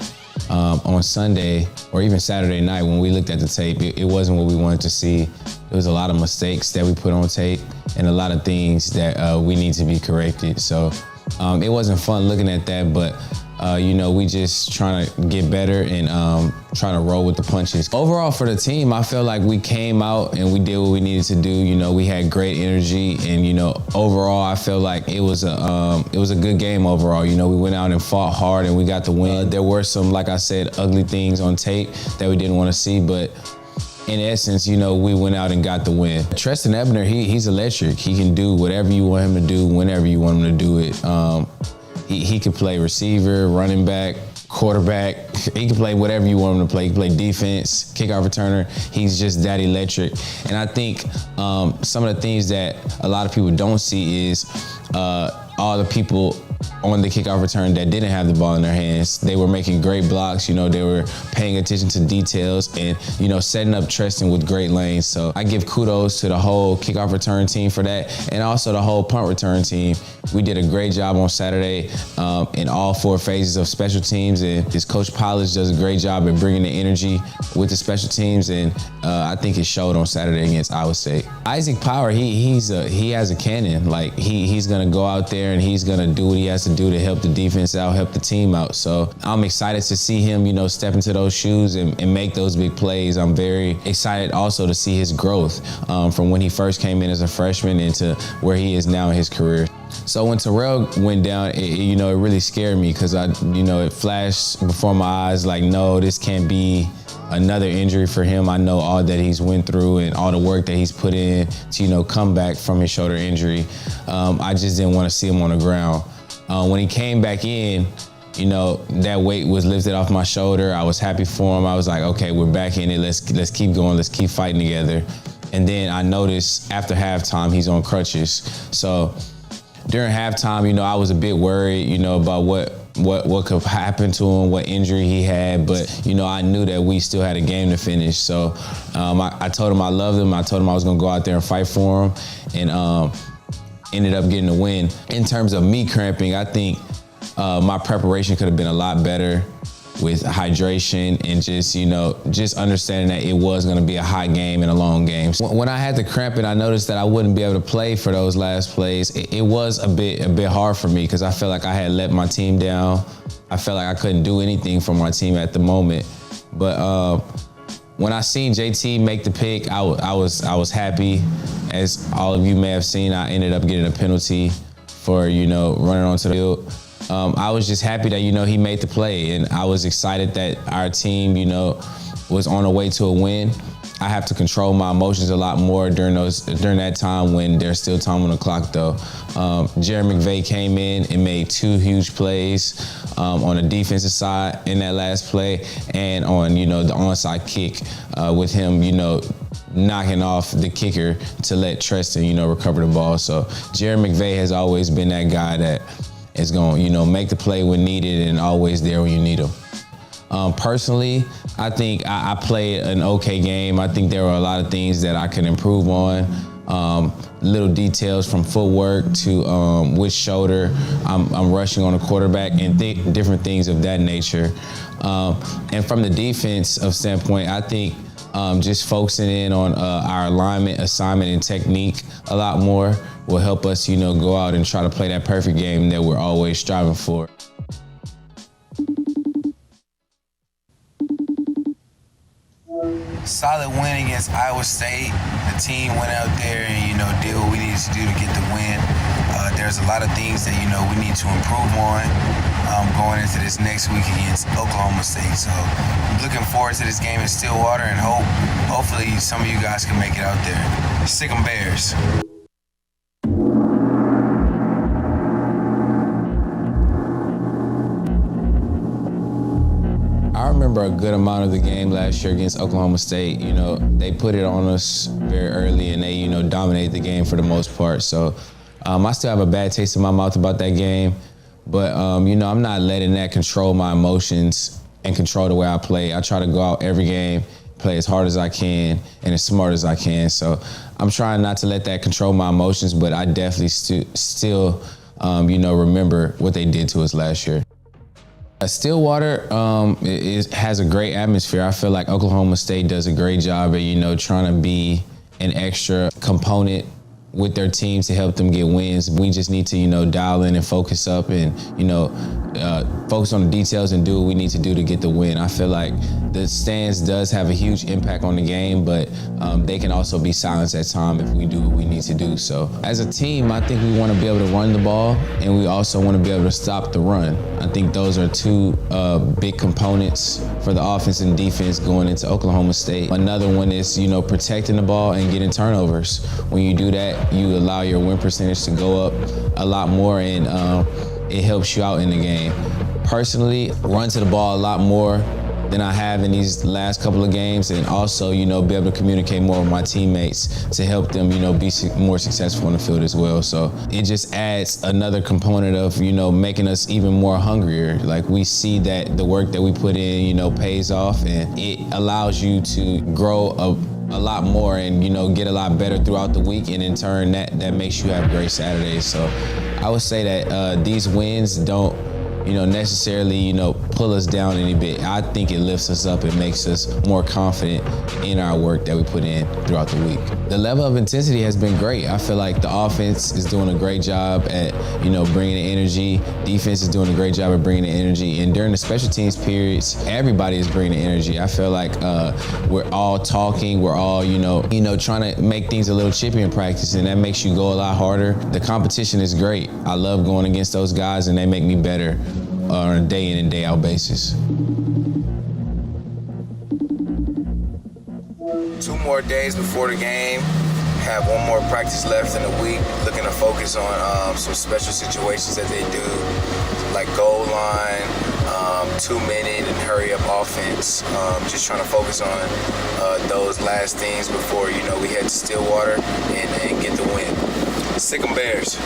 on Sunday or even Saturday night when we looked at the tape, it wasn't what we wanted to see. There was a lot of mistakes that we put on tape and a lot of things that we need to be corrected. So it wasn't fun looking at that, but we just trying to get better and trying to roll with the punches. Overall for the team, I feel like we came out and we did what we needed to do. We had great energy, and overall I feel like it was a good game overall. We went out and fought hard and we got the win. There were some, like I said, ugly things on tape that we didn't want to see, but in essence, we went out and got the win. Treston Ebner, he's electric. He can do whatever you want him to do, whenever you want him to do it. He can play receiver, running back, quarterback. He can play whatever you want him to play. He can play defense, kickoff returner. He's just that electric. And I think some of the things that a lot of people don't see is all the people on the kickoff return that didn't have the ball in their hands. They were making great blocks. They were paying attention to details and, setting up Treston with great lanes. So I give kudos to the whole kickoff return team for that, and also the whole punt return team. We did a great job on Saturday in all 4 phases of special teams, and his coach Polish does a great job at bringing the energy with the special teams, and I think it showed on Saturday against Iowa State. Isaac Power, he has a cannon. Like he's gonna go out there and he's gonna do what he has to do to help the defense out, help the team out. So I'm excited to see him, step into those shoes and make those big plays. I'm very excited also to see his growth from when he first came in as a freshman into where he is now in his career. So when Terrell went down, it really scared me because it flashed before my eyes like, no, this can't be another injury for him. I know all that he's went through and all the work that he's put in to, come back from his shoulder injury. I just didn't want to see him on the ground. When he came back in, that weight was lifted off my shoulder. I was happy for him. I was like, okay, we're back in it. Let's keep going. Let's keep fighting together. And then I noticed after halftime, he's on crutches. So during halftime, I was a bit worried, about what could happen to him, what injury he had. But, I knew that we still had a game to finish. So I told him I loved him. I told him I was going to go out there and fight for him. And ended up getting the win. In terms of me cramping, I think my preparation could have been a lot better with hydration and just understanding that it was going to be a high game and a long game. When I had the cramping, I noticed that I wouldn't be able to play for those last plays. It was a bit hard for me because I felt like I had let my team down. I felt like I couldn't do anything for my team at the moment. But When I seen JT make the pick, I was happy. As all of you may have seen, I ended up getting a penalty for, running onto the field. I was just happy that, he made the play, and I was excited that our team, was on the way to a win. I have to control my emotions a lot more during that time when there's still time on the clock, though. Jerry McVay came in and made 2 huge plays on the defensive side in that last play, and on, the onside kick with him, knocking off the kicker to let Treston, recover the ball. So Jerry McVay has always been that guy that is going to, make the play when needed and always there when you need him. Personally, I think I played an okay game. I think there were a lot of things that I could improve on. Little details from footwork to which shoulder I'm rushing on a quarterback and different things of that nature. And from the defensive standpoint, I think just focusing in on our alignment, assignment, and technique a lot more will help us, go out and try to play that perfect game that we're always striving for. Solid win against Iowa State. The team went out there and, did what we needed to do to get the win. There's a lot of things that, we need to improve on going into this next week against Oklahoma State. So I'm looking forward to this game in Stillwater and hopefully some of you guys can make it out there. Sick 'em Bears. I remember a good amount of the game last year against Oklahoma State. They put it on us very early, and they, dominated the game for the most part. So I still have a bad taste in my mouth about that game. But, I'm not letting that control my emotions and control the way I play. I try to go out every game, play as hard as I can and as smart as I can. So I'm trying not to let that control my emotions, but I definitely still, remember what they did to us last year. Stillwater has a great atmosphere. I feel like Oklahoma State does a great job at, trying to be an extra component with their teams to help them get wins. We just need to, dial in and focus up and, focus on the details and do what we need to do to get the win. I feel like the stands does have a huge impact on the game, but they can also be silenced at times if we do what we need to do. So as a team, I think we want to be able to run the ball, and we also want to be able to stop the run. I think those are 2 big components for the offense and defense going into Oklahoma State. Another one is, protecting the ball and getting turnovers. When you do that, you allow your win percentage to go up a lot more, and it helps you out in the game. Personally, run to the ball a lot more than I have in these last couple of games, and also, be able to communicate more with my teammates to help them, be more successful on the field as well. So it just adds another component of, making us even more hungrier. Like, we see that the work that we put in, pays off, and it allows you to grow a lot more and, get a lot better throughout the week, and in turn, that makes you have great Saturdays. So I would say that these wins don't, necessarily, pull us down any bit. I think it lifts us up and makes us more confident in our work that we put in throughout the week. The level of intensity has been great. I feel like the offense is doing a great job at, bringing the energy. Defense is doing a great job at bringing the energy. And during the special teams periods, everybody is bringing the energy. I feel like we're all talking. We're all, trying to make things a little chippy in practice, and that makes you go a lot harder. The competition is great. I love going against those guys, and they make me better on a day in and day out basis. 2 more days before the game. Have 1 more practice left in the week. Looking to focus on some special situations that they do, like goal line, 2-minute and hurry up offense. Just trying to focus on those last things before, we head to Stillwater and get the win. Sick 'em Bears.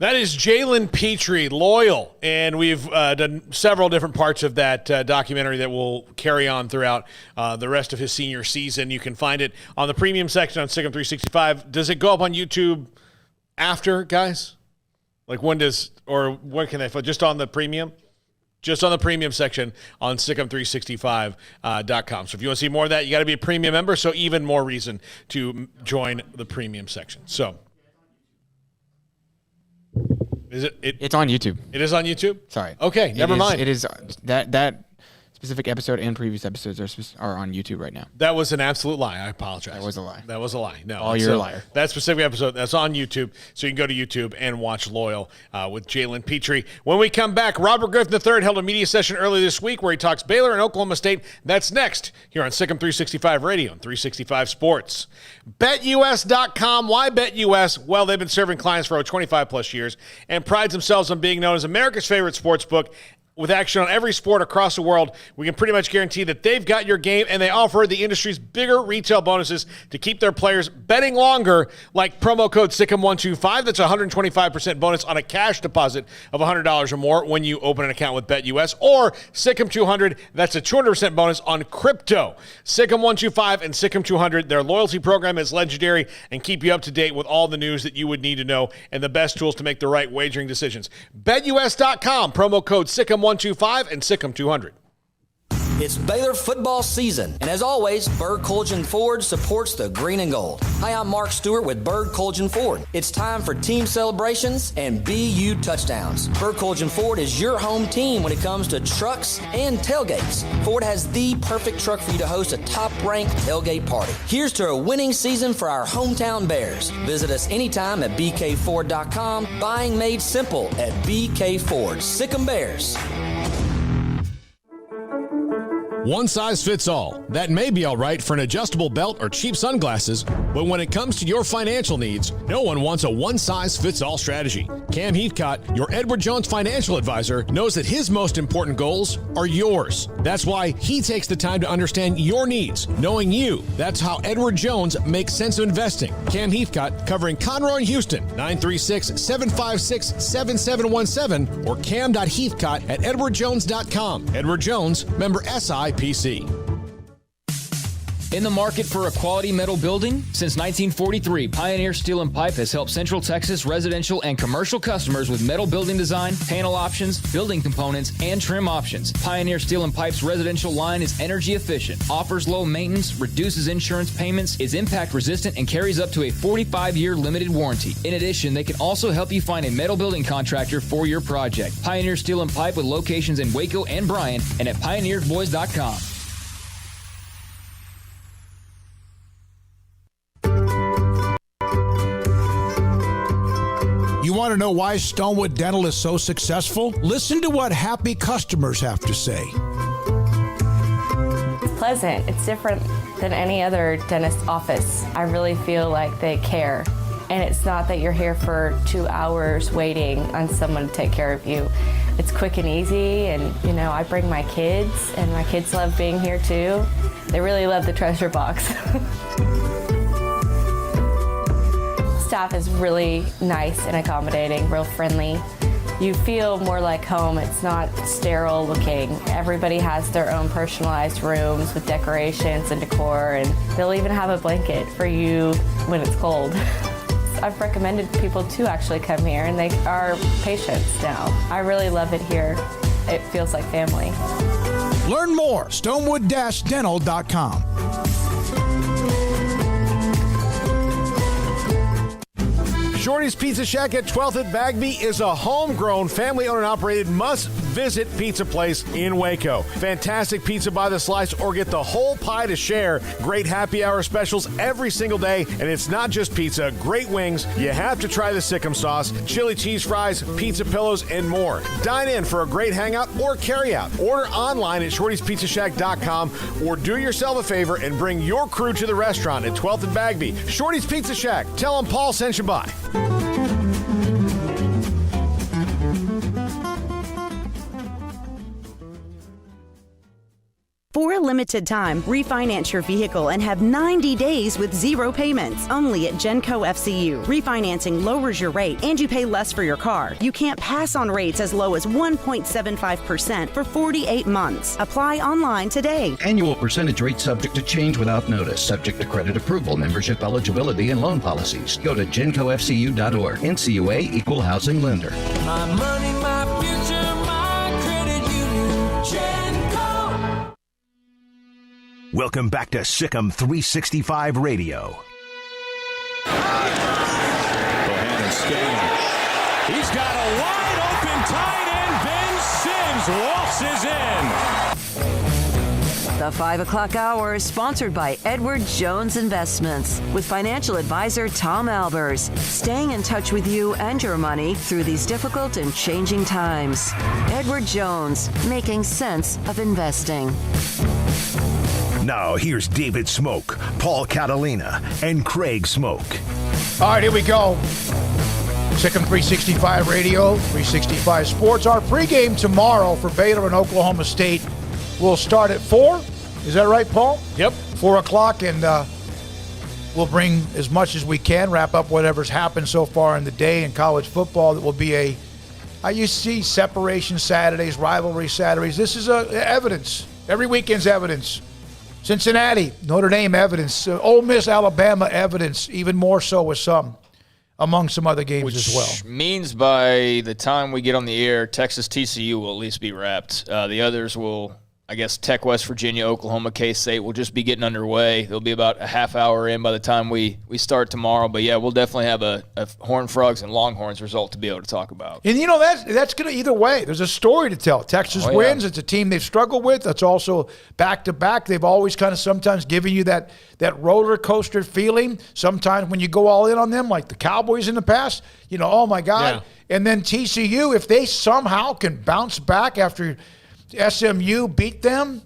That is Jalen Petrie, loyal, and we've done several different parts of that documentary that will carry on throughout the rest of his senior season. You can find it on the premium section on Sick 'em 365. Does it go up on YouTube after, guys? Like when can they find? Just on the premium? Just on the premium section on Sick'em365.com. So if you want to see more of that, you got to be a premium member, so even more reason to join the premium section. So Is it? It's on YouTube. It is on YouTube? Sorry. Okay, never mind. It is that specific episode and previous episodes are on YouTube right now. That was an absolute lie. I apologize. That was a lie. That was a lie. No. Oh, you're a liar. That specific episode, that's on YouTube. So you can go to YouTube and watch Loyal with Jalen Petrie. When we come back, Robert Griffin III held a media session earlier this week where he talks Baylor and Oklahoma State. That's next here on Sikkim 365 Radio and 365 Sports. BetUS.com. Why BetUS? Well, they've been serving clients for over 25 plus years and prides themselves on being known as America's favorite sports book. With action on every sport across the world, we can pretty much guarantee that they've got your game, and they offer the industry's bigger retail bonuses to keep their players betting longer, like promo code SICK'EM125. That's a 125% bonus on a cash deposit of $100 or more when you open an account with BetUS, or SICK'EM200. That's a 200% bonus on crypto. SICK'EM125 and SICK'EM200, their loyalty program is legendary and keep you up to date with all the news that you would need to know and the best tools to make the right wagering decisions. BetUS.com, promo code SICK'EM125 and SICK'EM200. It's Baylor football season, and as always, Bird Colgin Ford supports the green and gold. Hi, I'm Mark Stewart with Bird Colgin Ford. It's time for team celebrations and BU touchdowns. Bird Colgin Ford is your home team when it comes to trucks and tailgates. Ford has the perfect truck for you to host a top-ranked tailgate party. Here's to a winning season for our hometown Bears. Visit us anytime at bkford.com. Buying made simple at BK Ford. Sick 'em Bears. One size fits all. That may be all right for an adjustable belt or cheap sunglasses, but when it comes to your financial needs, no one wants a one-size-fits-all strategy. Cam Heathcott, your Edward Jones financial advisor, knows that his most important goals are yours. That's why he takes the time to understand your needs, knowing you. That's how Edward Jones makes sense of investing. Cam Heathcott, covering Conroe and Houston, 936-756-7717 or cam.heathcott@edwardjones.com. Edward Jones, member SIPC. In the market for a quality metal building? Since 1943, Pioneer Steel & Pipe has helped Central Texas residential and commercial customers with metal building design, panel options, building components, and trim options. Pioneer Steel & Pipe's residential line is energy efficient, offers low maintenance, reduces insurance payments, is impact resistant, and carries up to a 45-year limited warranty. In addition, they can also help you find a metal building contractor for your project. Pioneer Steel & Pipe with locations in Waco and Bryan and at pioneersboys.com. You want to know why Stonewood Dental is so successful? Listen to what happy customers have to say. It's pleasant. It's different than any other dentist office. I really feel like they care. And it's not that you're here for 2 hours waiting on someone to take care of you. It's quick and easy, and I bring my kids, and my kids love being here too. They really love the treasure box. Staff is really nice and accommodating, real friendly. You feel more like home. It's not sterile looking. Everybody has their own personalized rooms with decorations and decor, and they'll even have a blanket for you when it's cold. I've recommended people to actually come here, and they are patients now. I really love it here. It feels like family. Learn more, stonewood-dental.com. Shorty's Pizza Shack at 12th and Bagby is a homegrown, family-owned and operated must-visit pizza place in Waco. Fantastic pizza by the slice or get the whole pie to share. Great happy hour specials every single day, and it's not just pizza. Great wings. You have to try the Sikkim sauce, chili cheese fries, pizza pillows, and more. Dine in for a great hangout or carry-out. Order online at shortyspizzashack.com or do yourself a favor and bring your crew to the restaurant at 12th and Bagby. Shorty's Pizza Shack. Tell them Paul sent you by. For a limited time, refinance your vehicle and have 90 days with zero payments only at Genco FCU. Refinancing lowers your rate and you pay less for your car. You can't pass on rates as low as 1.75% for 48 months. Apply online today. Annual percentage rate subject to change without notice, subject to credit approval, membership eligibility, and loan policies. Go to GencoFCU.org. NCUA Equal Housing Lender. My money, my future, my credit union. Genco. Welcome back to Sikkim 365 Radio. Bohannon skating. He's got a wide open tight end. Ben Sims waltzes in. The 5 o'clock hour is sponsored by Edward Jones Investments with financial advisor Tom Albers, staying in touch with you and your money through these difficult and changing times. Edward Jones, making sense of investing. Now here's David Smoak, Paul Catalina, and Craig Smoak. All right, here we go. Sikkim 365 Radio, 365 Sports. Our pregame tomorrow for Baylor and Oklahoma State will start at 4. Is that right, Paul? Yep. 4 o'clock, and we'll bring as much as we can, wrap up whatever's happened so far in the day in college football. That will be you see separation Saturdays, rivalry Saturdays. This is evidence. Every weekend's evidence. Cincinnati, Notre Dame evidence. Ole Miss, Alabama evidence, even more so with some, among some other games as well. Which means by the time we get on the air, Texas TCU will at least be wrapped. The others will, I guess, Tech, West Virginia, Oklahoma, K-State will just be getting underway. They'll be about a half hour in by the time we start tomorrow. But, yeah, we'll definitely have a Horned Frogs and Longhorns result to be able to talk about. And, that's going to either way. There's a story to tell. Texas wins. It's a team they've struggled with. That's also back-to-back. They've always kind of sometimes given you that roller coaster feeling. Sometimes when you go all in on them, like the Cowboys in the past, oh, my God. Yeah. And then TCU, if they somehow can bounce back after – SMU beat them.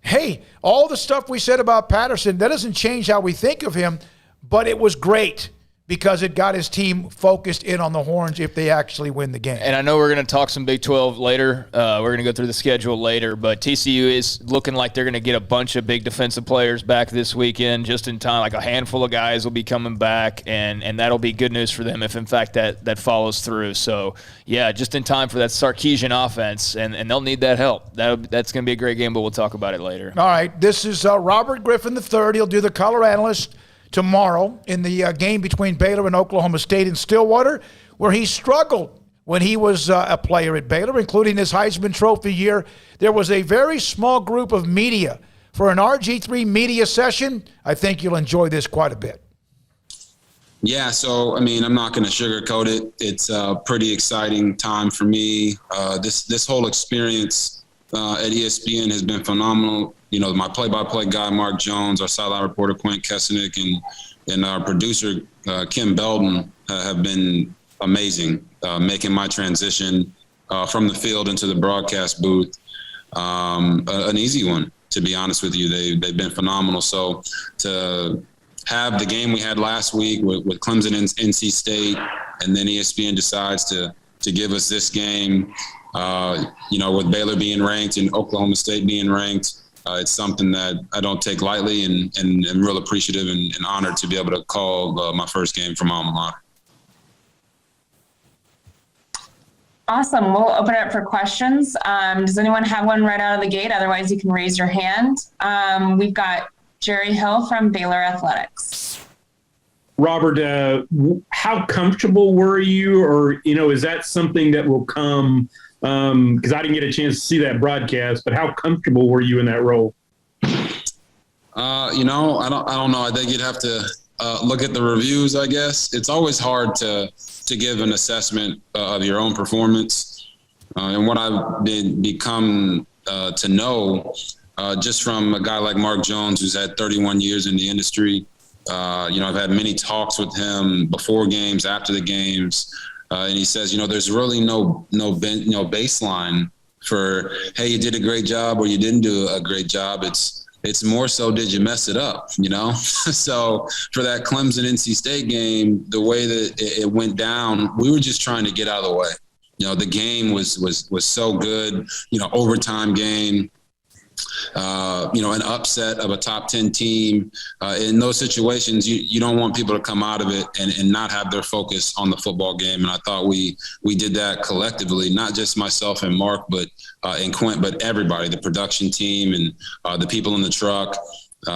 Hey, all the stuff we said about Patterson, that doesn't change how we think of him, but it was great because it got his team focused in on the Horns if they actually win the game. And I know we're going to talk some Big 12 later. We're going to go through the schedule later, but TCU is looking like they're going to get a bunch of big defensive players back this weekend just in time. Like a handful of guys will be coming back, and that'll be good news for them if, in fact, that follows through. So, yeah, just in time for that Sarkisian offense, and they'll need that help. That's going to be a great game, but we'll talk about it later. All right, this is Robert Griffin III. He'll do the color analyst tomorrow in the game between Baylor and Oklahoma State in Stillwater, where he struggled when he was a player at Baylor, including his Heisman Trophy year. There was a very small group of media for an RG3 media session. I think you'll enjoy this quite a bit. Yeah, so, I'm not going to sugarcoat it. It's a pretty exciting time for me. This whole experience at ESPN has been phenomenal. My play-by-play guy, Mark Jones, our sideline reporter, Quint Kesenick, and our producer, Kim Belden, have been amazing, making my transition from the field into the broadcast booth an easy one, to be honest with you. They've been phenomenal. So to have the game we had last week with Clemson and NC State, and then ESPN decides to give us this game, with Baylor being ranked and Oklahoma State being ranked, it's something that I don't take lightly, and I'm real appreciative and honored to be able to call my first game from alma mater. Awesome. We'll open it up for questions. Does anyone have one right out of the gate? Otherwise, you can raise your hand. We've got Jerry Hill from Baylor Athletics. Robert, how comfortable were you, or, is that something that will come? Because I didn't get a chance to see that broadcast, but how comfortable were you in that role? I don't know. I think you'd have to look at the reviews, I guess. It's always hard to give an assessment of your own performance. And what I've become to know just from a guy like Mark Jones, who's had 31 years in the industry. I've had many talks with him before games, after the games. And he says, there's really no baseline for, hey, you did a great job or you didn't do a great job. It's more so, did you mess it up? So for that Clemson NC State game, the way that it went down, we were just trying to get out of the way. The game was so good. Overtime game. An upset of a top 10 team. In those situations, you don't want people to come out of it and not have their focus on the football game. And I thought we did that collectively, not just myself and Mark, and Quint, but everybody, the production team and the people in the truck.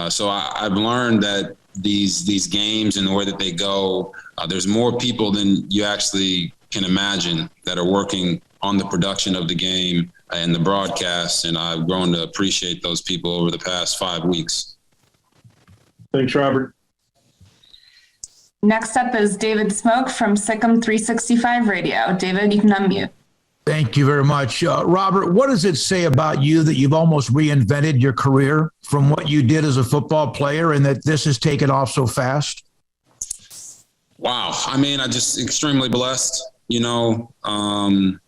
So I've learned that these games and the way that they go, there's more people than you actually can imagine that are working on the production of the game and the broadcast, and I've grown to appreciate those people over the past 5 weeks. Thanks, Robert. Next up is David Smoak from Sikkim 365 Radio. David, you can unmute. Thank you very much. Robert, what does it say about you that you've almost reinvented your career from what you did as a football player and that this has taken off so fast? Wow. I mean, I'm just extremely blessed. You know, I'm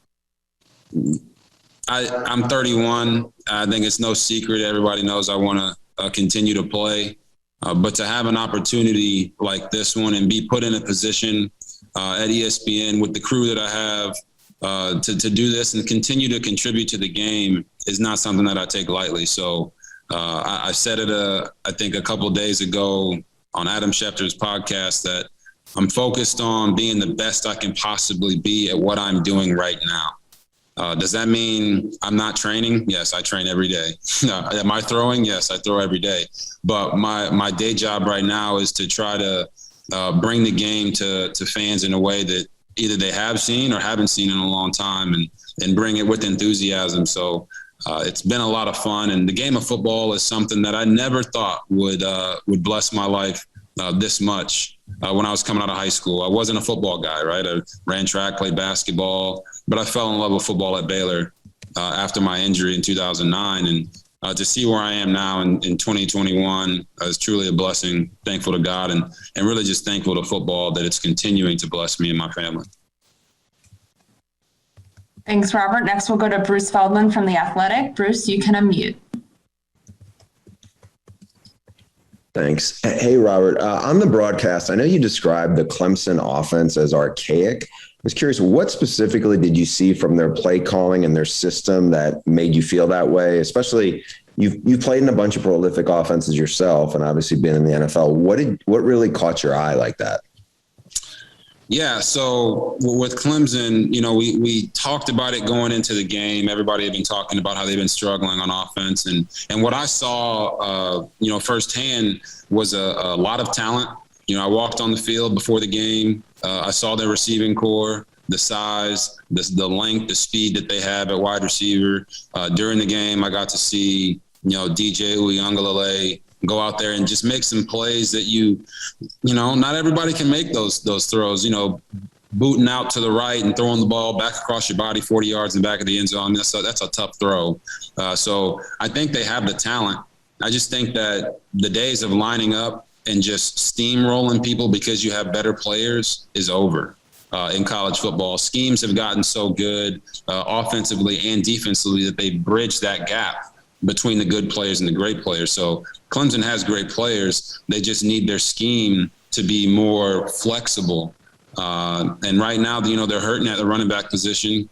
31. I think it's no secret. Everybody knows I want to continue to play. But to have an opportunity like this one and be put in a position at ESPN with the crew that I have, to do this and continue to contribute to the game is not something that I take lightly. So I said it, I think a couple of days ago on Adam Schefter's podcast that I'm focused on being the best I can possibly be at what I'm doing right now. Does that mean I'm not training? Yes, I train every day. Am I throwing? Yes, I throw every day. But my day job right now is to try to bring the game to fans in a way that either they have seen or haven't seen in a long time and bring it with enthusiasm. So it's been a lot of fun. And the game of football is something that I never thought would bless my life this much. When I was coming out of high school, I wasn't a football guy, right? I ran track, played basketball, but I fell in love with football at Baylor after my injury in 2009. And to see where I am now in 2021 is truly a blessing. Thankful to God and really just thankful to football that it's continuing to bless me and my family. Thanks, Robert. Next, we'll go to Bruce Feldman from The Athletic. Bruce, you can unmute. Thanks. Hey, Robert, on the broadcast, I know you described the Clemson offense as archaic. I was curious, what specifically did you see from their play calling and their system that made you feel that way? Especially, you've played in a bunch of prolific offenses yourself and obviously been in the NFL. What really caught your eye like that? Yeah, so with Clemson, you know, we talked about it going into the game. Everybody had been talking about how they've been struggling on offense. And what I saw, you know, firsthand was a lot of talent. You know, I walked on the field before the game. I saw their receiving core, the size, the length, the speed that they have at wide receiver. During the game, I got to see, you know, DJ Uiagalelei go out there and just make some plays that you know, not everybody can make those throws, you know, booting out to the right and throwing the ball back across your body 40 yards in the back of the end zone. That's a tough throw. So I think they have the talent. I just think that the days of lining up and just steamrolling people because you have better players is over. In college football, schemes have gotten so good offensively and defensively that they bridge that gap between the good players and the great players. So Clemson has great players. They just need their scheme to be more flexible. And right now, you know, they're hurting at the running back position.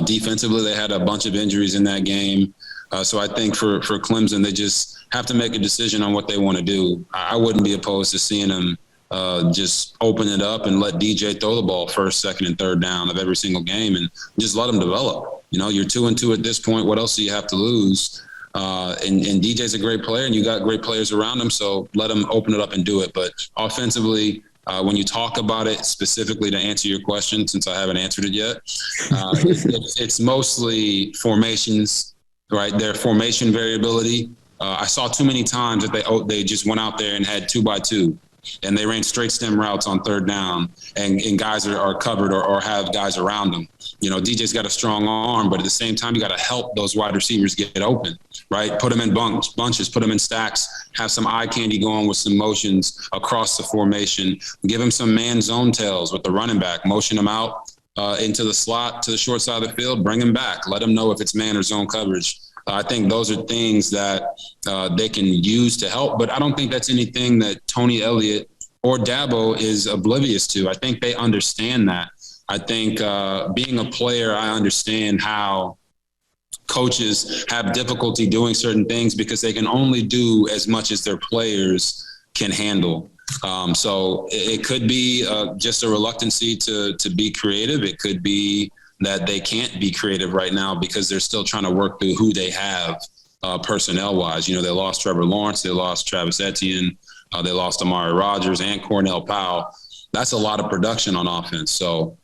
Defensively, they had a bunch of injuries in that game. So I think for Clemson, they just have to make a decision on what they want to do. I wouldn't be opposed to seeing them just open it up and let DJ throw the ball first, second, and third down of every single game and just let them develop. You know, you're 2-2 at this point. What else do you have to lose? And DJ's a great player, and you got great players around him, so let him open it up and do it. But offensively, when you talk about it specifically to answer your question, since I haven't answered it yet, it's mostly formations, right? Their formation variability. I saw too many times that they just went out there and had 2x2. And they ran straight stem routes on third down, and guys are covered or have guys around them. You know, DJ's got a strong arm, but at the same time, you got to help those wide receivers get open, right? Put them in bunches, put them in stacks, have some eye candy going with some motions across the formation. Give them some man zone tails with the running back, motion them out into the slot to the short side of the field, bring them back, let them know if it's man or zone coverage. I think those are things that they can use to help, but I don't think that's anything that Tony Elliott or Dabo is oblivious to. I think they understand that. I think being a player, I understand how coaches have difficulty doing certain things because they can only do as much as their players can handle. So it could be just a reluctancy to be creative. It could be that they can't be creative right now because they're still trying to work through who they have personnel-wise. You know, they lost Trevor Lawrence, they lost Travis Etienne, they lost Amari Rodgers and Cornell Powell. That's a lot of production on offense. So,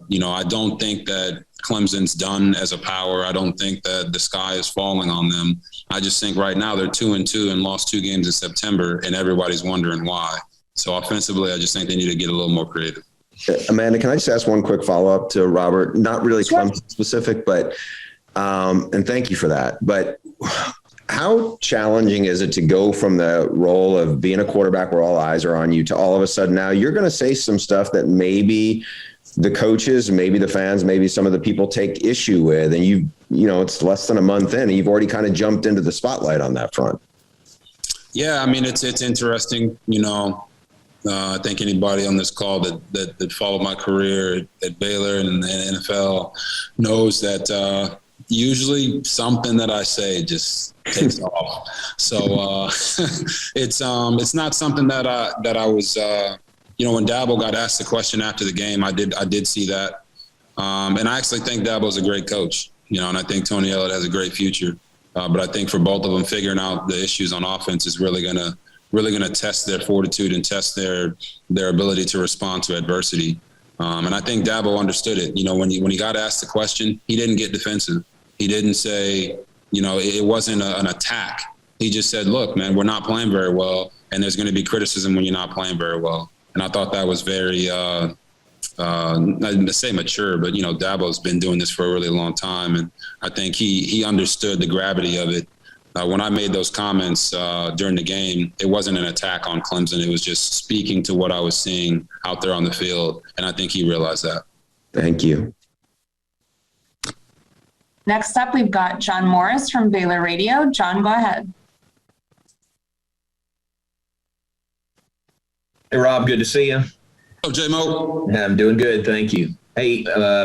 you know, I don't think that Clemson's done as a power. I don't think that the sky is falling on them. I just think right now they're 2-2 and lost 2 games in September, and everybody's wondering why. So offensively, I just think they need to get a little more creative. Amanda, can I just ask one quick follow-up to Robert? Not really Clemson specific, but and thank you for that. But how challenging is it to go from the role of being a quarterback where all eyes are on you to all of a sudden now you're going to say some stuff that maybe the coaches, maybe the fans, maybe some of the people take issue with, and you know, it's less than a month in and you've already kind of jumped into the spotlight on that front? Yeah, I mean, it's interesting. You know, I think anybody on this call that followed my career at Baylor and the NFL knows that usually something that I say just takes off. So it's not something that I was. You know, when Dabo got asked the question after the game, I did see that, and I actually think Dabo's a great coach. You know, and I think Tony Elliott has a great future. But I think for both of them, figuring out the issues on offense is really gonna test their fortitude and test their ability to respond to adversity. And I think Dabo understood it. You know, when he got asked the question, he didn't get defensive. He didn't say, you know, it wasn't an attack. He just said, look, man, we're not playing very well, and there's going to be criticism when you're not playing very well. And I thought that was very, not to say mature, but, you know, Dabo's been doing this for a really long time. And I think he understood the gravity of it. When I made those comments during the game, it wasn't an attack on Clemson. It was just speaking to what I was seeing out there on the field. And I think he realized that. Thank you. Next up, we've got John Morris from Baylor Radio. John, go ahead. Hey, Rob, good to see you. Oh, J-Mo. I'm doing good, thank you. Hey,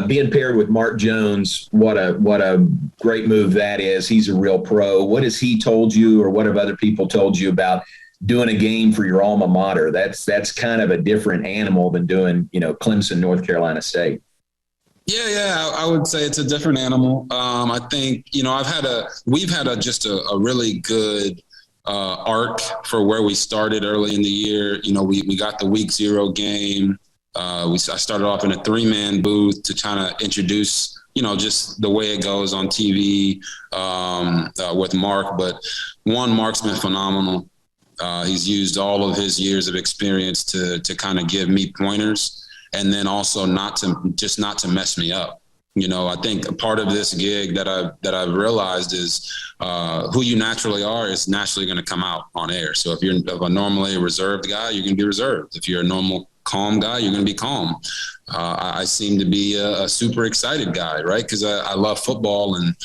being paired with Mark Jones, what a great move that is. He's a real pro. What has he told you, or what have other people told you about doing a game for your alma mater? That's kind of a different animal than doing, you know, Clemson, North Carolina State. Yeah, I would say it's a different animal. I think, you know, we've had a really good arc for where we started early in the year. You know, we got the week 0 game. I started off in a 3-man booth to try to introduce, you know, just the way it goes on TV with Mark. But Mark's been phenomenal. He's used all of his years of experience to kind of give me pointers, and then also not to mess me up. You know, I think a part of this gig that I've realized is who you naturally are is naturally going to come out on air. So if you're a normally reserved guy, you're going to be reserved. If you're a normal calm guy, you're going to be calm. I seem to be a super excited guy, right? Because I love football, and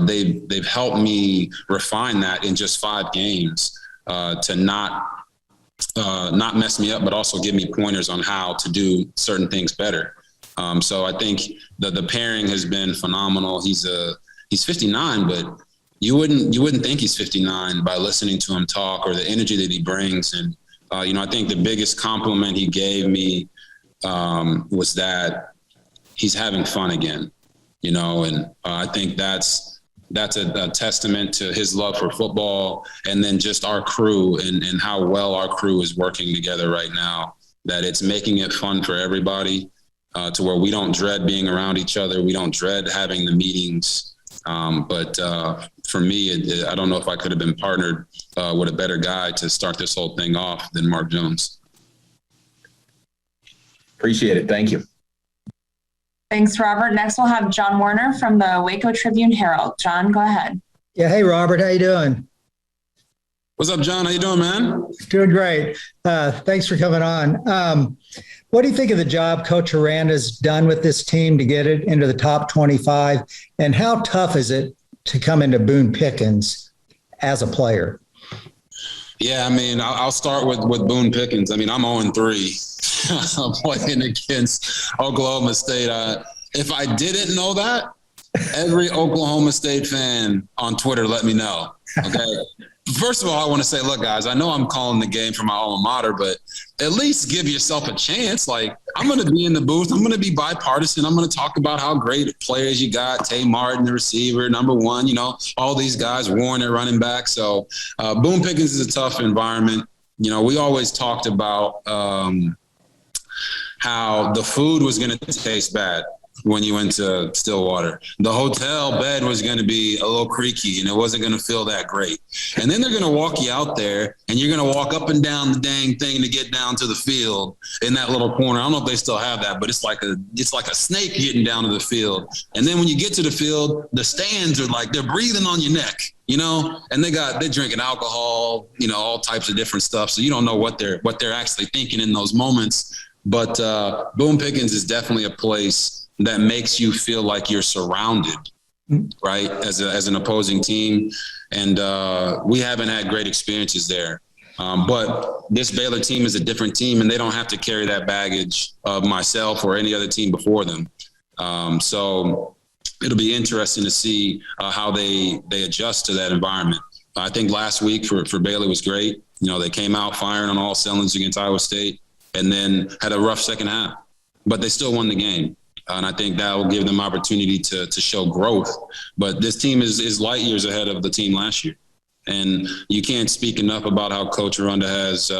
they've helped me refine that in just 5 games to not mess me up, but also give me pointers on how to do certain things better. So I think the pairing has been phenomenal. He's 59, but you wouldn't think he's 59 by listening to him talk or the energy that he brings. And you know, I think the biggest compliment he gave me was that he's having fun again. You know, and I think that's a testament to his love for football, and then just our crew and how well our crew is working together right now. That it's making it fun for everybody. To where we don't dread being around each other. We don't dread having the meetings. But for me, I don't know if I could have been partnered with a better guy to start this whole thing off than Mark Jones. Appreciate it. Thank you. Thanks, Robert. Next, we'll have John Warner from the Waco Tribune-Herald. John, go ahead. Yeah. Hey, Robert. How you doing? What's up, John? How you doing, man? Doing great. Thanks for coming on. What do you think of the job Coach Aranda's done with this team to get it into the top 25? And how tough is it to come into Boone Pickens as a player? Yeah, I mean, I'll start with Boone Pickens. I mean, I'm 0-3. I'm playing against Oklahoma State. If I didn't know that, every Oklahoma State fan on Twitter let me know. Okay. First of all, I want to say, look, guys, I know I'm calling the game for my alma mater, but at least give yourself a chance. Like, I'm going to be in the booth. I'm going to be bipartisan. I'm going to talk about how great players you got. Tay Martin, the receiver, number 1, you know, all these guys, Warren at running back. So Boone Pickens is a tough environment. You know, we always talked about how the food was going to taste bad when you went to Stillwater. The hotel bed was going to be a little creaky, and it wasn't going to feel that great. And then they're going to walk you out there, and you're going to walk up and down the dang thing to get down to the field in that little corner. I don't know if they still have that, but it's like a snake getting down to the field. And then when you get to the field, the stands are like they're breathing on your neck, and they're drinking alcohol, all types of different stuff. So you don't know what they're actually thinking in those moments. But Boone Pickens is definitely a place that makes you feel like you're surrounded, right, as an opposing team. And we haven't had great experiences there. But this Baylor team is a different team, and they don't have to carry that baggage of myself or any other team before them. So it'll be interesting to see how they adjust to that environment. I think last week for Baylor was great. They came out firing on all cylinders against Iowa State and then had a rough second half, but they still won the game. And I think that will give them opportunity to show growth. But this team is light years ahead of the team last year. And you can't speak enough about how Coach Aranda has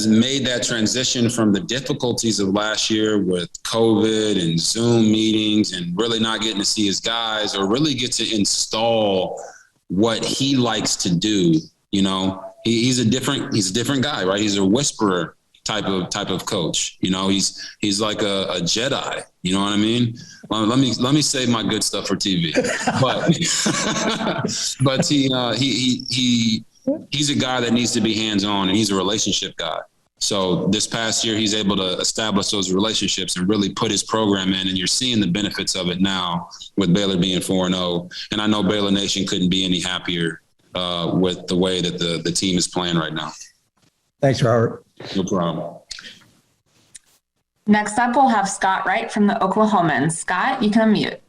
made that transition from the difficulties of last year with COVID and Zoom meetings and really not getting to see his guys or really get to install what he likes to do. He's a different guy, right? He's a whisperer type of coach. He's like a Jedi. You know what I mean? Let me save my good stuff for TV. But he's a guy that needs to be hands-on, and he's a relationship guy. So this past year, he's able to establish those relationships and really put his program in, and you're seeing the benefits of it now with Baylor being 4-0. And I know Baylor Nation couldn't be any happier with the way that the team is playing right now. Thanks, Robert. No problem. Next up, we'll have Scott Wright from the Oklahomans. Scott, you can unmute.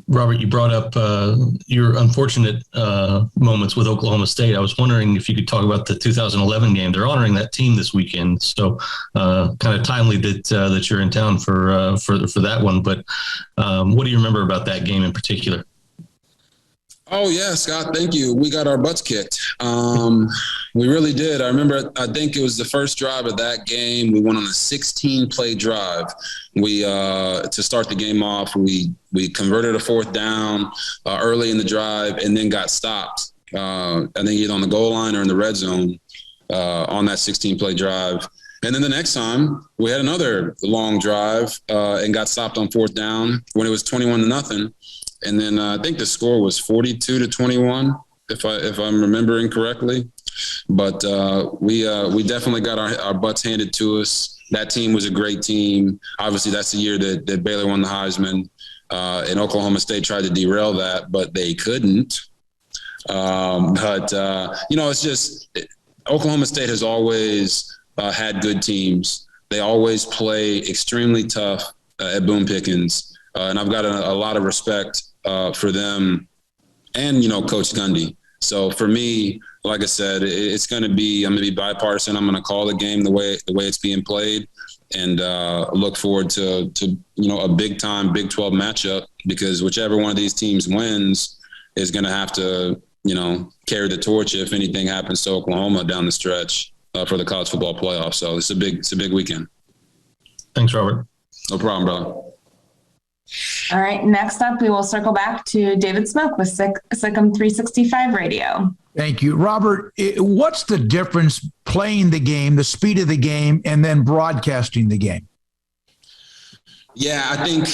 Robert, you brought up your unfortunate moments with Oklahoma State. I was wondering if you could talk about the 2011 game. They're honoring that team this weekend, so kind of timely that you're in town for that one. But what do you remember about that game in particular? Oh, yeah, Scott, thank you. We got our butts kicked. We really did. I think it was the first drive of that game. We went on a 16-play drive. We to start the game off, we converted a fourth down early in the drive and then got stopped. I think either on the goal line or in the red zone on that 16-play drive. And then the next time, we had another long drive and got stopped on fourth down when it was 21-0. And then I think the score was 42-21, if I'm remembering correctly. But we definitely got our butts handed to us. That team was a great team. Obviously, that's the year that Baylor won the Heisman. And Oklahoma State tried to derail that, but they couldn't. It's just Oklahoma State has always had good teams. They always play extremely tough at Boone Pickens. And I've got a lot of respect for them and, Coach Gundy. So for me, like I said, I'm going to be bipartisan. I'm going to call the game the way it's being played and look forward to a big time Big 12 matchup, because whichever one of these teams wins is going to have to, carry the torch if anything happens to Oklahoma down the stretch for the college football playoff. So it's a big weekend. Thanks, Robert. No problem, brother. All right. Next up, we will circle back to David Smoak with Sikkim 365 Radio. Thank you. Robert, what's the difference playing the game, the speed of the game, and then broadcasting the game? Yeah, I think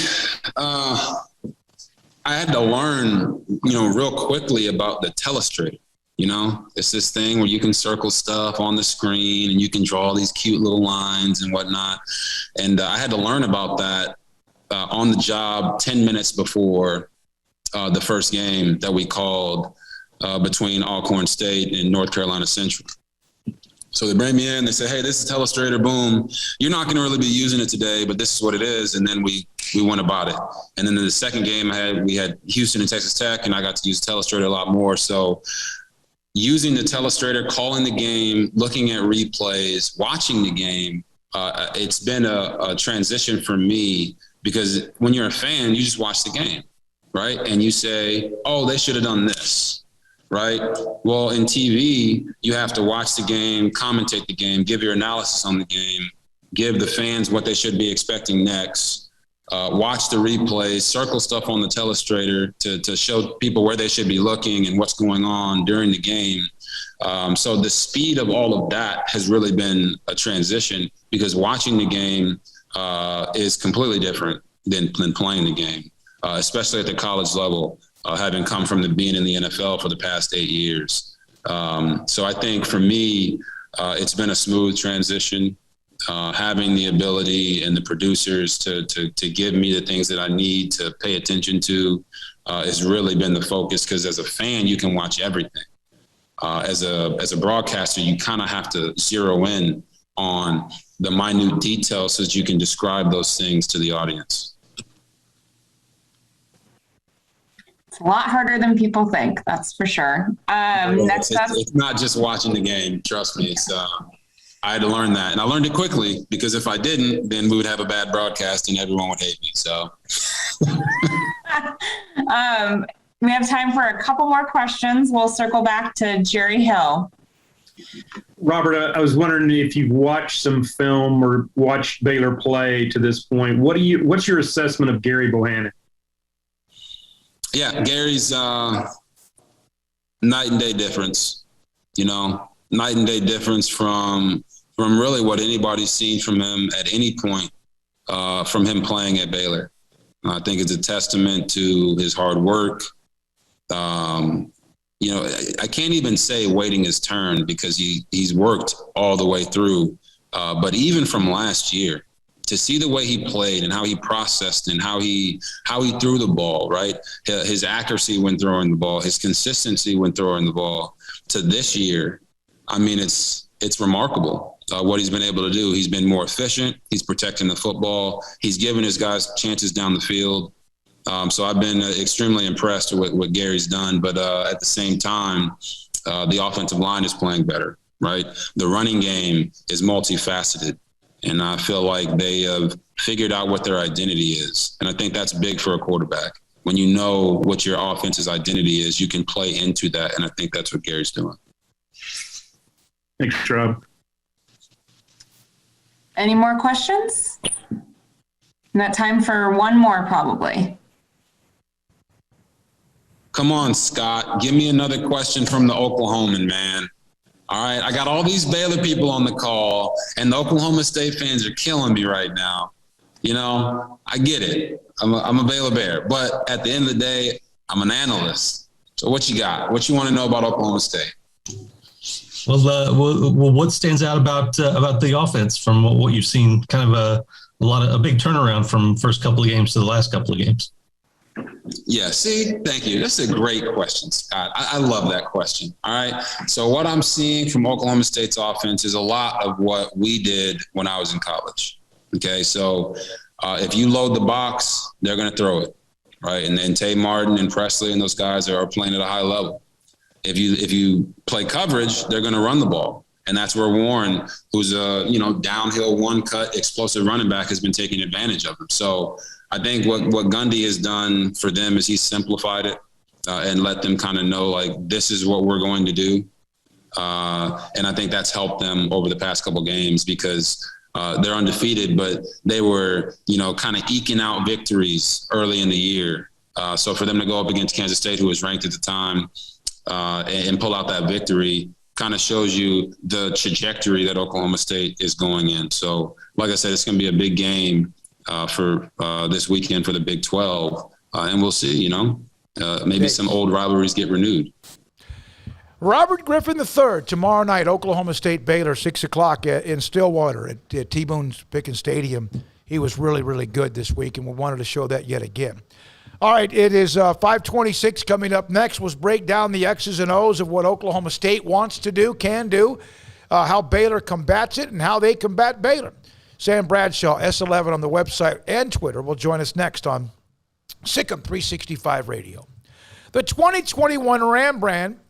I had to learn, real quickly about the telestrator. It's this thing where you can circle stuff on the screen and you can draw these cute little lines and whatnot. And I had to learn about that on the job 10 minutes before the first game that we called between Alcorn State and North Carolina Central. So they bring me in, they say, hey, this is Telestrator, boom. You're not going to really be using it today, but this is what it is. And then we went about it. And then in the second game we had Houston and Texas Tech, and I got to use Telestrator a lot more. So using the Telestrator, calling the game, looking at replays, watching the game, it's been a transition for me, because when you're a fan, you just watch the game, right? And you say, oh, they should have done this. Right. Well, in TV, you have to watch the game, commentate the game, give your analysis on the game, give the fans what they should be expecting next. watch the replays, circle stuff on the telestrator to show people where they should be looking and what's going on during the game. So the speed of all of that has really been a transition, because watching the game is completely different than playing the game, especially at the college level, having come from being in the NFL for the past 8 years. So I think for me, it's been a smooth transition. Having the ability and the producers to give me the things that I need to pay attention to has really been the focus, because as a fan, you can watch everything. As a broadcaster, you kind of have to zero in on the minute details so that you can describe those things to the audience. It's a lot harder than people think, that's for sure. Next up, it's not just watching the game. Trust me. I had to learn that, and I learned it quickly, because if I didn't, then we would have a bad broadcast and everyone would hate me. So we have time for a couple more questions. We'll circle back to Jerry Hill. Robert, I was wondering if you've watched some film or watched Baylor play to this point. What's your assessment of Gary Bohannon? Yeah, Gary's night and day difference. Night and day difference from really what anybody's seen from him at any point from him playing at Baylor. I think it's a testament to his hard work. I can't even say waiting his turn, because he's worked all the way through. But even from last year, to see the way he played and how he processed and how he threw the ball, right? His accuracy when throwing the ball, his consistency when throwing the ball, to this year, I mean, it's remarkable what he's been able to do. He's been more efficient. He's protecting the football. He's given his guys chances down the field. So I've been extremely impressed with what Gary's done. But at the same time, the offensive line is playing better, right? The running game is multifaceted. And I feel like they have figured out what their identity is. And I think that's big for a quarterback. When you know what your offense's identity is, you can play into that. And I think that's what Gary's doing. Thanks, Rob. Any more questions? Not time for one more, probably. Come on, Scott. Give me another question from the Oklahoman, man. All right. I got all these Baylor people on the call, and the Oklahoma State fans are killing me right now. I get it. I'm a Baylor Bear. But at the end of the day, I'm an analyst. So what you got? What you want to know about Oklahoma State? Well, what stands out about the offense from what you've seen? Kind of a big turnaround from first couple of games to the last couple of games. Yeah, see, thank you. That's a great question, Scott. I love that question. All right. So what I'm seeing from Oklahoma State's offense is a lot of what we did when I was in college. Okay. So if you load the box, they're going to throw it. Right. And then Tay Martin and Presley and those guys are playing at a high level. If you play coverage, they're going to run the ball. And that's where Warren, who's a, downhill one cut explosive running back, has been taking advantage of him. So I think what Gundy has done for them is he's simplified it and let them kind of know, like, this is what we're going to do. And I think that's helped them over the past couple games, because they're undefeated, but they were, kind of eking out victories early in the year. So for them to go up against Kansas State, who was ranked at the time, and pull out that victory kind of shows you the trajectory that Oklahoma State is going in. So like I said, it's going to be a big game for this weekend for the Big 12. And we'll see, maybe some old rivalries get renewed. Robert Griffin III, tomorrow night, Oklahoma State Baylor, 6 o'clock in Stillwater at T-Boone Pickens Stadium. He was really, really good this week, and we wanted to show that yet again. All right, it is 5:26 coming up next. We'll break down the X's and O's of what Oklahoma State wants to do, can do, how Baylor combats it, and how they combat Baylor. Sam Bradshaw, S11 on the website and Twitter, will join us next on Sikkim 365 Radio. The 2021 Ram brand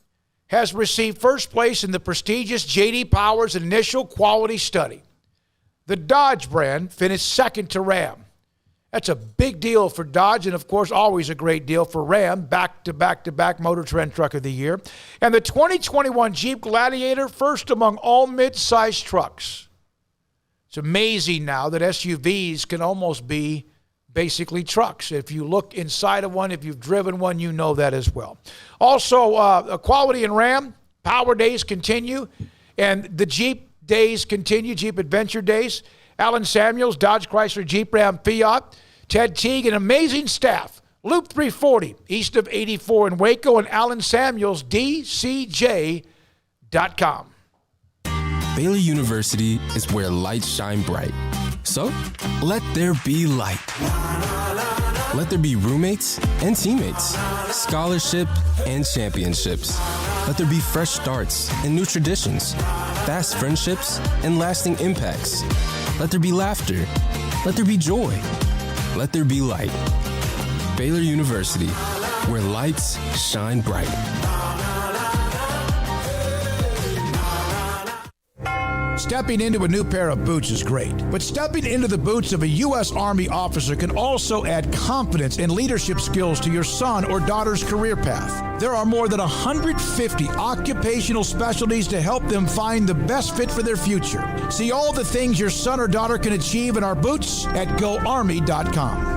has received first place in the prestigious J.D. Power's initial quality study. The Dodge brand finished second to Ram. That's a big deal for Dodge, and of course, always a great deal for Ram, back-to-back Motor Trend Truck of the Year. And the 2021 Jeep Gladiator, first among all mid-sized trucks. It's amazing now that SUVs can almost be basically trucks. If you look inside of one, if you've driven one, you know that as well. Also, Quality and Ram, Power Days continue, and the Jeep Days continue, Jeep Adventure Days. Alan Samuels, Dodge Chrysler Jeep Ram Fiat, Ted Teague, an amazing staff. Loop 340, east of 84 in Waco, and Alan Samuels, DCJ.com. Baylor University is where lights shine bright. So, let there be light. Let there be roommates and teammates, scholarship and championships. Let there be fresh starts and new traditions, fast friendships and lasting impacts. Let there be laughter. Let there be joy. Let there be light. Baylor University, where lights shine bright. Stepping into a new pair of boots is great, but stepping into the boots of a U.S. Army officer can also add confidence and leadership skills to your son or daughter's career path. There are more than 150 occupational specialties to help them find the best fit for their future. See all the things your son or daughter can achieve in our boots at GoArmy.com.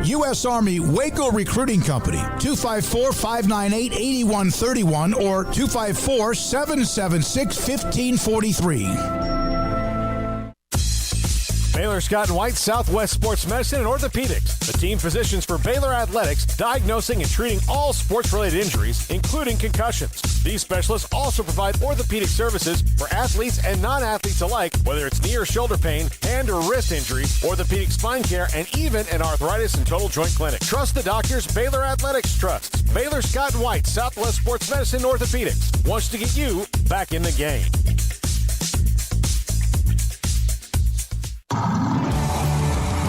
U.S. Army Waco Recruiting Company, 254-598-8131 or 254-776-1543. Baylor Scott & White Southwest Sports Medicine and Orthopedics, the team physicians for Baylor Athletics, diagnosing and treating all sports-related injuries, including concussions. These specialists also provide orthopedic services for athletes and non-athletes alike, whether it's knee or shoulder pain, hand or wrist injuries, orthopedic spine care, and even an arthritis and total joint clinic. Trust the doctors Baylor Athletics trusts. Baylor Scott & White Southwest Sports Medicine and Orthopedics wants to get you back in the game.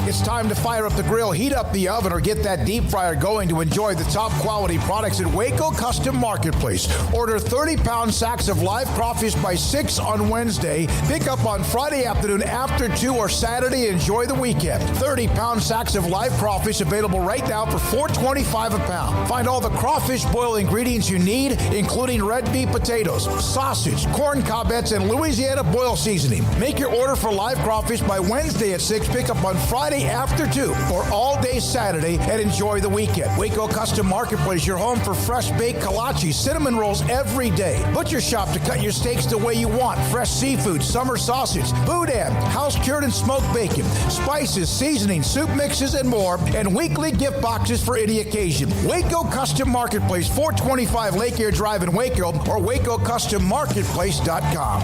It's time to fire up the grill, heat up the oven, or get that deep fryer going to enjoy the top quality products at Waco Custom Marketplace. Order 30-pound sacks of live crawfish by 6 on Wednesday. Pick up on Friday afternoon after 2 or Saturday. Enjoy the weekend. 30-pound sacks of live crawfish available right now for $4.25 a pound. Find all the crawfish boil ingredients you need, including red beef potatoes, sausage, corn cobbettes, and Louisiana boil seasoning. Make your order for live crawfish by Wednesday at 6. Pick up on Friday after 2 or all day Saturday, and enjoy the weekend. Waco Custom Marketplace, your home for fresh baked kolache, cinnamon rolls every day. Butcher shop to cut your steaks the way you want. Fresh seafood, summer sausage, boudin, house cured and smoked bacon, spices, seasoning, soup mixes, and more, and weekly gift boxes for any occasion. Waco Custom Marketplace, 425 Lake Air Drive in Waco, or WacoCustomMarketplace.com.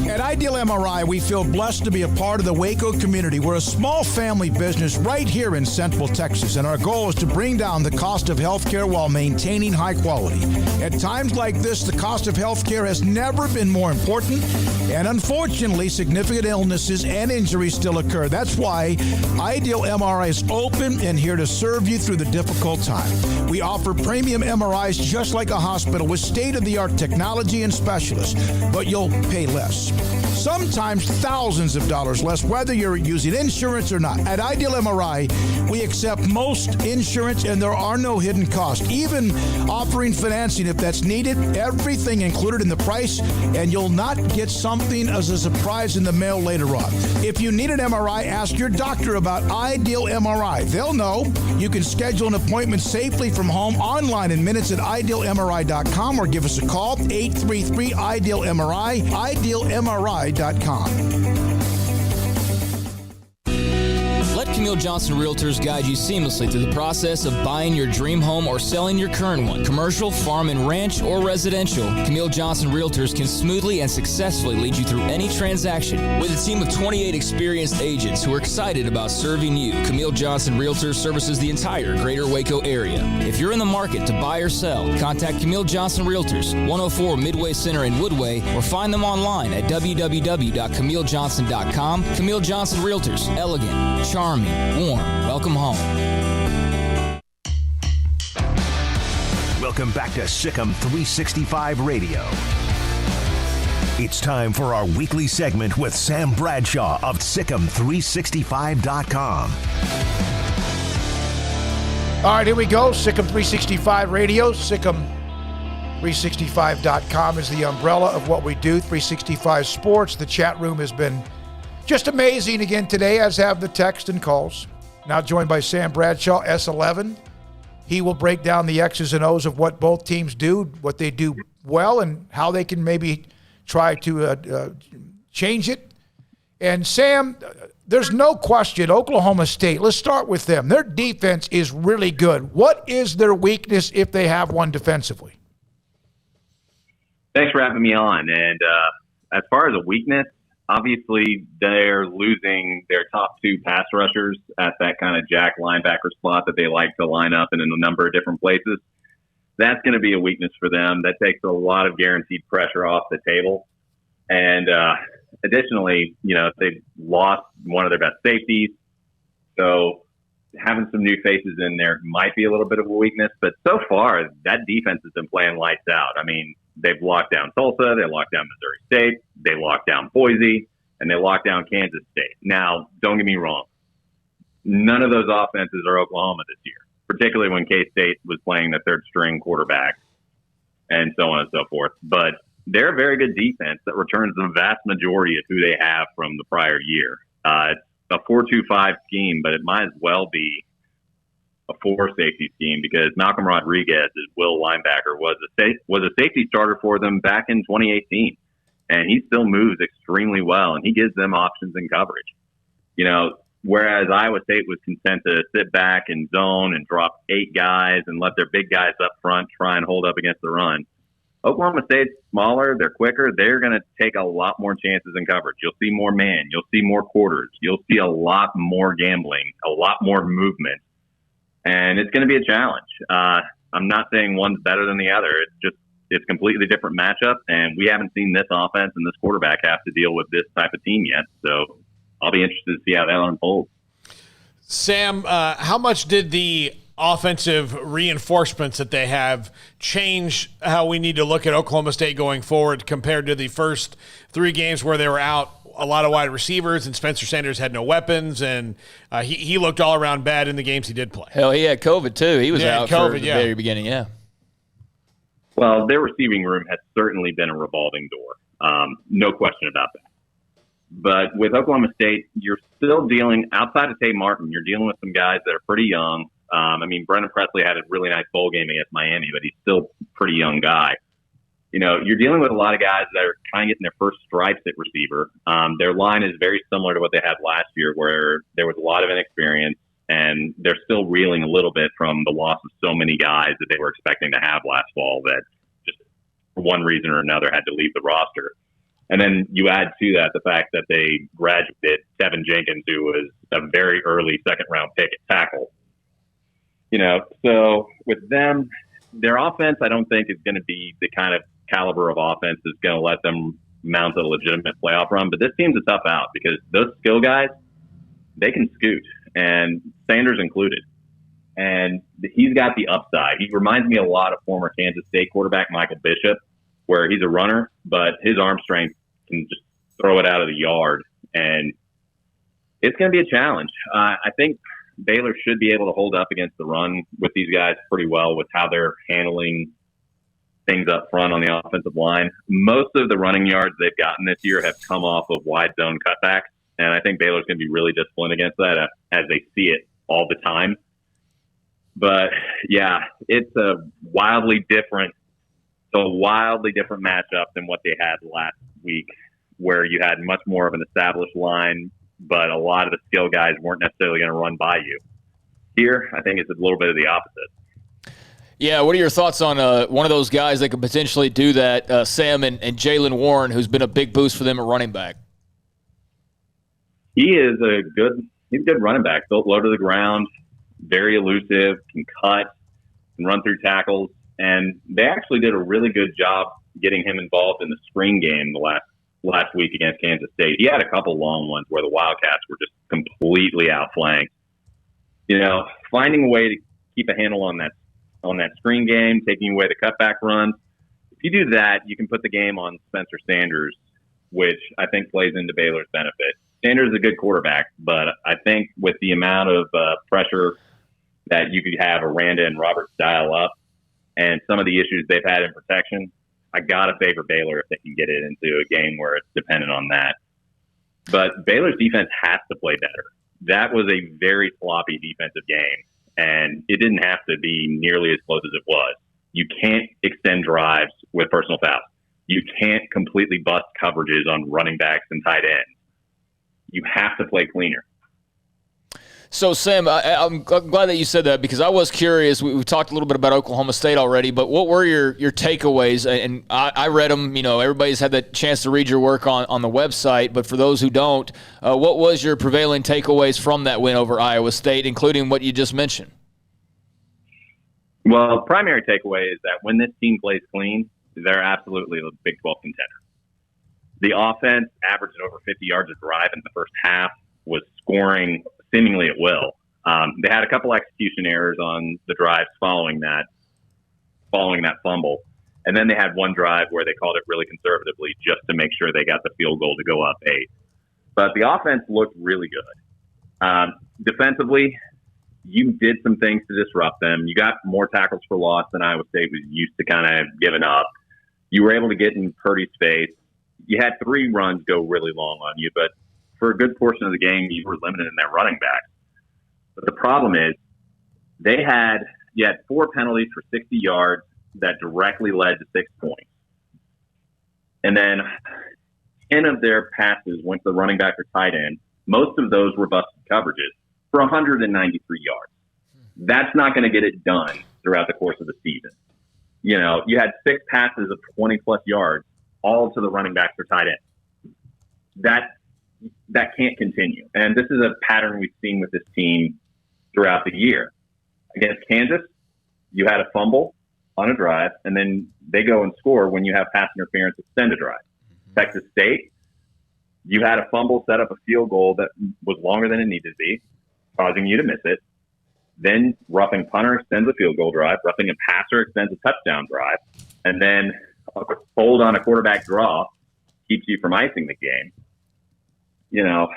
At Ideal MRI, we feel blessed to be a part of the Waco community. We're a small family business right here in Central Texas, and our goal is to bring down the cost of healthcare while maintaining high quality. At times like this, the cost of healthcare has never been more important, and unfortunately, significant illnesses and injuries still occur. That's why Ideal MRI is open and here to serve you through the difficult time. We offer premium MRIs just like a hospital with state-of-the-art technology and specialists, but you'll pay less. Sometimes thousands of dollars less, whether you're using insurance or not. At Ideal MRI, we accept most insurance and there are no hidden costs, even offering financing if that's needed. Everything included in the price, and you'll not get something as a surprise in the mail later on. If you need an MRI, ask your doctor about Ideal MRI. They'll know. You can schedule an appointment safely from home online in minutes at idealmri.com or give us a call, 833-IDEAL-MRI, idealmri.com. Let Camille Johnson Realtors guide you seamlessly through the process of buying your dream home or selling your current one. Commercial, farm and ranch, or residential, Camille Johnson Realtors can smoothly and successfully lead you through any transaction. With a team of 28 experienced agents who are excited about serving you, Camille Johnson Realtors services the entire greater Waco area. If you're in the market to buy or sell, contact Camille Johnson Realtors, 104 Midway Center in Woodway, or find them online at www.camillejohnson.com. Camille Johnson Realtors, elegant, charming, warm. Welcome home. Welcome back to Sikkim 365 Radio. It's time for our weekly segment with Sam Bradshaw of Sikkim365.com. All right, here we go. Sikkim 365 Radio. Sikkim365.com is the umbrella of what we do. 365 Sports. The chat room has been Just amazing again today, as have the text and calls. Now joined by Sam Bradshaw, S11. He will break down the X's and O's of what both teams do, what they do well, and how they can maybe try to change it. And Sam, there's no question, Oklahoma State, let's start with them. Their defense is really good. What is their weakness if they have one defensively? Thanks for having me on. And as far as a weakness, obviously they're losing their top two pass rushers at that kind of jack linebacker spot that they like to line up in a number of different places. That's going to be a weakness for them. That takes a lot of guaranteed pressure off the table. And additionally, they've lost one of their best safeties. So having some new faces in there might be a little bit of a weakness. But so far, that defense has been playing lights out. I mean, they've locked down Tulsa, they locked down Missouri State, they locked down Boise, and they locked down Kansas State. Now, don't get me wrong. None of those offenses are Oklahoma this year, particularly when K-State was playing the third-string quarterback and so on and so forth. But they're a very good defense that returns the vast majority of who they have from the prior year. It's a 4-2-5 scheme, but it might as well be a 4-safety scheme because Malcolm Rodriguez, his will linebacker, was a safety starter for them back in 2018, and he still moves extremely well, and he gives them options in coverage. Whereas Iowa State was content to sit back and zone and drop 8 guys and let their big guys up front try and hold up against the run. Oklahoma State's smaller, they're quicker, they're going to take a lot more chances in coverage. You'll see more man, you'll see more quarters, you'll see a lot more gambling, a lot more movement. And it's going to be a challenge. I'm not saying one's better than the other. It's completely different matchup, and we haven't seen this offense and this quarterback have to deal with this type of team yet. So I'll be interested to see how that unfolds. Sam, how much did the offensive reinforcements that they have change how we need to look at Oklahoma State going forward compared to the first 3 games where they were out a lot of wide receivers and Spencer Sanders had no weapons, and he looked all around bad in the games he did play? Hell, he had COVID too. He was out for the very beginning, yeah. Well, their receiving room has certainly been a revolving door. No question about that. But with Oklahoma State, you're still dealing, outside of Tate Martin, you're dealing with some guys that are pretty young. Brendan Presley had a really nice bowl game against Miami, but he's still a pretty young guy. You're dealing with a lot of guys that are kind of getting their first stripes at receiver. Their line is very similar to what they had last year, where there was a lot of inexperience, and they're still reeling a little bit from the loss of so many guys that they were expecting to have last fall that just for one reason or another had to leave the roster. And then you add to that the fact that they graduated Tevin Jenkins, who was a very early second-round pick at tackle. So with them, their offense, I don't think is going to be the kind of caliber of offense that's going to let them mount a legitimate playoff run. But this team's a tough out because those skill guys, they can scoot, and Sanders included. And he's got the upside. He reminds me a lot of former Kansas State quarterback Michael Bishop, where he's a runner, but his arm strength can just throw it out of the yard. And it's going to be a challenge. I think Baylor should be able to hold up against the run with these guys pretty well with how they're handling things up front on the offensive line. Most of the running yards they've gotten this year have come off of wide zone cutbacks, and I think Baylor's going to be really disciplined against that as they see it all the time. But, yeah, it's a wildly different matchup than what they had last week, where you had much more of an established line, but a lot of the skill guys weren't necessarily going to run by you. Here, I think it's a little bit of the opposite. Yeah, what are your thoughts on one of those guys that could potentially do that, Sam and Jaylen Warren, who's been a big boost for them at running back? He's a good running back, built low to the ground, very elusive, can cut, can run through tackles, and they actually did a really good job getting him involved in the spring game the last week against Kansas State. He had a couple long ones where the Wildcats were just completely outflanked. Finding a way to keep a handle on that screen game, taking away the cutback runs. If you do that, you can put the game on Spencer Sanders, which I think plays into Baylor's benefit. Sanders is a good quarterback, but I think with the amount of pressure that you could have Aranda and Roberts dial up and some of the issues they've had in protection, I got to favor Baylor if they can get it into a game where it's dependent on that. But Baylor's defense has to play better. That was a very sloppy defensive game, and it didn't have to be nearly as close as it was. You can't extend drives with personal fouls. You can't completely bust coverages on running backs and tight ends. You have to play cleaner. So, Sam, I'm glad that you said that because I was curious. We've talked a little bit about Oklahoma State already, but what were your takeaways? And I read them. You know, everybody's had the chance to read your work on the website, but for those who don't, what was your prevailing takeaways from that win over Iowa State, including what you just mentioned? Well, primary takeaway is that when this team plays clean, they're absolutely a Big 12 contender. The offense averaged over 50 yards a drive in the first half, was scoring seemingly at will. They had a couple execution errors on the drives following that fumble. And then they had one drive where they called it really conservatively just to make sure they got the field goal to go up 8. But the offense looked really good. Defensively, you did some things to disrupt them. You got more tackles for loss than Iowa State was used to kind of giving up. You were able to get in Purdy's face. You had 3 runs go really long on you, but for a good portion of the game, you were limited in their running back. But the problem is you had 4 penalties for 60 yards that directly led to 6 points. And then 10 of their passes went to the running back or tight end. Most of those were busted coverages for 193 yards. That's not going to get it done throughout the course of the season. You know, you had 6 passes of 20-plus yards, all to the running backs or tight end. That can't continue. And this is a pattern we've seen with this team throughout the year. Against Kansas, you had a fumble on a drive, and then they go and score when you have pass interference extend a drive. Texas State, you had a fumble set up a field goal that was longer than it needed to be, causing you to miss it. Then roughing punter extends a field goal drive, roughing a passer extends a touchdown drive, and then a hold on a quarterback draw keeps you from icing the game. You know,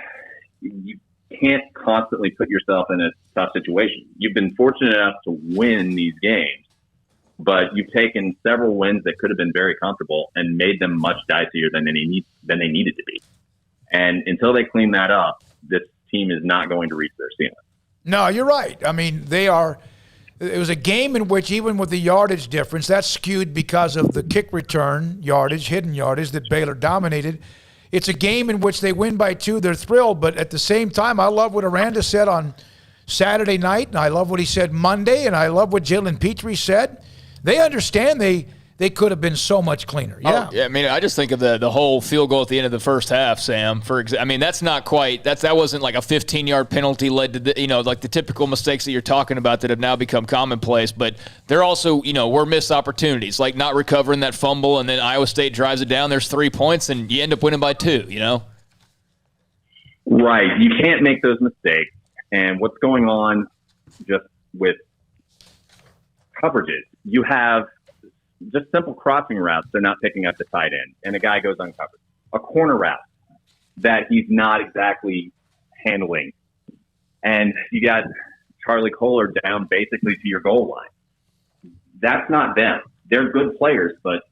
you can't constantly put yourself in a tough situation. You've been fortunate enough to win these games, but you've taken several wins that could have been very comfortable and made them much dicier than they needed to be. And until they clean that up, this team is not going to reach their ceiling. No, you're right. I mean, it was a game in which even with the yardage difference, that's skewed because of the kick return yardage, hidden yardage that Baylor dominated. It's a game in which they win by 2. They're thrilled. But at the same time, I love what Aranda said on Saturday night, and I love what he said Monday, and I love what Jalen Petrie said. They understand they could have been so much cleaner. Yeah. Oh, yeah. I mean, I just think of the whole field goal at the end of the first half, Sam. I mean, that's not quite that wasn't like a 15-yard penalty led to like the typical mistakes that you're talking about that have now become commonplace. But they're also were missed opportunities, like not recovering that fumble, and then Iowa State drives it down. There's 3 points, and you end up winning by 2. Right. You can't make those mistakes. And what's going on just with coverages? You have just simple crossing routes they're not picking up the tight end, and a guy goes uncovered. A corner route that he's not exactly handling. And you got Charlie Kohler down basically to your goal line. That's not them. They're good players, but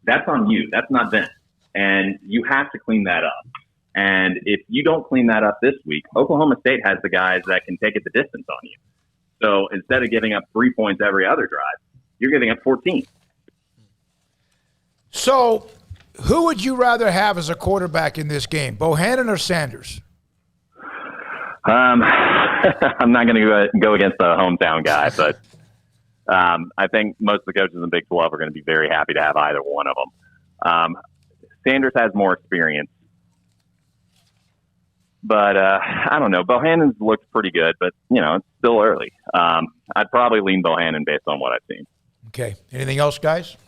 that's on you. That's not them. And you have to clean that up. And if you don't clean that up this week, Oklahoma State has the guys that can take it the distance on you. So instead of giving up 3 points every other drive, you're giving up 14. So, who would you rather have as a quarterback in this game, Bohannon or Sanders? I'm not going to go against the hometown guy, but I think most of the coaches in the Big 12 are going to be very happy to have either one of them. Sanders has more experience, but I don't know. Bohannon's looked pretty good, but it's still early. I'd probably lean Bohannon based on what I've seen. Okay. Anything else, guys?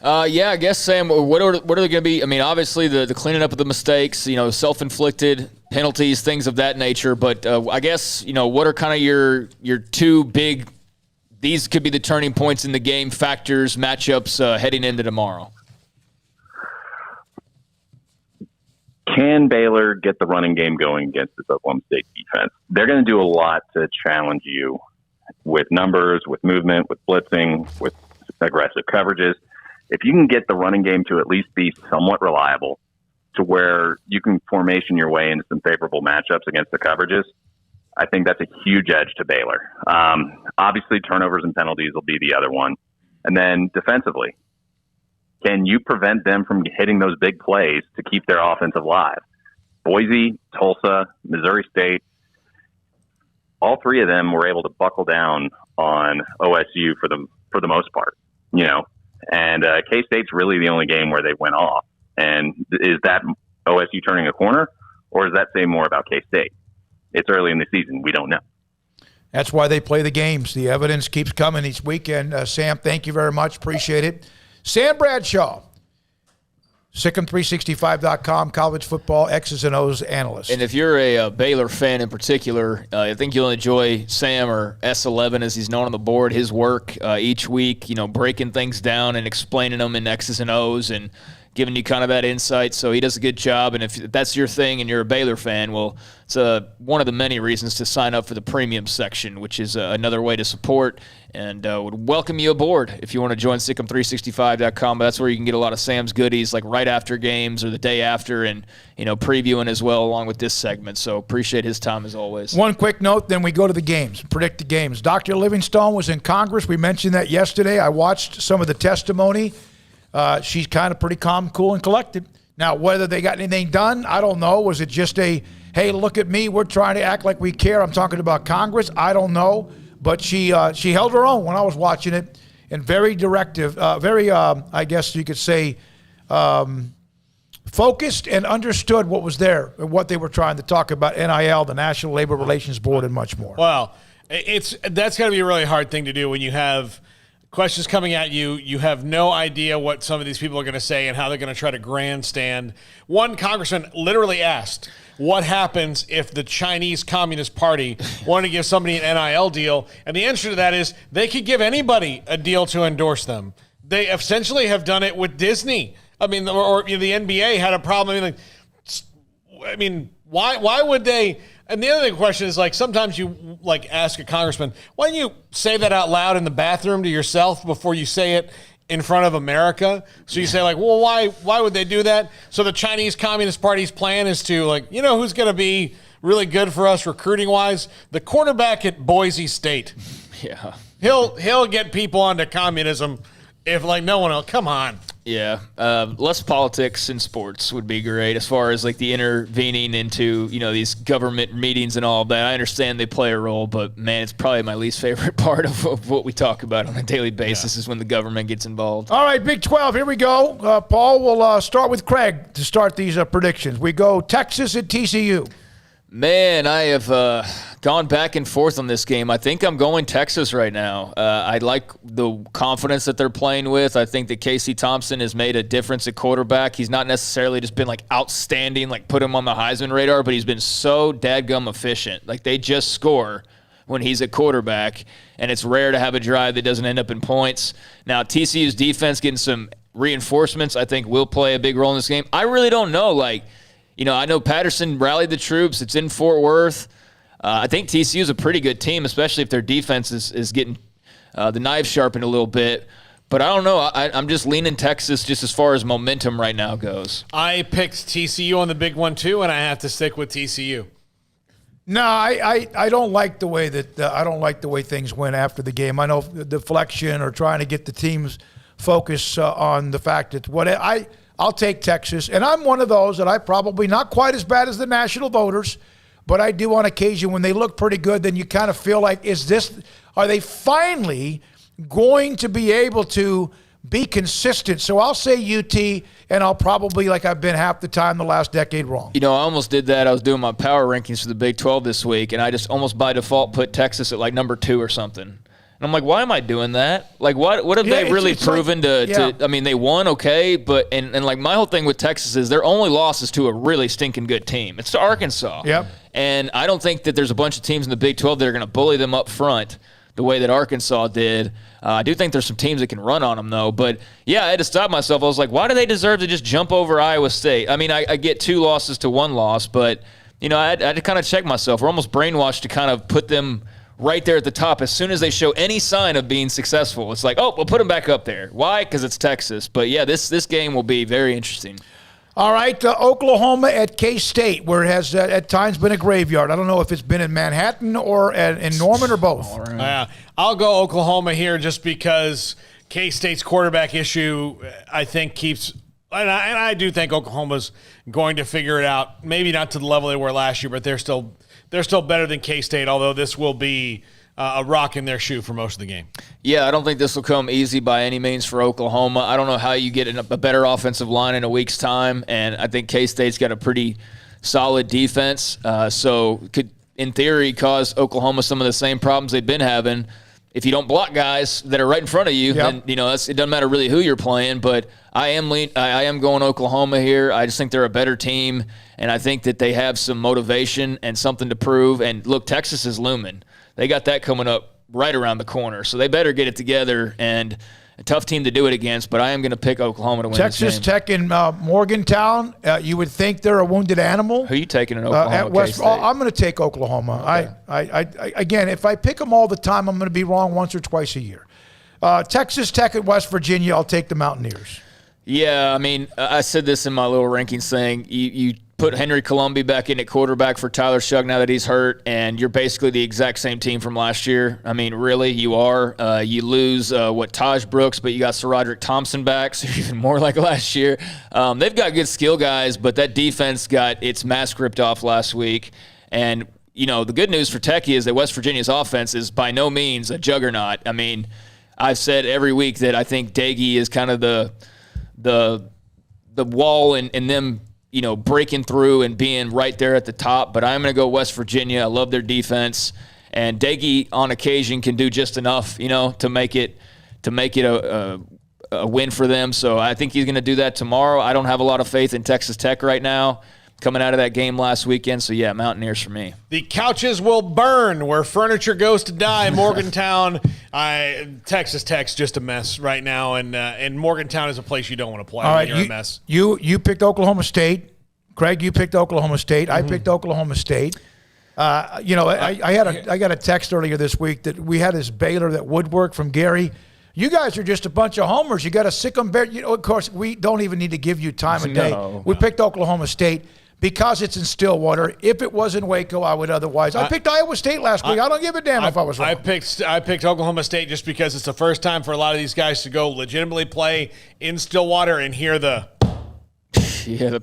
Yeah, I guess, Sam, what are they going to be? I mean, obviously the cleaning up of the mistakes, self-inflicted penalties, things of that nature. But I guess, what are kind of your 2 big, these could be the turning points in the game, factors, matchups heading into tomorrow? Can Baylor get the running game going against this Oklahoma State defense? They're going to do a lot to challenge you with numbers, with movement, with blitzing, with aggressive coverages. If you can get the running game to at least be somewhat reliable, to where you can formation your way into some favorable matchups against the coverages, I think that's a huge edge to Baylor. Obviously, turnovers and penalties will be the other one. And then defensively, can you prevent them from hitting those big plays to keep their offense alive? Boise, Tulsa, Missouri State, all three of them were able to buckle down on OSU for the most part, and K-State's really the only game where they went off. And is that OSU turning a corner, or does that say more about K-State? It's early in the season. We don't know. That's why they play the games. The evidence keeps coming each weekend. Sam, thank you very much. Appreciate it. Sam Bradshaw, Sikkim365.com, college football X's and O's analyst. And if you're a Baylor fan in particular, I think you'll enjoy Sam, or S11 as he's known on the board, his work each week, breaking things down and explaining them in X's and O's and giving you kind of that insight. So he does a good job. And if that's your thing and you're a Baylor fan, well, it's one of the many reasons to sign up for the premium section, which is another way to support, and would welcome you aboard if you want to join Sikkim365.com. That's where you can get a lot of Sam's goodies, like right after games or the day after, and previewing as well along with this segment. So appreciate his time as always. One quick note, then we go to the games, predict the games. Dr. Livingstone was in Congress. We mentioned that yesterday. I watched some of the testimony. She's kind of pretty calm, cool, and collected. Now, whether they got anything done, I don't know. Was it just a, hey, look at me, we're trying to act like we care, I'm talking about Congress? I don't know. But she held her own when I was watching it, and very directive, I guess you could say, focused and understood what was there and what they were trying to talk about, NIL, the National Labor Relations Board, and much more. Well, that's got to be a really hard thing to do when you have questions coming at you. You have no idea what some of these people are going to say and how they're going to try to grandstand. One congressman literally asked, what happens if the Chinese Communist Party wanted to give somebody an NIL deal? And the answer to that is they could give anybody a deal to endorse them. They essentially have done it with Disney. I mean, or the NBA had a problem. Why would they? And the other question is, sometimes you ask a congressman, why don't you say that out loud in the bathroom to yourself before you say it in front of America? So you say, well, why would they do that? So the Chinese Communist Party's plan is to, who's going to be really good for us recruiting-wise? The quarterback at Boise State. Yeah. He'll get people onto communism if, no one else. Come on. Yeah, less politics in sports would be great as far as the intervening into these government meetings and all of that. I understand they play a role, but man, it's probably my least favorite part of what we talk about on a daily basis is when the government gets involved. All right, Big 12, here we go. Paul, we'll start with Craig to start these predictions. We go Texas at TCU. Man, I have gone back and forth on this game. I think I'm going Texas right now. I like the confidence that they're playing with. I think that Casey Thompson has made a difference at quarterback. He's not necessarily just been outstanding, put him on the Heisman radar, but he's been so dadgum efficient. They just score when he's at quarterback, and it's rare to have a drive that doesn't end up in points. Now, TCU's defense getting some reinforcements, I think, will play a big role in this game. I really don't know, I know Patterson rallied the troops. It's in Fort Worth. I think TCU is a pretty good team, especially if their defense is getting the knife sharpened a little bit. But I don't know. I'm just leaning Texas just as far as momentum right now goes. I picked TCU on the big one, too, and I have to stick with TCU. No, I don't like the way that I don't like the way things went after the game. I know the deflection or trying to get the team's focus on the fact that I'll take Texas, and I'm one of those that I probably not quite as bad as the national voters, but I do on occasion when they look pretty good, then you kind of feel like, are they finally going to be able to be consistent? So I'll say UT, and I'll probably, I've been half the time the last decade, wrong. I almost did that. I was doing my power rankings for the Big 12 this week, and I just almost by default put Texas at number 2 or something. And I'm like, why am I doing that? What have they really proven to I mean, they won, okay, but and my whole thing with Texas is their only loss is to a really stinking good team. It's to Arkansas. Yep. And I don't think that there's a bunch of teams in the Big 12 that are going to bully them up front the way that Arkansas did. I do think there's some teams that can run on them, though. But, yeah, I had to stop myself. I was like, why do they deserve to just jump over Iowa State? I mean, I get 2 losses to 1 loss, but, I had to kind of check myself. We're almost brainwashed to kind of put them right there at the top. As soon as they show any sign of being successful, it's we'll put them back up there. Why? Because it's Texas. But, yeah, this game will be very interesting. All right, Oklahoma at K-State, where it has at times been a graveyard. I don't know if it's been in Manhattan or in Norman or both. I'll go Oklahoma here just because K-State's quarterback issue, I think, keeps – and I do think Oklahoma's going to figure it out. Maybe not to the level they were last year, but they're still better than K-State, although this will be a rock in their shoe for most of the game. Yeah, I don't think this will come easy by any means for Oklahoma. I don't know how you get a better offensive line in a week's time, and I think K-State's got a pretty solid defense, so could, in theory, cause Oklahoma some of the same problems they've been having. If you don't block guys that are right in front of you, then it doesn't matter really who you're playing. But I am going Oklahoma here. I just think they're a better team, and I think that they have some motivation and something to prove. And look, Texas is looming. They got that coming up right around the corner, so they better get it together. And a tough team to do it against, but I am going to pick Oklahoma to win this game. Texas Tech in Morgantown. You would think they're a wounded animal. Who are you taking in Oklahoma? At West, I'm going to take Oklahoma. Okay. Again, if I pick them all the time, I'm going to be wrong once or twice a year. Texas Tech at West Virginia. I'll take the Mountaineers. Yeah, I mean, I said this in my little rankings thing. You put Henry Colombi back in at quarterback for Tyler Shugg now that he's hurt, and you're basically the exact same team from last year. I mean, really, you are. You lose, Taj Brooks, but you got Sir Roderick Thompson back, so you're even more like last year. They've got good skill guys, but that defense got its mask ripped off last week. And, the good news for Techie is that West Virginia's offense is by no means a juggernaut. I mean, I've said every week that I think Daggy is kind of the wall in them, breaking through and being right there at the top. But I'm going to go West Virginia. I love their defense. And Daggy, on occasion, can do just enough, to make it a win for them. So I think he's going to do that tomorrow. I don't have a lot of faith in Texas Tech right now, coming out of that game last weekend. So, yeah, Mountaineers for me. The couches will burn where furniture goes to die. Morgantown, Texas Tech's just a mess right now, and Morgantown is a place you don't want to play. All right, you're a mess. You picked Oklahoma State. Craig, you picked Oklahoma State. I picked Oklahoma State. I got a text earlier this week that we had this Baylor that Woodwork from Gary. You guys are just a bunch of homers. You got to sick them. Of course, we don't even need to give you time of day. We picked Oklahoma State because it's in Stillwater. If it was in Waco, I would otherwise. I picked Iowa State last week. I don't give a damn if I was wrong. I picked Oklahoma State just because it's the first time for a lot of these guys to go legitimately play in Stillwater and hear the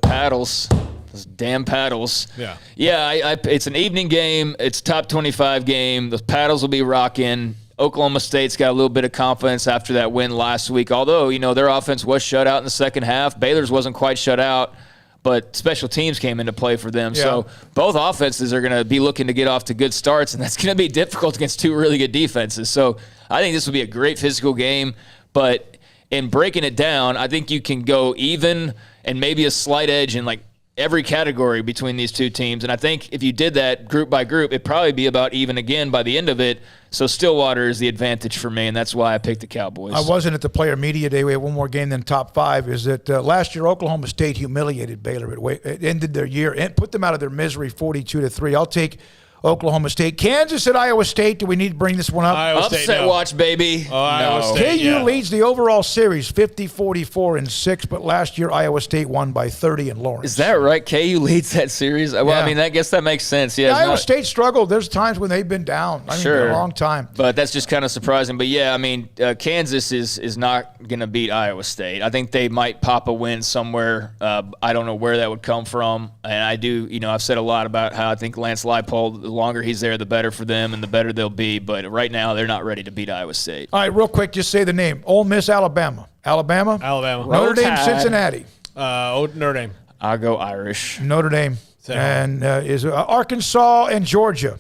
paddles. Those damn paddles. Yeah. It's an evening game. It's top 25 game. The paddles will be rocking. Oklahoma State's got a little bit of confidence after that win last week. Although, their offense was shut out in the second half. Baylor's wasn't quite shut out, but special teams came into play for them. Yeah. So both offenses are going to be looking to get off to good starts, and that's going to be difficult against two really good defenses. So I think this will be a great physical game. But in breaking it down, I think you can go even and maybe a slight edge in like every category between these two teams. And I think if you did that group by group, it'd probably be about even again by the end of it. So Stillwater is the advantage for me, and that's why I picked the Cowboys. I wasn't at the Player Media Day. We had one more game than top five. Is that last year Oklahoma State humiliated Baylor. It ended their year and put them out of their misery 42-3. I'll take Oklahoma State. Kansas at Iowa State. Do we need to bring this one up? Upset watch, baby. Iowa State, KU leads the overall series 50-44-6, but last year Iowa State won by 30 in Lawrence. Is that right? KU leads that series? Well, I mean, I guess that makes sense. Yeah, Iowa State struggled. There's times when they've been down. For a long time. But that's just kind of surprising. But, yeah, I mean, Kansas is not going to beat Iowa State. I think they might pop a win somewhere. I don't know where that would come from. And I do, I've said a lot about how I think Lance Leipold, the longer he's there, the better for them and the better they'll be. But right now, they're not ready to beat Iowa State. All right, real quick, just say the name. Ole Miss, Alabama. Alabama. Notre Dame, Cincinnati. Notre Dame. I'll go Irish. Notre Dame. And is Arkansas and Georgia.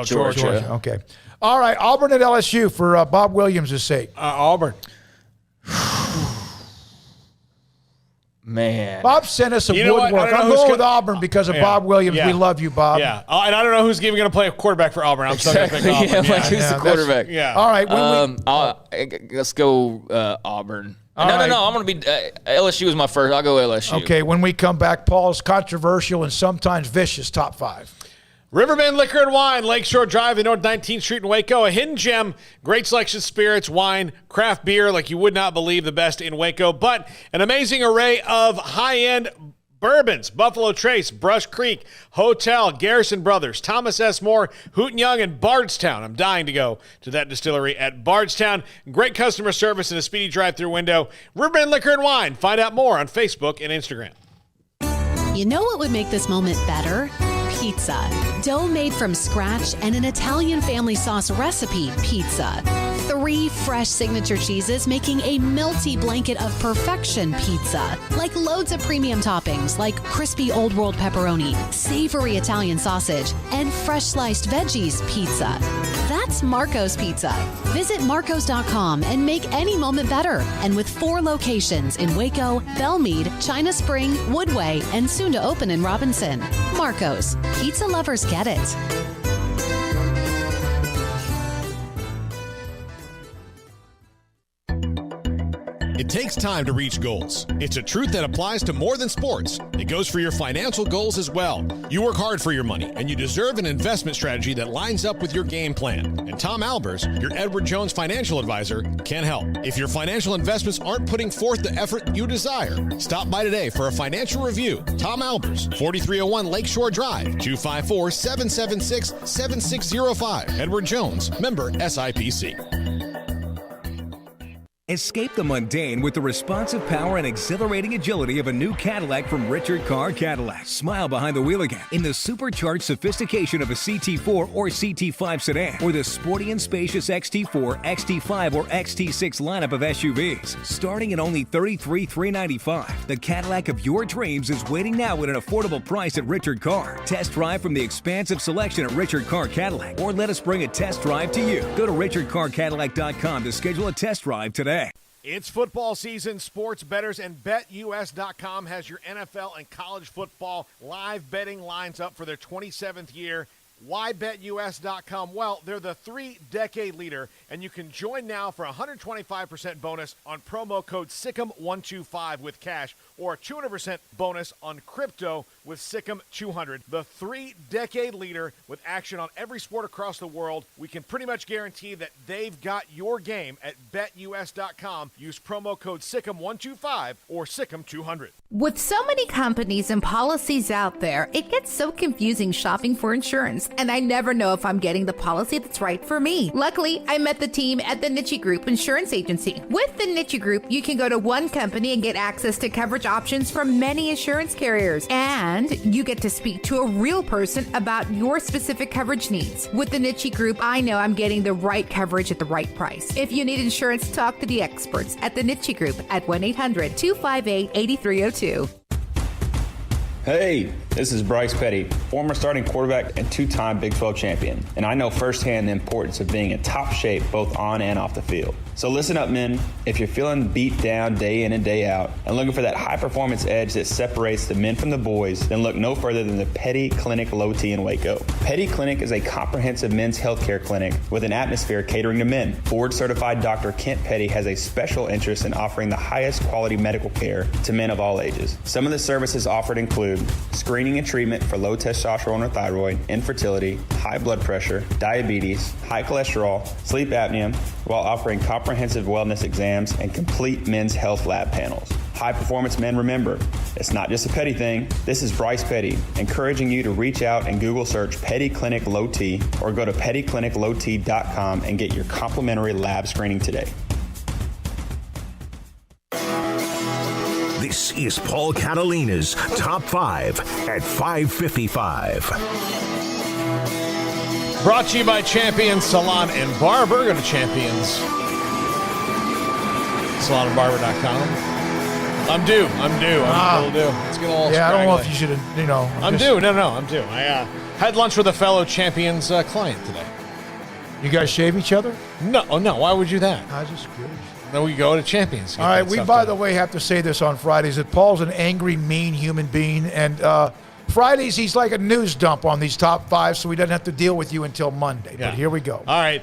Georgia. Okay. All right, Auburn at LSU for Bob Williams' sake. Auburn. Man. Bob sent us some woodwork. I'm going with Auburn because of Bob Williams. Yeah. We love you, Bob. Yeah. And I don't know who's even going to play a quarterback for Auburn. I'm still going to pick Auburn. Who's the quarterback? Yeah. All right. Let's go Auburn. No. I'm going to be LSU is my first. I'll go LSU. Okay. When we come back, Paul's controversial and sometimes vicious top five. Riverbend Liquor and Wine, Lakeshore Drive, in North 19th Street in Waco. A hidden gem, great selection of spirits, wine, craft beer like you would not believe, the best in Waco. But an amazing array of high-end Bourbons, Buffalo Trace, Brush Creek, Hotel, Garrison Brothers, Thomas S. Moore, Hooten Young, and Bardstown. I'm dying to go to that distillery at Bardstown. Great customer service and a speedy drive-through window. Riverbend Liquor and Wine. Find out more on Facebook and Instagram. You know what would make this moment better? Pizza. Dough made from scratch and an Italian family sauce recipe pizza. 3 fresh signature cheeses making a melty blanket of perfection pizza. Like loads of premium toppings like crispy Old World pepperoni, savory Italian sausage, and fresh sliced veggies pizza. That's Marco's Pizza. Visit marcos.com and make any moment better. And with 4 locations in Waco, Belmead, China Spring, Woodway, and soon to open in Robinson. Marco's. Pizza lovers get it. It takes time to reach goals. It's a truth that applies to more than sports. It goes for your financial goals as well. You work hard for your money, and you deserve an investment strategy that lines up with your game plan. And Tom Albers, your Edward Jones financial advisor, can help. If your financial investments aren't putting forth the effort you desire, stop by today for a financial review. Tom Albers, 4301 Lakeshore Drive, 254-776-7605. Edward Jones, member SIPC. Escape the mundane with the responsive power and exhilarating agility of a new Cadillac from Richard Carr Cadillac. Smile behind the wheel again in the supercharged sophistication of a CT4 or CT5 sedan, or the sporty and spacious XT4, XT5, or XT6 lineup of SUVs. Starting at only $33,395, the Cadillac of your dreams is waiting now at an affordable price at Richard Carr. Test drive from the expansive selection at Richard Carr Cadillac, or let us bring a test drive to you. Go to richardcarcadillac.com to schedule a test drive today. It's football season. Sports bettors and BetUS.com has your NFL and college football live betting lines up for their 27th year. Why BetUS.com? Well, they're the 3-decade leader, and you can join now for a 125% bonus on promo code SICK'EM125 with cash, or a 200% bonus on crypto with SICK'EM200. The 3-decade leader with action on every sport across the world. We can pretty much guarantee that they've got your game at BetUS.com. Use promo code SICK'EM125 or SICK'EM200. With so many companies and policies out there, it gets so confusing shopping for insurance, and I never know if I'm getting the policy that's right for me. Luckily, I met the team at the Niche Group Insurance Agency. With the Niche Group, you can go to one company and get access to coverage options from many insurance carriers, and you get to speak to a real person about your specific coverage needs. With the Niche Group, I know I'm getting the right coverage at the right price. If you need insurance, talk to the experts at the Niche Group at 1-800-258-8302. Hey, this is Bryce Petty, former starting quarterback and 2-time Big 12 champion, and I know firsthand the importance of being in top shape both on and off the field. So listen up, men. If you're feeling beat down day in and day out and looking for that high-performance edge that separates the men from the boys, then look no further than the Petty Clinic Low T in Waco. Petty Clinic is a comprehensive men's healthcare clinic with an atmosphere catering to men. Board-certified Dr. Kent Petty has a special interest in offering the highest quality medical care to men of all ages. Some of the services offered include screening and treatment for low testosterone or thyroid, infertility, high blood pressure, diabetes, high cholesterol, sleep apnea, while offering comprehensive wellness exams and complete men's health lab panels. High performance men, remember, it's not just a Petty thing. This is Bryce Petty, encouraging you to reach out and Google search Petty Clinic Low T or go to pettycliniclowt.com and get your complimentary lab screening today. This is Paul Catalina's Top 5 at 5:55. Brought to you by Champions Salon and Barber. Go to Champions salonandbarber.com. I'm due. I'm a little due. It's getting a little Yeah, I don't know if scraggly. you should have, I'm due. No, I'm due. I had lunch with a fellow Champions client today. You guys shave each other? No. Why would you do that? I just curious. Then we go to Champions. All right, we, by the way, have to say this on Fridays, that Paul's an angry, mean human being, and Fridays he's like a news dump on these top 5, so he doesn't have to deal with you until Monday. Yeah. But here we go. All right.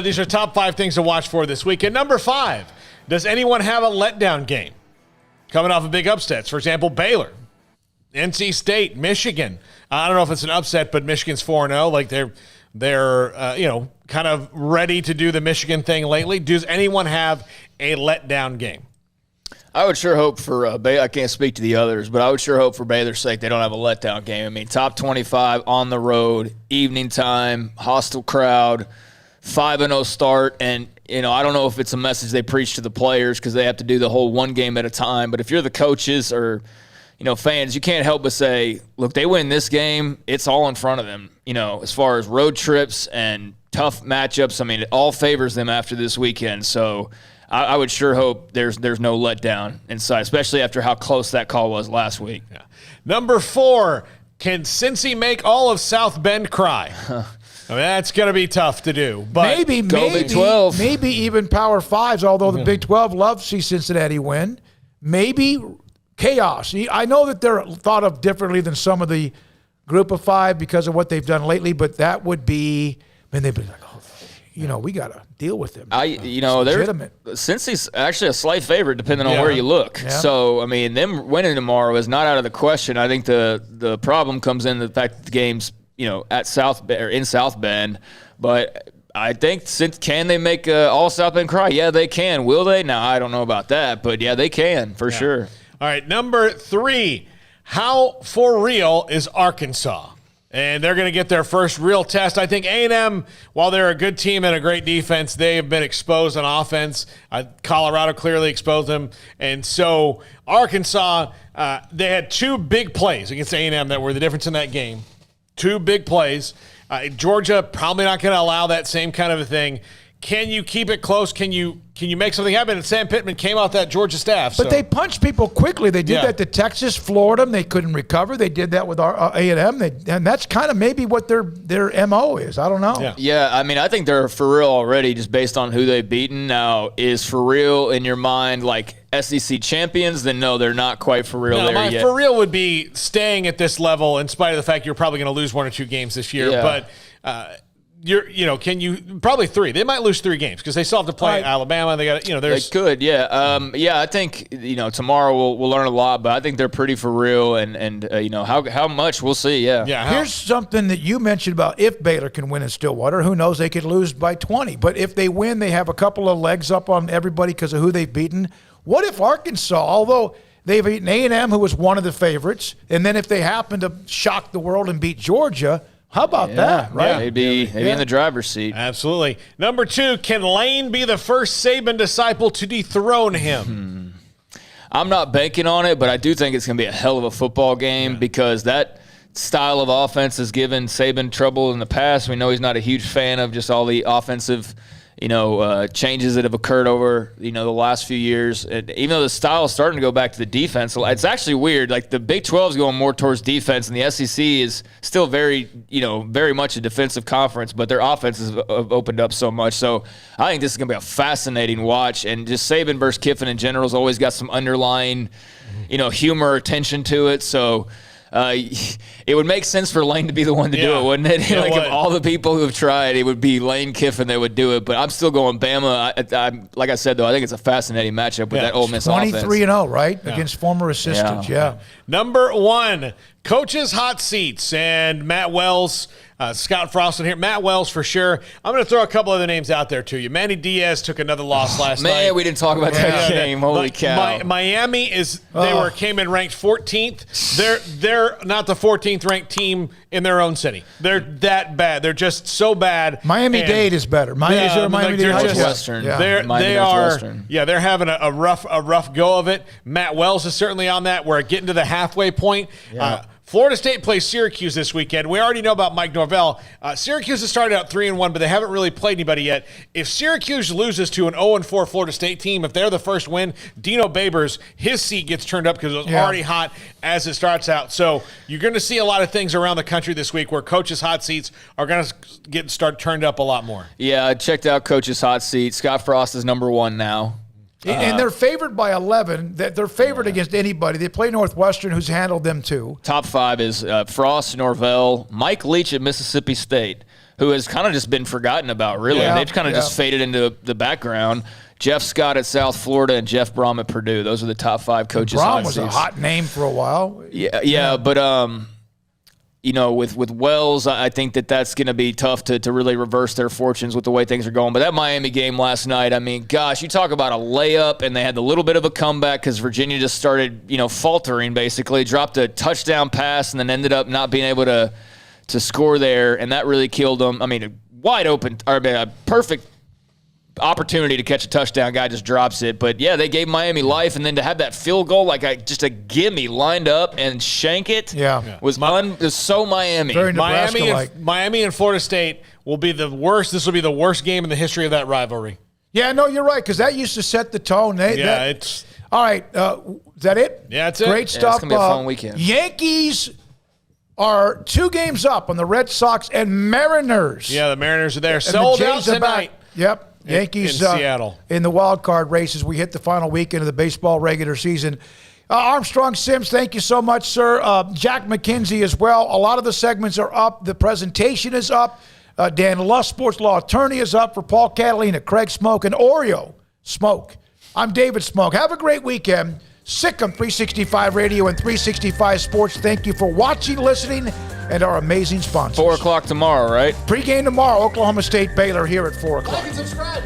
These are top 5 things to watch for this weekend. Number 5, does anyone have a letdown game? Coming off of big upsets. For example, Baylor, NC State, Michigan. I don't know if it's an upset, but Michigan's 4-0. Like they're kind of ready to do the Michigan thing lately. Does anyone have a letdown game? I would sure hope for Baylor. I can't speak to the others, but I would sure hope for Baylor's sake they don't have a letdown game. I mean, top 25 on the road, evening time, hostile crowd, 5-0 start, and I don't know if it's a message they preach to the players because they have to do the whole one game at a time. But if you're the coaches or fans, you can't help but say, look, they win this game, it's all in front of them. As far as road trips and tough matchups, I mean, it all favors them after this weekend. So I would sure hope there's no letdown inside, especially after how close that call was last week. Yeah. Number 4, can Cincy make all of South Bend cry? I mean, that's going to be tough to do. But maybe Big 12. Maybe even Power 5s, although the Big 12 loves to see Cincinnati win. Maybe chaos. I know that they're thought of differently than some of the group of 5 because of what they've done lately, but that would be, they'd be like, we got to deal with them. They're Cincy's actually a slight favorite depending on where you look. Yeah. So, I mean, them winning tomorrow is not out of the question. I think the problem comes in the fact that the game's, at South Bend or in South Bend, but I think can they make all South Bend cry? Yeah, they can. Will they? Now, I don't know about that, but yeah, they can for sure. All right, number 3, how for real is Arkansas? And they're going to get their first real test. I think A&M, while they're a good team and a great defense, they have been exposed on offense. Colorado clearly exposed them. And so Arkansas, they had 2 big plays against A&M that were the difference in that game. 2 big plays. Georgia probably not going to allow that same kind of a thing. Can you keep it close? Can you make something happen? And Sam Pittman came out that Georgia staff. But they punched people quickly. They did that to Texas, Florida. They couldn't recover. They did that with A&M. And that's kind of maybe what their MO is. I don't know. Yeah, I mean, I think they're for real already just based on who they've beaten. Now, is for real in your mind like SEC champions? Then no, they're not quite for real there yet. For real would be staying at this level in spite of the fact you're probably going to lose 1 or 2 games this year. Yeah. But can you probably 3? They might lose 3 games because they still have to play Alabama. They got they could, yeah. I think tomorrow we'll learn a lot, but I think they're pretty for real, and how much we'll see. Yeah. Here's something that you mentioned about if Baylor can win in Stillwater. Who knows? They could lose by 20, but if they win, they have a couple of legs up on everybody because of who they've beaten. What if Arkansas, although they've beaten A&M, who was one of the favorites, and then if they happen to shock the world and beat Georgia? How about that, right? Maybe in the driver's seat. Absolutely. Number 2, can Lane be the first Saban disciple to dethrone him? I'm not banking on it, but I do think it's going to be a hell of a football game because that style of offense has given Saban trouble in the past. We know he's not a huge fan of just all the offensive changes that have occurred over, the last few years. And even though the style is starting to go back to the defense, it's actually weird. Like the Big 12 is going more towards defense, and the SEC is still very much a defensive conference, but their offenses have opened up so much. So I think this is going to be a fascinating watch. And just Saban versus Kiffin in general has always got some underlying, humor or tension to it. So it would make sense for Lane to be the one to do it, wouldn't it? Of all the people who have tried, it would be Lane Kiffin that would do it. But I'm still going Bama. Like I said, though, I think it's a fascinating matchup with that Ole Miss offense. 23-0, right? Against former assistants, Number 1, coaches' hot seats. And Matt Wells, Scott Frost in here. Matt Wells for sure. I'm going to throw a couple other names out there to you. Manny Diaz took another loss last night. Man, we didn't talk about that game. Holy cow. Miami came in ranked 14th. They're not the 14th ranked team in their own city. They're that bad. They're just so bad. Miami-Dade is better. Miami-Dade Northwestern. They're having a rough go of it. Matt Wells is certainly on that. We're getting to the halfway point. Florida State plays Syracuse this weekend. We already know about Mike Norvell. Syracuse has started out 3-1, but they haven't really played anybody yet. If Syracuse loses to an 0-4 Florida State team, if they're the first win, Dino Babers, his seat gets turned up because it was already hot as it starts out. So you're going to see a lot of things around the country this week where coaches' hot seats are going to start turned up a lot more. Yeah, I checked out coaches' hot seat. Scott Frost is number 1 now. And they're favored by 11. They're favored against anybody. They play Northwestern, who's handled them too. Top 5 is Frost, Norvell, Mike Leach at Mississippi State, who has kind of just been forgotten about, really. They've kind of just faded into the background. Jeff Scott at South Florida and Jeff Brom at Purdue. Those are the top 5 coaches. Brom was a hot name for a while. Yeah, but with Wells, I think that's going to be tough to really reverse their fortunes with the way things are going. But that Miami game last night, I mean, gosh, you talk about a layup, and they had a little bit of a comeback because Virginia just started, faltering basically, dropped a touchdown pass, and then ended up not being able to score there, and that really killed them. I mean, a perfect opportunity to catch a touchdown. Guy just drops it. But, yeah, they gave Miami life, and then to have that field goal, just a gimme lined up and shank it was so Miami. Very Nebraska-like. Miami and Florida State will be the worst. This will be the worst game in the history of that rivalry. Yeah, no, you're right, because that used to set the tone. It's – all right, is that it? Yeah, that's it. Great stuff. It's going to be a fun weekend. Yankees are 2 games up on the Red Sox and Mariners. Yeah, the Mariners are there. Sold out tonight. Yep. Yankees in Seattle. In the wild card races. We hit the final weekend of the baseball regular season. Armstrong Sims, thank you so much, sir. Jack McKenzie as well. A lot of the segments are up. The presentation is up. Dan Luss, sports law attorney, is up for Paul Catalina, Craig Smoak, and Oreo Smoak. I'm David Smoak. Have a great weekend. Sikkim 365 Radio and 365 Sports. Thank you for watching, listening, and our amazing sponsors. 4 o'clock tomorrow, right? Pre-game tomorrow, Oklahoma State, Baylor here at 4 o'clock. Like and subscribe.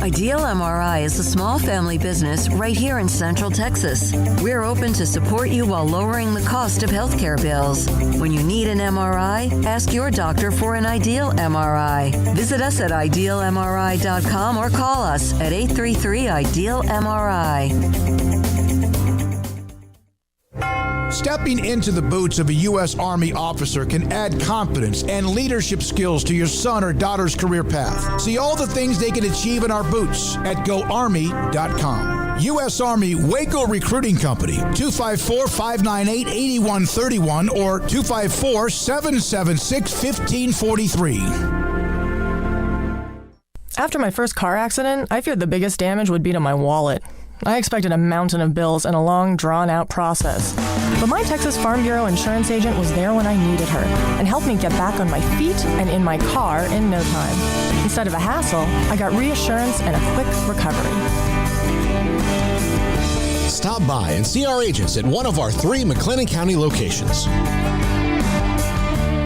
Ideal MRI is a small family business right here in Central Texas. We're open to support you while lowering the cost of healthcare bills. When you need an MRI, ask your doctor for an Ideal MRI. Visit us at idealmri.com or call us at 833-IDEAL-MRI. Stepping into the boots of a U.S. Army officer can add confidence and leadership skills to your son or daughter's career path. See all the things they can achieve in our boots at GoArmy.com. U.S. Army Waco Recruiting Company, 254-598-8131 or 254-776-1543. After my first car accident, I feared the biggest damage would be to my wallet. I expected a mountain of bills and a long, drawn-out process. But my Texas Farm Bureau insurance agent was there when I needed her and helped me get back on my feet and in my car in no time. Instead of a hassle, I got reassurance and a quick recovery. Stop by and see our agents at one of our 3 McLennan County locations.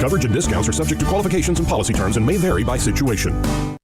Coverage and discounts are subject to qualifications and policy terms and may vary by situation.